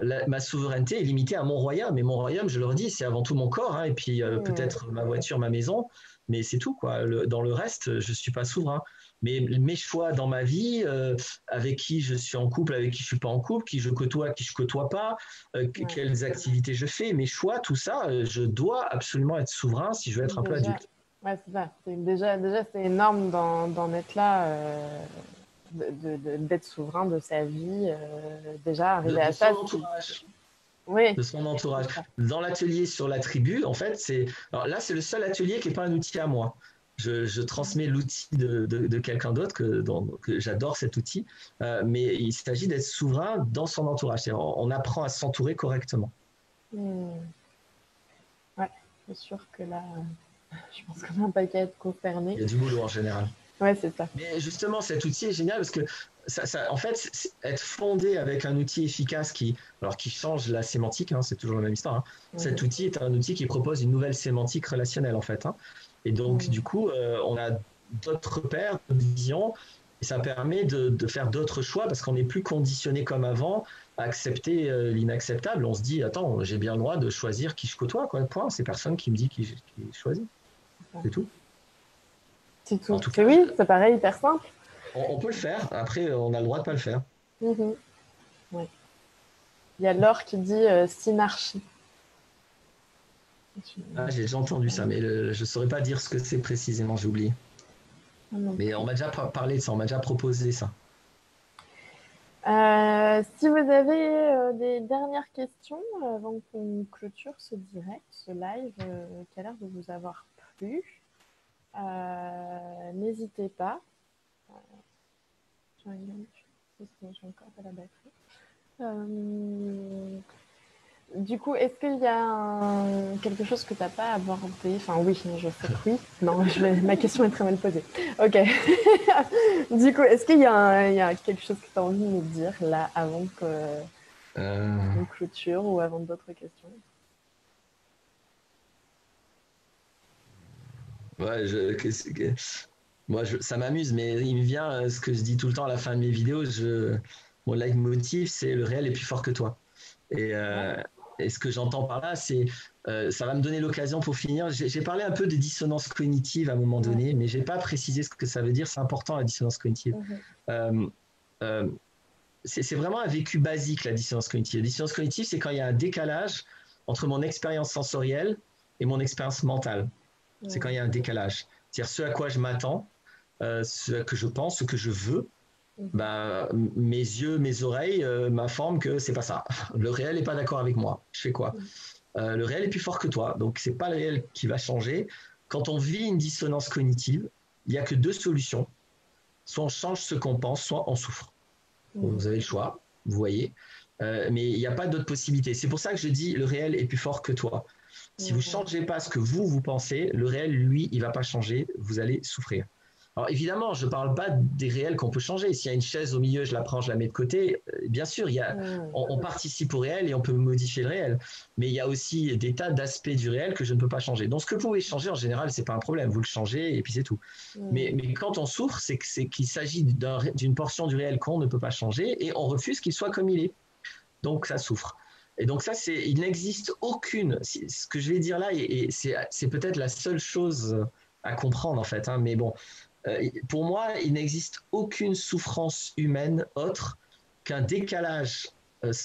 Ma souveraineté est limitée à mon royaume. Et mon royaume, je le redis, c'est avant tout mon corps, hein, et puis peut-être ma voiture, ma maison, mais c'est tout, quoi. Dans le reste, je ne suis pas souverain. Mais mes choix dans ma vie, avec qui je suis en couple, avec qui je ne suis pas en couple, qui je côtoie, qui je ne côtoie pas, quelles activités je fais, mes choix, tout ça, je dois absolument être souverain si je veux être un peu adulte. Ouais, c'est ça. Déjà c'est énorme d'en être là. D'être souverain de sa vie, déjà arriver à ça. Oui. De son entourage. Dans l'atelier sur la tribu, en fait, alors là, c'est le seul atelier qui n'est pas un outil à moi. Je transmets l'outil de quelqu'un d'autre, que j'adore cet outil, mais il s'agit d'être souverain dans son entourage. On apprend à s'entourer correctement. Ouais, c'est sûr que là, je pense qu'on n'a pas qu'à être concerné. Il y a du boulot en général. Ouais, c'est ça. Mais justement, cet outil est génial parce que, en fait, être fondé avec un outil efficace qui change la sémantique, hein, c'est toujours la même histoire. Hein. Cet outil est un outil qui propose une nouvelle sémantique relationnelle, en fait. Hein. Et donc, du coup, on a d'autres repères, d'autres visions, et ça permet de faire d'autres choix parce qu'on n'est plus conditionné comme avant à accepter l'inacceptable. On se dit, attends, j'ai bien le droit de choisir qui je côtoie, quoi. Point. C'est personne qui me dit qui je choisis. C'est tout. C'est tout. En tout cas, oui, ça paraît hyper simple. On peut le faire. Après, on a le droit de ne pas le faire. Ouais. Il y a Laure qui dit synarchie. Ah, j'ai déjà entendu ça, mais je ne saurais pas dire ce que c'est précisément, j'ai oublié. Mais on m'a déjà parlé de ça, on m'a déjà proposé ça. Si vous avez des dernières questions avant qu'on clôture ce direct, ce live qui a l'air de vous avoir plu, n'hésitez pas. J'ai encore pas la batterie. Du coup, est-ce qu'il y a quelque chose que tu n'as pas abordé? Enfin oui, je sais que oui. Non, ma question est très mal posée. Ok. Du coup, est-ce qu'il y a quelque chose que tu as envie de nous dire là avant qu'on clôture ou avant d'autres questions? Ouais, moi, ça m'amuse, mais il me vient ce que je dis tout le temps à la fin de mes vidéos. Mon leitmotiv, c'est le réel est plus fort que toi. Et ce que j'entends par là, c'est ça va me donner l'occasion pour finir. J'ai parlé un peu de dissonance cognitive à un moment donné, mais je n'ai pas précisé ce que ça veut dire. C'est important, la dissonance cognitive. C'est vraiment un vécu basique, la dissonance cognitive. La dissonance cognitive, c'est quand il y a un décalage entre mon expérience sensorielle et mon expérience mentale. C'est quand il y a un décalage. C'est-à-dire ce à quoi je m'attends, ce que je pense, ce que je veux. Mes yeux, mes oreilles m'informent que c'est pas ça. Le réel n'est pas d'accord avec moi. Je fais quoi? Le réel est plus fort que toi, donc c'est pas le réel qui va changer. Quand on vit une dissonance cognitive, il n'y a que deux solutions. Soit on change ce qu'on pense, soit on souffre. Vous avez le choix, vous voyez. Mais il n'y a pas d'autre possibilité. C'est pour ça que je dis le réel est plus fort que toi. Si vous ne changez pas ce que vous pensez, le réel, lui, il ne va pas changer. Vous allez souffrir. Alors évidemment, je ne parle pas des réels qu'on peut changer. S'il y a une chaise au milieu, je la prends, je la mets de côté. Bien sûr, on participe au réel et on peut modifier le réel. Mais il y a aussi des tas d'aspects du réel que je ne peux pas changer. Donc ce que vous pouvez changer, en général, ce n'est pas un problème. Vous le changez et puis c'est tout. Mais quand on souffre, c'est qu'il s'agit d'une portion du réel qu'on ne peut pas changer et on refuse qu'il soit comme il est. Donc ça souffre. Et donc ça, il n'existe aucune, ce que je vais dire là, et c'est peut-être la seule chose à comprendre en fait, hein, mais bon, pour moi, il n'existe aucune souffrance humaine autre qu'un décalage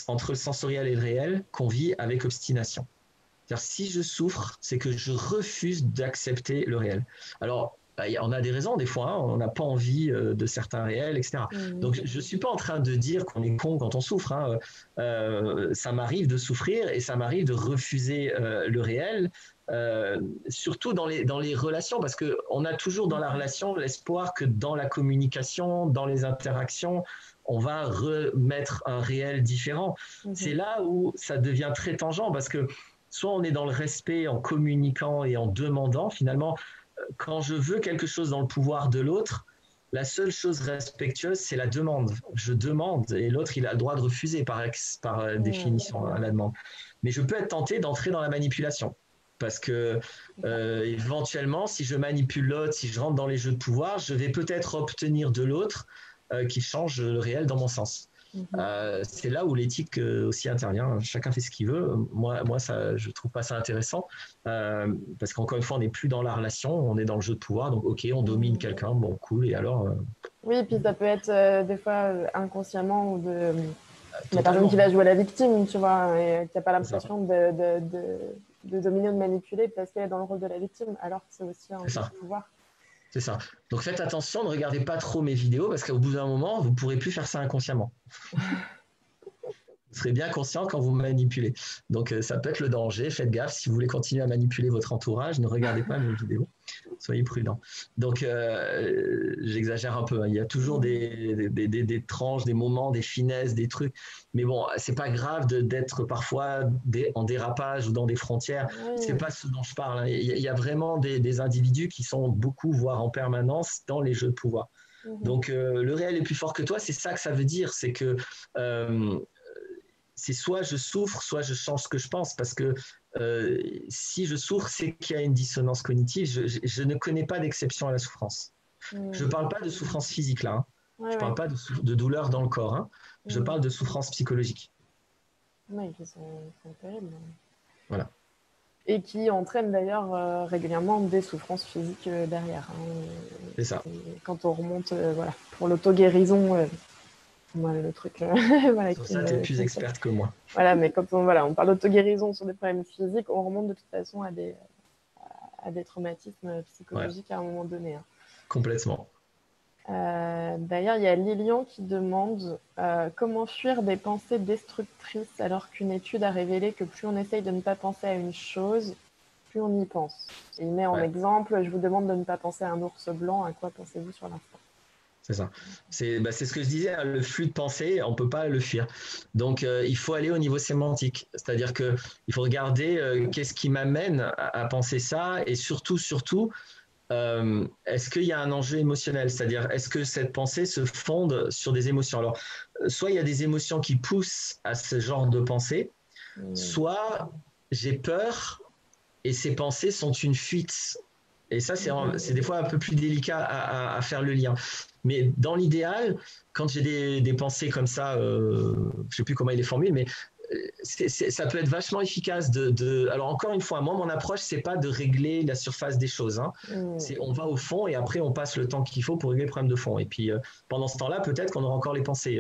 entre le sensoriel et le réel qu'on vit avec obstination. C'est-à-dire, si je souffre, c'est que je refuse d'accepter le réel. Alors, on a des raisons des fois, hein, on n'a pas envie de certains réels, etc. Donc, je ne suis pas en train de dire qu'on est con quand on souffre. Hein. Ça m'arrive de souffrir et ça m'arrive de refuser le réel, surtout dans les relations, parce qu'on a toujours dans la relation l'espoir que dans la communication, dans les interactions, on va remettre un réel différent. C'est là où ça devient très tangent, parce que soit on est dans le respect en communiquant et en demandant, finalement, quand je veux quelque chose dans le pouvoir de l'autre, la seule chose respectueuse, c'est la demande. Je demande et l'autre, il a le droit de refuser par définition la demande. Mais je peux être tenté d'entrer dans la manipulation. Parce que éventuellement, si je manipule l'autre, si je rentre dans les jeux de pouvoir, je vais peut-être obtenir de l'autre qu'il change le réel dans mon sens. C'est là où l'éthique aussi intervient. Chacun fait ce qu'il veut. Moi ça, je trouve pas ça intéressant parce qu'encore une fois, on n'est plus dans la relation, on est dans le jeu de pouvoir. Donc, ok, on domine quelqu'un, bon, cool. Et alors Oui, et puis ça peut être des fois inconsciemment ou de la personne qui va jouer la victime, tu vois, et qui n'a pas l'impression de dominer ou de manipuler parce qu'elle est dans le rôle de la victime, alors que c'est aussi un jeu de pouvoir. C'est ça. Donc faites attention, ne regardez pas trop mes vidéos parce qu'au bout d'un moment, vous ne pourrez plus faire ça inconsciemment. Vous serez bien conscient quand vous manipulez. Donc ça peut être le danger. Faites gaffe, si vous voulez continuer à manipuler votre entourage, ne regardez pas mes vidéos. Soyez prudents. Donc j'exagère un peu. Hein. Il y a toujours des tranches, des moments, des finesses, des trucs. Mais bon, c'est pas grave d'être parfois en dérapage ou dans des frontières. C'est pas ce dont je parle. Hein. Il y a vraiment des individus qui sont beaucoup, voire en permanence, dans les jeux de pouvoir. Donc le réel est plus fort que toi. C'est ça que ça veut dire. C'est que c'est soit je souffre, soit je change ce que je pense, parce que si je souffre, c'est qu'il y a une dissonance cognitive. Je ne connais pas d'exception à la souffrance. Je ne parle pas de souffrance physique là. Hein. Je ne parle pas de douleur dans le corps. Hein. Je parle de souffrance psychologique. Oui, qui sont terribles. Voilà. Et qui entraînent d'ailleurs régulièrement des souffrances physiques derrière. Hein. C'est ça. Quand on remonte voilà, pour l'auto-guérison... Voilà le truc. Voilà, sur ça, tu es plus experte que moi. Voilà, mais quand on parle d'auto-guérison sur des problèmes physiques, on remonte de toute façon à des traumatismes psychologiques à un moment donné. Hein. Complètement. D'ailleurs, il y a Lilian qui demande comment fuir des pensées destructrices alors qu'une étude a révélé que plus on essaye de ne pas penser à une chose, plus on y pense. Et il met en exemple, je vous demande de ne pas penser à un ours blanc, à quoi pensez-vous sur l'instant ? C'est ça. C'est ce que je disais, hein, le flux de pensée, on ne peut pas le fuir. Donc, il faut aller au niveau sémantique. C'est-à-dire qu'il faut regarder qu'est-ce qui m'amène à penser ça et surtout, est-ce qu'il y a un enjeu émotionnel? C'est-à-dire, est-ce que cette pensée se fonde sur des émotions? Alors, soit il y a des émotions qui poussent à ce genre de pensée, soit j'ai peur et ces pensées sont une fuite. Et ça, c'est des fois un peu plus délicat à faire le lien. Mais dans l'idéal, quand j'ai des pensées comme ça, je ne sais plus comment il les formule, mais ça peut être vachement efficace. Alors encore une fois, moi, mon approche, c'est pas de régler la surface des choses. Hein. On va au fond et après, on passe le temps qu'il faut pour régler le problème de fond. Et puis, pendant ce temps-là, peut-être qu'on aura encore les pensées.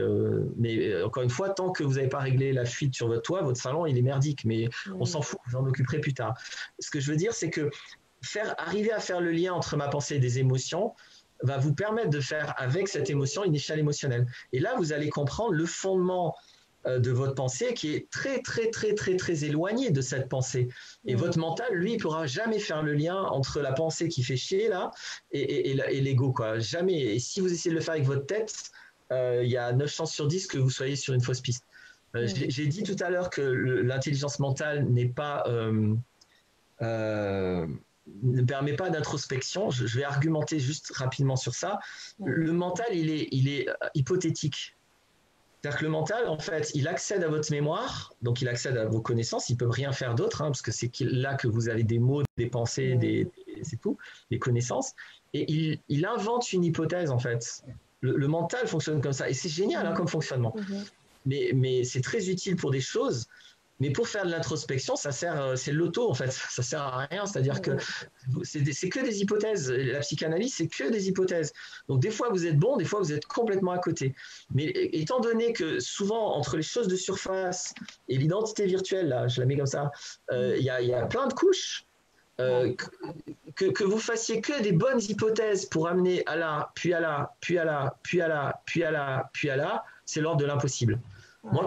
Mais encore une fois, tant que vous n'avez pas réglé la fuite sur votre toit, votre salon, il est merdique. Mais on s'en fout, j'en occuperai plus tard. Ce que je veux dire, c'est que arriver à faire le lien entre ma pensée et des émotions va vous permettre de faire avec cette émotion une échelle émotionnelle. Et là, vous allez comprendre le fondement de votre pensée qui est très, très, très, très, très éloigné de cette pensée. Et votre mental, lui, il ne pourra jamais faire le lien entre la pensée qui fait chier, là, et l'ego, quoi. Jamais. Et si vous essayez de le faire avec votre tête, il y a 9 chances sur 10 que vous soyez sur une fausse piste. J'ai dit tout à l'heure que l'intelligence mentale n'est pas... ne permet pas d'introspection. Je vais argumenter juste rapidement sur ça. Le mental, il est hypothétique. C'est-à-dire que le mental, en fait, il accède à votre mémoire, donc il accède à vos connaissances, il ne peut rien faire d'autre, parce que c'est là que vous avez des mots, des pensées, c'est tout, des connaissances, et il invente une hypothèse, en fait. Le mental fonctionne comme ça, et c'est génial comme fonctionnement. Mais c'est très utile pour des choses. Mais pour faire de l'introspection, c'est l'auto en fait, ça sert à rien. C'est-à-dire que c'est que des hypothèses. La psychanalyse, c'est que des hypothèses. Donc des fois vous êtes bon, des fois vous êtes complètement à côté. Mais étant donné que souvent entre les choses de surface et l'identité virtuelle, là, je la mets comme ça, il y a plein de couches. Que vous fassiez que des bonnes hypothèses pour amener à là, puis à là, puis à là, puis à là, puis à là, puis à là, c'est l'ordre de l'impossible. Moi,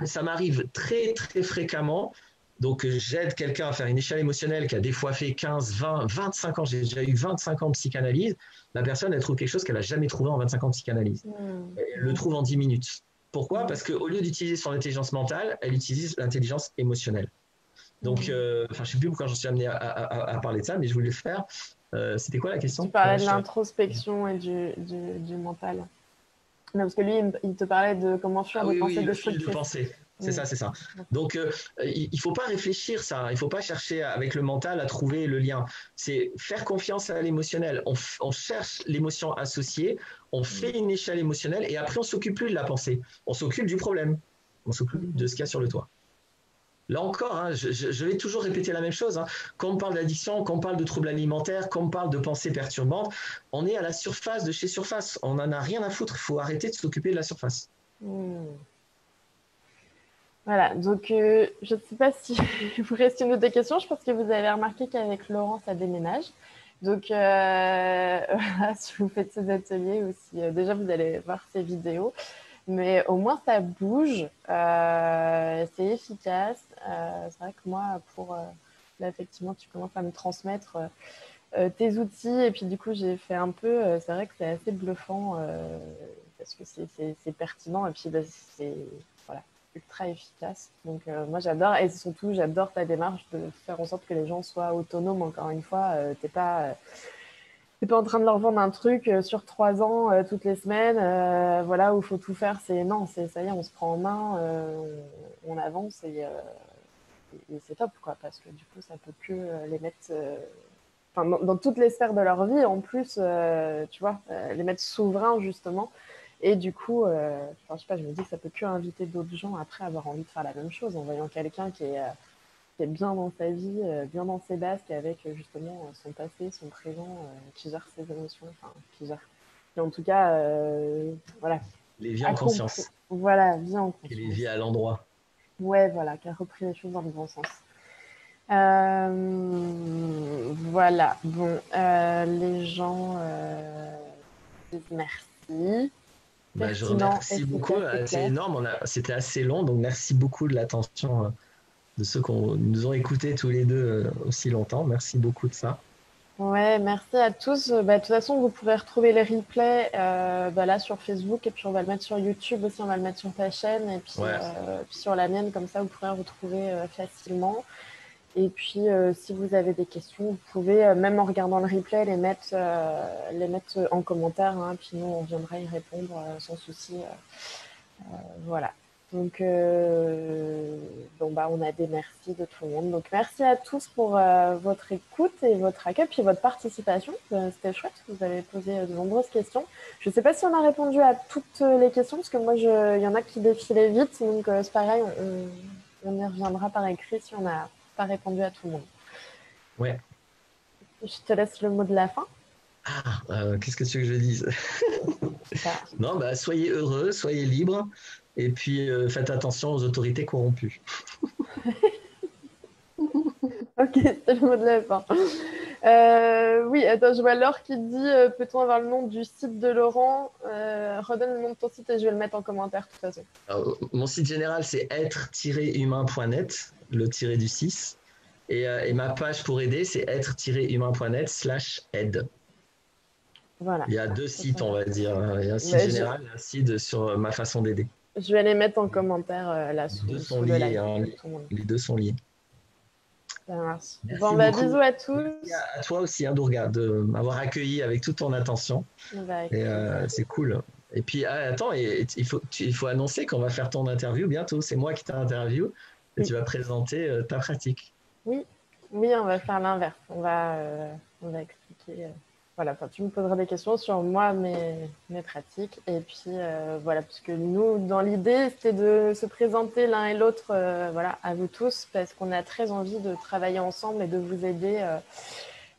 ça m'arrive très, très fréquemment. Donc, j'aide quelqu'un à faire une échelle émotionnelle qui a des fois fait 15, 20, 25 ans. J'ai déjà eu 25 ans de psychanalyse. La personne, elle trouve quelque chose qu'elle n'a jamais trouvé en 25 ans de psychanalyse. Elle le trouve en 10 minutes. Pourquoi ? Parce qu'au lieu d'utiliser son intelligence mentale, elle utilise l'intelligence émotionnelle. Donc, je ne sais plus pourquoi j'en suis amené à parler de ça, mais je voulais le faire. C'était quoi la question ? Tu parlais de l'introspection et du mental. Non, parce que lui, il te parlait de comment fuir des pensées destructrices. De pensée. C'est ça, c'est ça. Donc, il ne faut pas réfléchir ça. Il ne faut pas chercher avec le mental à trouver le lien. C'est faire confiance à l'émotionnel. On cherche l'émotion associée, on fait une échelle émotionnelle et après, on ne s'occupe plus de la pensée. On s'occupe du problème. On s'occupe de ce qu'il y a sur le toit. Là encore, je vais toujours répéter la même chose. Quand on parle d'addiction, quand on parle de troubles alimentaires, quand on parle de pensées perturbantes, on est à la surface de chez surface. On n'en a rien à foutre. Il faut arrêter de s'occuper de la surface. Voilà, donc je ne sais pas si vous restez une autre question. Je pense que vous avez remarqué qu'avec Laurent, ça déménage. Donc, si vous faites ces ateliers aussi, déjà, vous allez voir ces vidéos. Mais au moins, ça bouge, c'est efficace. C'est vrai que moi, là, effectivement, tu commences à me transmettre tes outils. Et puis, du coup, j'ai fait un peu... c'est vrai que c'est assez bluffant parce que c'est pertinent. Et puis, c'est ultra efficace. Donc, moi, j'adore. Et surtout, j'adore ta démarche de faire en sorte que les gens soient autonomes. Encore une fois, t'es pas en train de leur vendre un truc sur 3 ans, toutes les semaines, voilà, où il faut tout faire. Non, ça y est, on se prend en main, on avance et c'est top, quoi, parce que du coup, ça peut que les mettre dans toutes les sphères de leur vie, en plus, tu vois, les mettre souverains, justement. Et du coup, je sais pas, je me dis que ça peut que inviter d'autres gens après à avoir envie de faire la même chose en voyant quelqu'un qui est bien dans sa vie, bien dans ses bases, avec justement son passé, son présent, qui gère ses émotions, enfin, qui gère. Et en tout cas, voilà. Les vies en conscience. Voilà, vie en conscience. Et les vies à l'endroit. Ouais, voilà, qui a repris les choses dans le bon sens. Voilà, bon, les gens disent merci. Je remercie beaucoup, c'est énorme, c'était assez long, donc merci beaucoup de l'attention de ceux qui nous ont écoutés tous les deux aussi longtemps. Merci beaucoup de ça. Ouais, merci à tous. De toute façon, vous pourrez retrouver les replays là sur Facebook et puis on va le mettre sur YouTube aussi, on va le mettre sur ta chaîne et puis, puis sur la mienne, comme ça vous pourrez retrouver facilement. Et puis, si vous avez des questions, vous pouvez, même en regardant le replay, les mettre en commentaire, puis nous, on viendra y répondre sans souci. Voilà. Donc, on a des merci de tout le monde. Donc, merci à tous pour votre écoute et votre accueil, puis votre participation. C'était chouette, vous avez posé de nombreuses questions. Je ne sais pas si on a répondu à toutes les questions, parce que moi, il y en a qui défilaient vite. Donc, c'est pareil, on y reviendra par écrit si on n'a pas répondu à tout le monde. Ouais. Je te laisse le mot de la fin. Qu'est-ce que tu veux que je dise? Non, soyez heureux, soyez libres, et puis faites attention aux autorités corrompues. Ok, c'est le mot de la fin. Oui, attends, je vois Laure qui dit peut-on avoir le nom du site de Laurent? Redonne le nom de ton site et je vais le mettre en commentaire de toute façon. Alors, mon site général, c'est être-humain.net, le tiré du 6. Et ma page pour aider, c'est être-humain.net/aide. Voilà. Il y a 2 sites, on va dire. Il y a un site général et un site sur ma façon d'aider. Je vais les mettre en commentaire là sous Les deux sont liés. Les deux sont liés. Ça marche. Merci Bon, beaucoup. bisous à tous. Merci à toi aussi, hein, Dourga, de m'avoir accueilli avec toute ton attention. Avec Et plaisir. c'est cool. Et puis, attends, il faut annoncer qu'on va faire ton interview bientôt. C'est moi qui t'interview et Oui. tu vas présenter ta pratique. Oui, oui, on va faire l'inverse. On va expliquer. Voilà, enfin, tu me poseras des questions sur moi, mes pratiques. Et puis, voilà, puisque nous, dans l'idée, c'était de se présenter l'un et l'autre voilà, à vous tous, parce qu'on a très envie de travailler ensemble et de vous aider,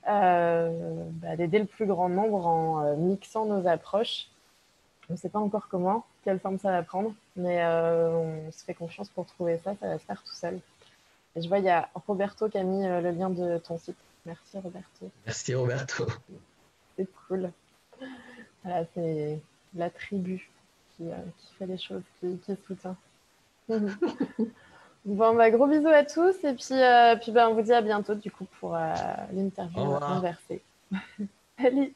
d'aider le plus grand nombre en mixant nos approches. On ne sait pas encore comment, quelle forme ça va prendre, mais on se fait confiance pour trouver ça, ça va se faire tout seul. Et je vois, il y a Roberto qui a mis le lien de ton site. Merci Roberto, Merci, Roberto. c'est cool. Voilà, c'est la tribu qui fait les choses, qui soutient. Bon, gros bisous à tous et puis on vous dit à bientôt du coup pour Au l'interview revoir. inversée. Salut